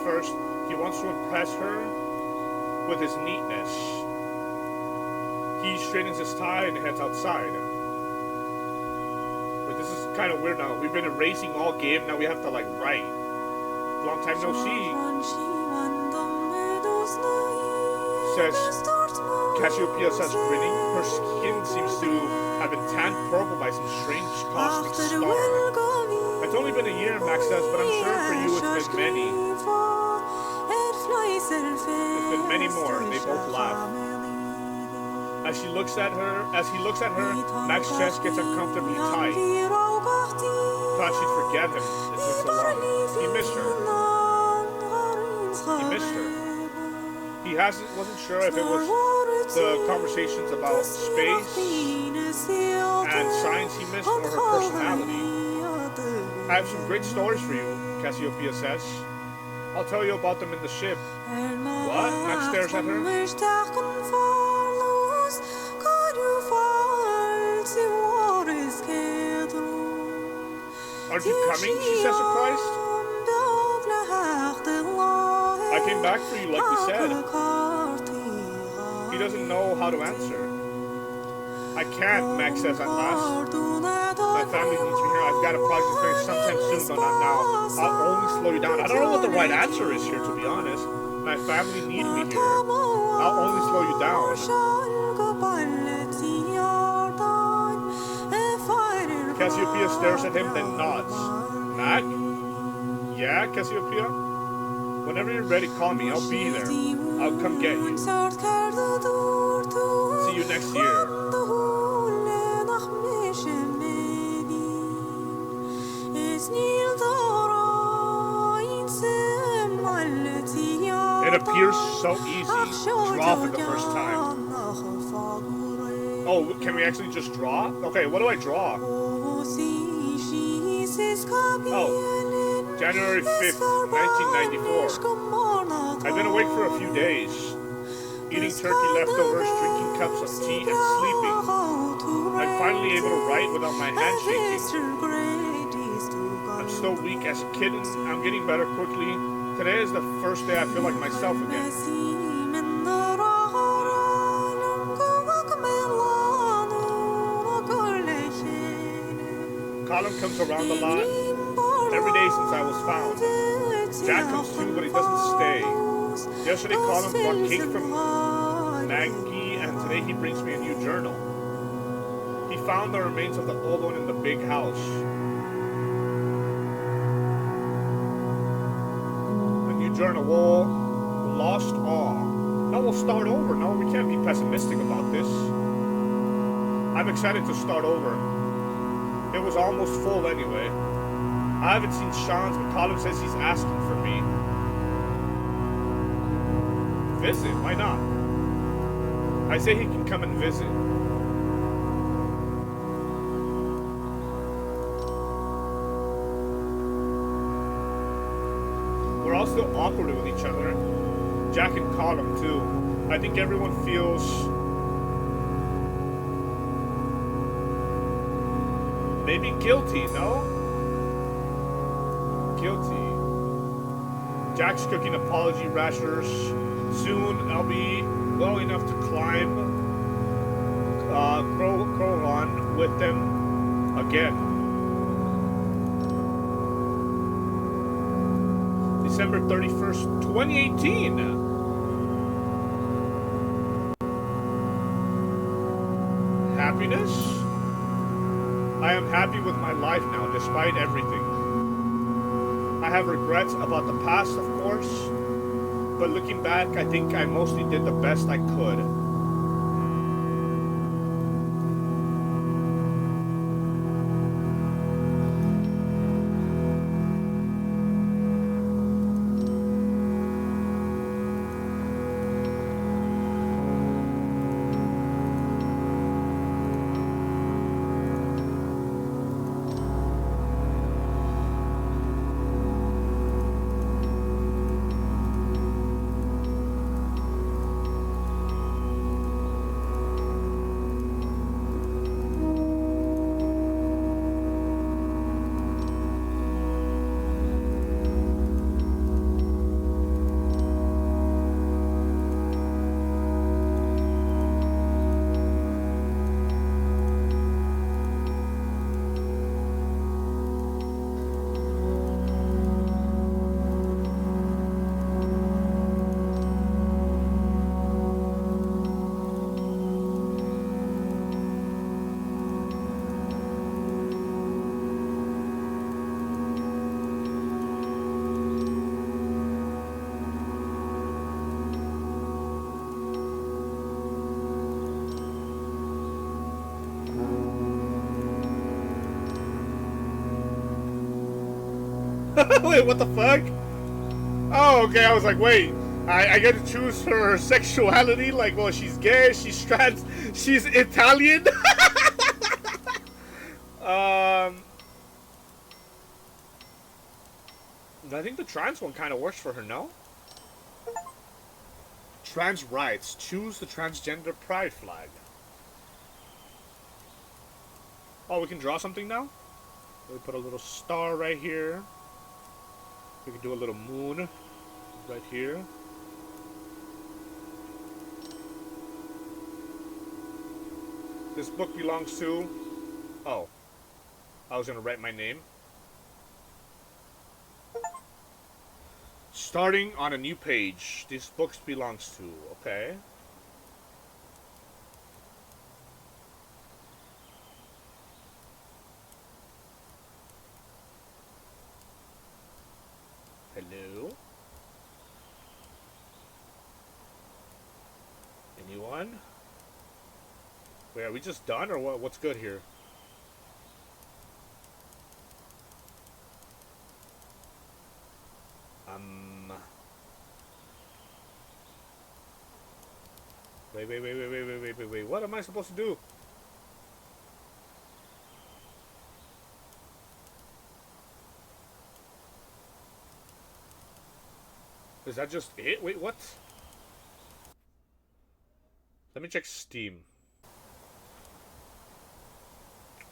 first. He wants to impress her with his neatness. He straightens his tie and heads outside. But this is kind of weird now. We've been erasing all game, now we have to like write. Long time no see. Says Cassiopeia says, grinning. Her skin seems to have been tanned purple by some strange cosmic star. It's only been a year, Max says, but I'm sure for you it's been many. It's been many more. They both laugh. As he looks at her, Max's chest gets uncomfortably tight. Thought she'd forget him. It's been so long. He missed her. He wasn't sure if it was the conversations about space and science he missed or her personality. I have some great stories for you, Cassiopeia says. I'll tell you about them in the ship. What? Max stares at her. Aren't you coming? She says, surprised. I came back for you like we said. He doesn't know how to answer. I can't, Max says at last. My family needs me here. I've got a project to finish sometime soon, but not now. I'll only slow you down. I don't know what the right answer is here, to be honest. My family needs me here. I'll only slow you down. Cassiopeia stares at him, then nods. Mac? Yeah, Cassiopeia? Whenever you're ready, call me. I'll be there. I'll come get you. See you next year. It appears so easy. Draw for the first time. Oh, can we actually just draw? Okay, what do I draw? Oh, January 5th, 1994. I've been awake for a few days. Eating turkey leftovers, drinking cups of tea, and sleeping. I'm finally able to write without my hand shaking. I'm still weak as a kid and I'm getting better quickly. Today is the first day I feel like myself again. Colin comes around a lot. Every day since I was found. Jack comes too, but he doesn't stay. Yesterday Colin brought cake from Maggie, and today he brings me a new journal. He found the remains of the old one in the big house. A new journal. Well, lost all. No, we'll start over. No, we can't be pessimistic about this. I'm excited to start over. It was almost full anyway. I haven't seen Sean's, but Colin says he's asking for me. Visit? Why not? I say he can come and visit. We're all still awkward with each other. Jack and Colin too. I think everyone feels maybe guilty, no? Guilty. Jack's cooking apology rashers. Soon I'll be well enough to climb Crow on with them again. December 31st, 2018. Happiness? I am happy with my life now, despite everything. I have regrets about the past, of course, but looking back, I think I mostly did the best I could. Wait, what the fuck? Oh, okay, I was like, wait, I get to choose her sexuality? Like, well, she's gay, she's trans, she's Italian? I think the trans one kind of works for her, no? Trans rights. Choose the transgender pride flag. Oh, we can draw something now? We put a little star right here. We can do a little moon right here. This book belongs to... Oh. I was going to write my name. Starting on a new page. This book belongs to... Okay. Hello? Anyone? Wait, are we just done or what? What's good here? Wait. What am I supposed to do? Is that just it? Wait, what? Let me check Steam.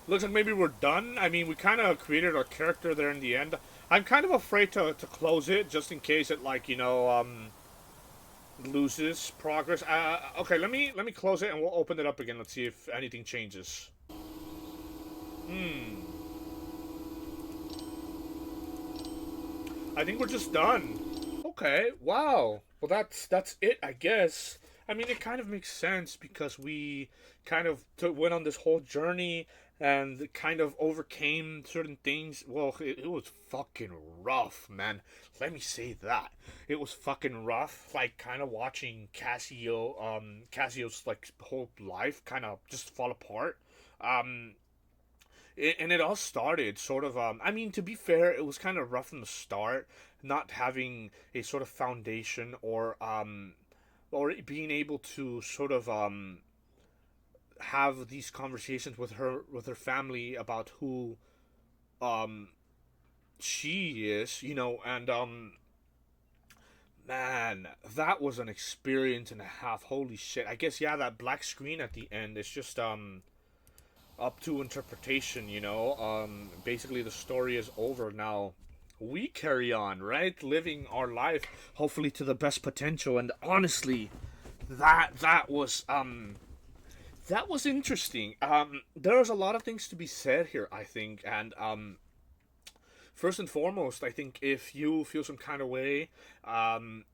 Looks like maybe we're done. I mean, we kind of created our character there in the end. I'm kind of afraid to close it, just in case it, like, you know, loses progress. Okay, let me close it and we'll open it up again. Let's see if anything changes. I think we're just done. Okay, wow. Well, that's it, I guess. I mean, it kind of makes sense because we kind of went on this whole journey and kind of overcame certain things. Well, it was fucking rough, man. Let me say that. It was fucking rough. Like, kind of watching Casio's, like, whole life kind of just fall apart. And it all started sort of, I mean, to be fair, it was kind of rough from the start, not having a sort of foundation or being able to sort of, have these conversations with her family about who she is, you know, and man, that was an experience and a half. Holy shit. I guess, yeah, that black screen at the end is just up to interpretation, you know. Basically the story is over now. We carry on, right? Living our life hopefully to the best potential. And honestly, that was interesting. There's a lot of things to be said here, I think, and first and foremost, I think if you feel some kind of way, and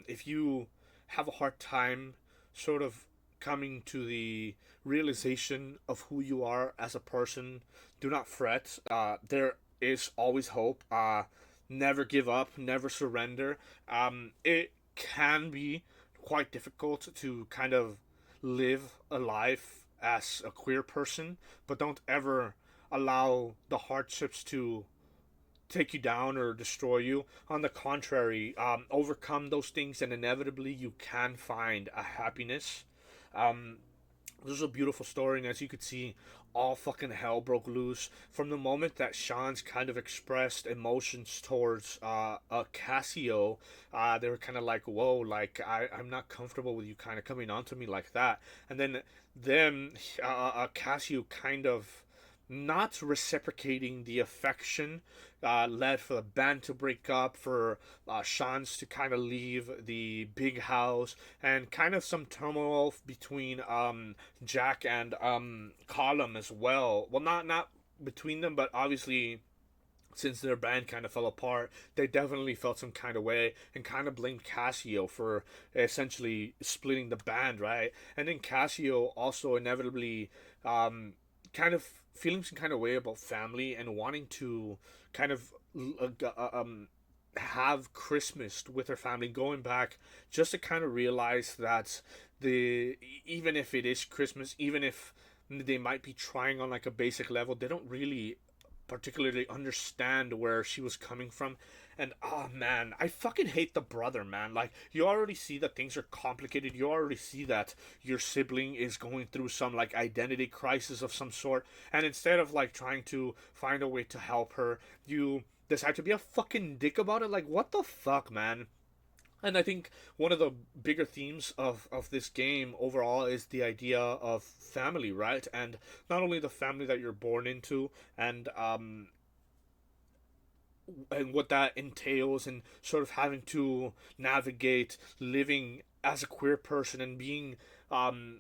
if you have a hard time sort of coming to the realization of who you are as a person, do not fret. There is always hope. Never give up, never surrender. It can be quite difficult to kind of live a life as a queer person, but don't ever allow the hardships to take you down or destroy you. On the contrary, overcome those things, and inevitably you can find a happiness. Um, this is a beautiful story, and as you could see, all fucking hell broke loose from the moment that Sean's kind of expressed emotions towards Casio. They were kind of like, "Whoa, like I'm not comfortable with you kind of coming on to me like that." And then Casio kind of not reciprocating the affection led for the band to break up, for Sean's to kind of leave the big house, and kind of some turmoil between Jack and Colum as well. Well, not between them, but obviously since their band kind of fell apart, they definitely felt some kind of way and kind of blamed Casio for essentially splitting the band, right? And then Casio also inevitably kind of feeling some kind of way about family and wanting to kind of have Christmas with her family, going back just to kind of realize that even if it is Christmas, even if they might be trying on like a basic level, they don't really particularly understand where she was coming from. And oh man, I fucking hate the brother, man. Like, you already see that things are complicated. You already see that your sibling is going through some like identity crisis of some sort, and instead of like trying to find a way to help her, you decide to be a fucking dick about it. Like, what the fuck, man? And I think one of the bigger themes of this game overall is the idea of family, right? And not only the family that you're born into, and what that entails, and sort of having to navigate living as a queer person and being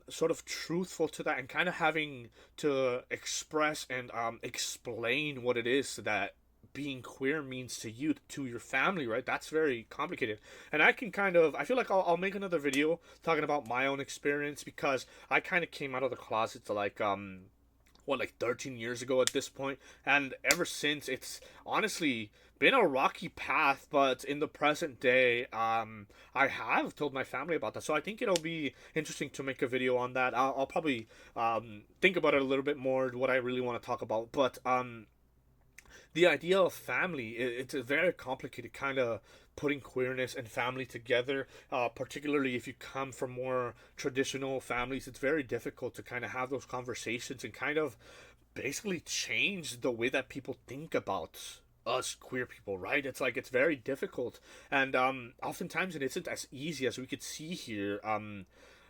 sort of truthful to that, and kind of having to express and explain what it is that being queer means to you, to your family, right? That's very complicated. And I feel like I'll make another video talking about my own experience, because I kind of came out of the closet to like like 13 years ago at this point, and ever since it's honestly been a rocky path. But in the present day, I have told my family about that, so I think it'll be interesting to make a video on that. I'll probably think about it a little bit more, what I really want to talk about. But the idea of family, it's a very complicated kind of putting queerness and family together, particularly if you come from more traditional families. It's very difficult to kind of have those conversations and kind of basically change the way that people think about us queer people, right? It's like, it's very difficult, and oftentimes it isn't as easy as we could see here.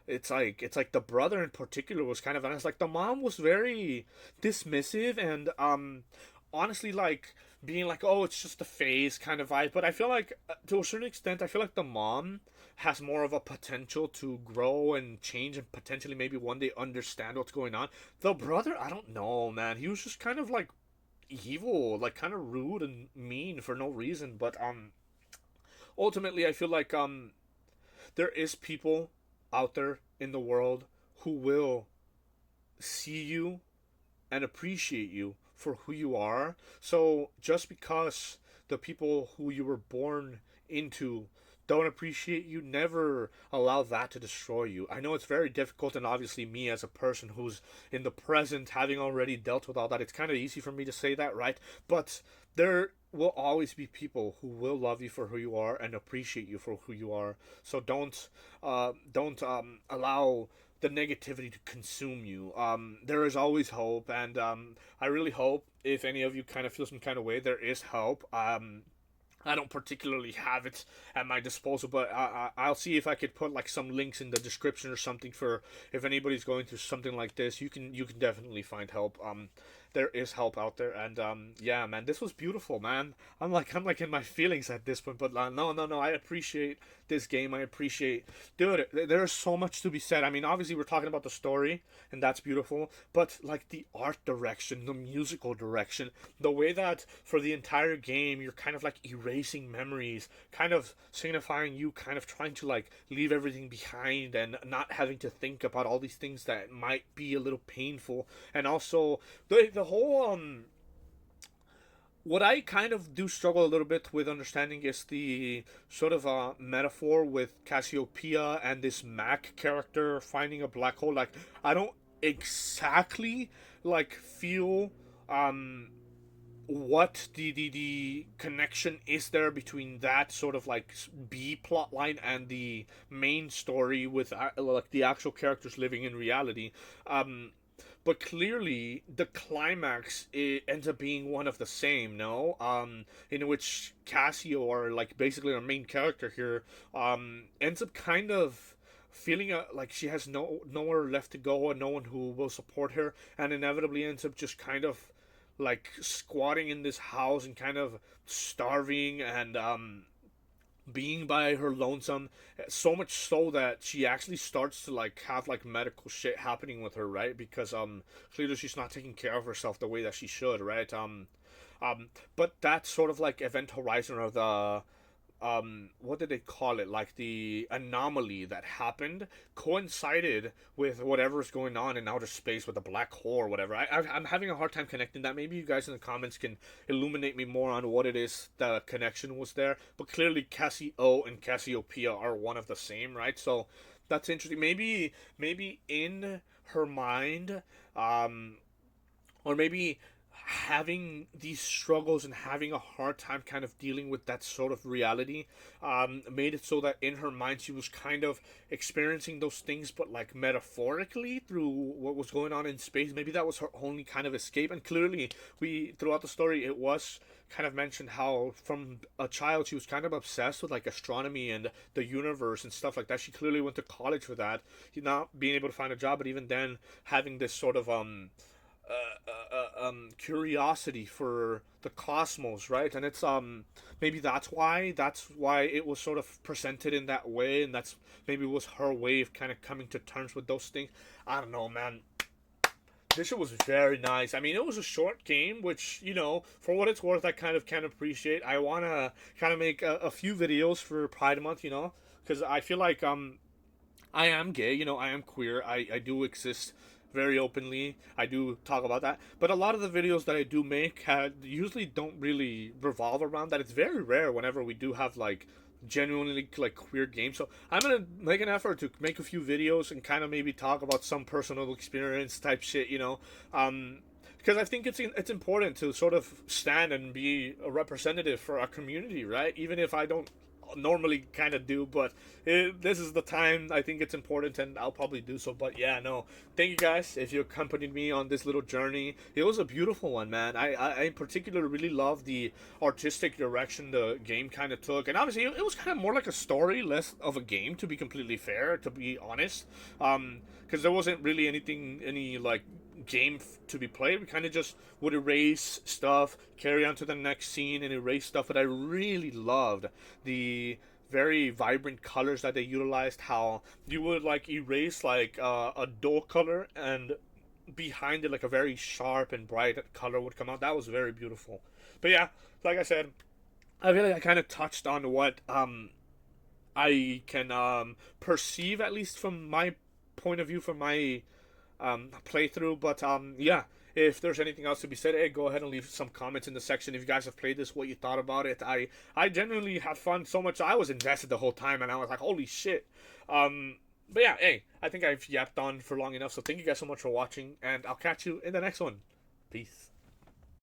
It's like the brother in particular was kind of honest. Like, the mom was very dismissive, and honestly, like, being like, oh, it's just a phase kind of vibe. But I feel like, to a certain extent, I feel like the mom has more of a potential to grow and change, and potentially maybe one day understand what's going on. The brother, I don't know, man. He was just kind of like evil, like kind of rude and mean for no reason. But ultimately, I feel like there is people out there in the world who will see you and appreciate you for who you are. So just because the people who you were born into don't appreciate you, never allow that to destroy you. I know it's very difficult, and obviously me as a person who's in the present, having already dealt with all that, it's kind of easy for me to say that, right? But there will always be people who will love you for who you are and appreciate you for who you are. So don't allow the negativity to consume you. There is always hope, and I really hope, if any of you kind of feel some kind of way, there is hope. I don't particularly have it at my disposal, but I'll see if I could put like some links in the description or something, for if anybody's going through something like this, you can definitely find help. there is help out there. And yeah, man, this was beautiful, man. I'm like in my feelings at this point, but no, I appreciate this game. I appreciate, dude. There's so much to be said. I mean, obviously we're talking about the story, and that's beautiful, but like the art direction, the musical direction, the way that for the entire game you're kind of like erasing memories, kind of signifying you kind of trying to like leave everything behind and not having to think about all these things that might be a little painful. And also the whole what I kind of do struggle a little bit with understanding is the sort of metaphor with Cassiopeia and this Mac character finding a black hole. Like, I don't exactly like feel what the connection is there between that sort of like B plot line and the main story with like the actual characters living in reality. But clearly the climax, it ends up being one of the same, no, in which Casio, or like basically our main character here, ends up kind of feeling like she has nowhere left to go and no one who will support her, and inevitably ends up just kind of like squatting in this house and kind of starving and being by her lonesome, so much so that she actually starts to like have like medical shit happening with her, right? Because clearly she's not taking care of herself the way that she should, right? But that sort of like event horizon, or the what did they call it, like the anomaly that happened, coincided with whatever's going on in outer space with the black hole or whatever. I'm having a hard time connecting that. Maybe you guys in the comments can illuminate me more on what it is the connection was there. But clearly Casio and Cassiopeia are one of the same, right? So that's interesting. Maybe in her mind, or maybe having these struggles and having a hard time kind of dealing with that sort of reality, made it so that in her mind she was kind of experiencing those things, but like metaphorically through what was going on in space. Maybe that was her only kind of escape. And clearly we, throughout the story, it was kind of mentioned how from a child she was kind of obsessed with like astronomy and the universe and stuff like that. She clearly went to college for that, not being able to find a job, but even then having this sort of curiosity for the cosmos, right? And it's maybe that's why it was sort of presented in that way, and that's maybe was her way of kind of coming to terms with those things. I don't know, man. This shit was very nice. I mean, it was a short game, which, you know, for what it's worth, I kind of can appreciate. I want to kind of make a few videos for Pride Month, you know, because I feel like I am gay, you know, I am queer. I do exist very openly. I do talk about that. But a lot of the videos that I do make usually don't really revolve around that. It's very rare whenever we do have like genuinely like queer games. So I'm gonna make an effort to make a few videos and kind of maybe talk about some personal experience type shit, you know. Because I think it's important to sort of stand and be a representative for our community, right? Even if I don't normally kind of do, but this is the time I think it's important, and I'll probably do so. But yeah, no, thank you guys if you accompanied me on this little journey. It was a beautiful one, man. I in particular really love the artistic direction the game kind of took, and obviously it was kind of more like a story, less of a game, to be completely fair, to be honest. Because there wasn't really any like game to be played. We kind of just would erase stuff, carry on to the next scene, and erase stuff. But I really loved the very vibrant colors that they utilized. How you would like erase like a dull color, and behind it like a very sharp and bright color would come out. That was very beautiful. But yeah, like I said, I feel like I kind of touched on what I can perceive, at least from my point of view, from my playthrough. But yeah, if there's anything else to be said, hey, go ahead and leave some comments in the section. If you guys have played this, what you thought about it. I genuinely had fun so much. I was invested the whole time, and I was like, holy shit. But yeah, hey, I think I've yapped on for long enough. So thank you guys so much for watching, and I'll catch you in the next one. Peace.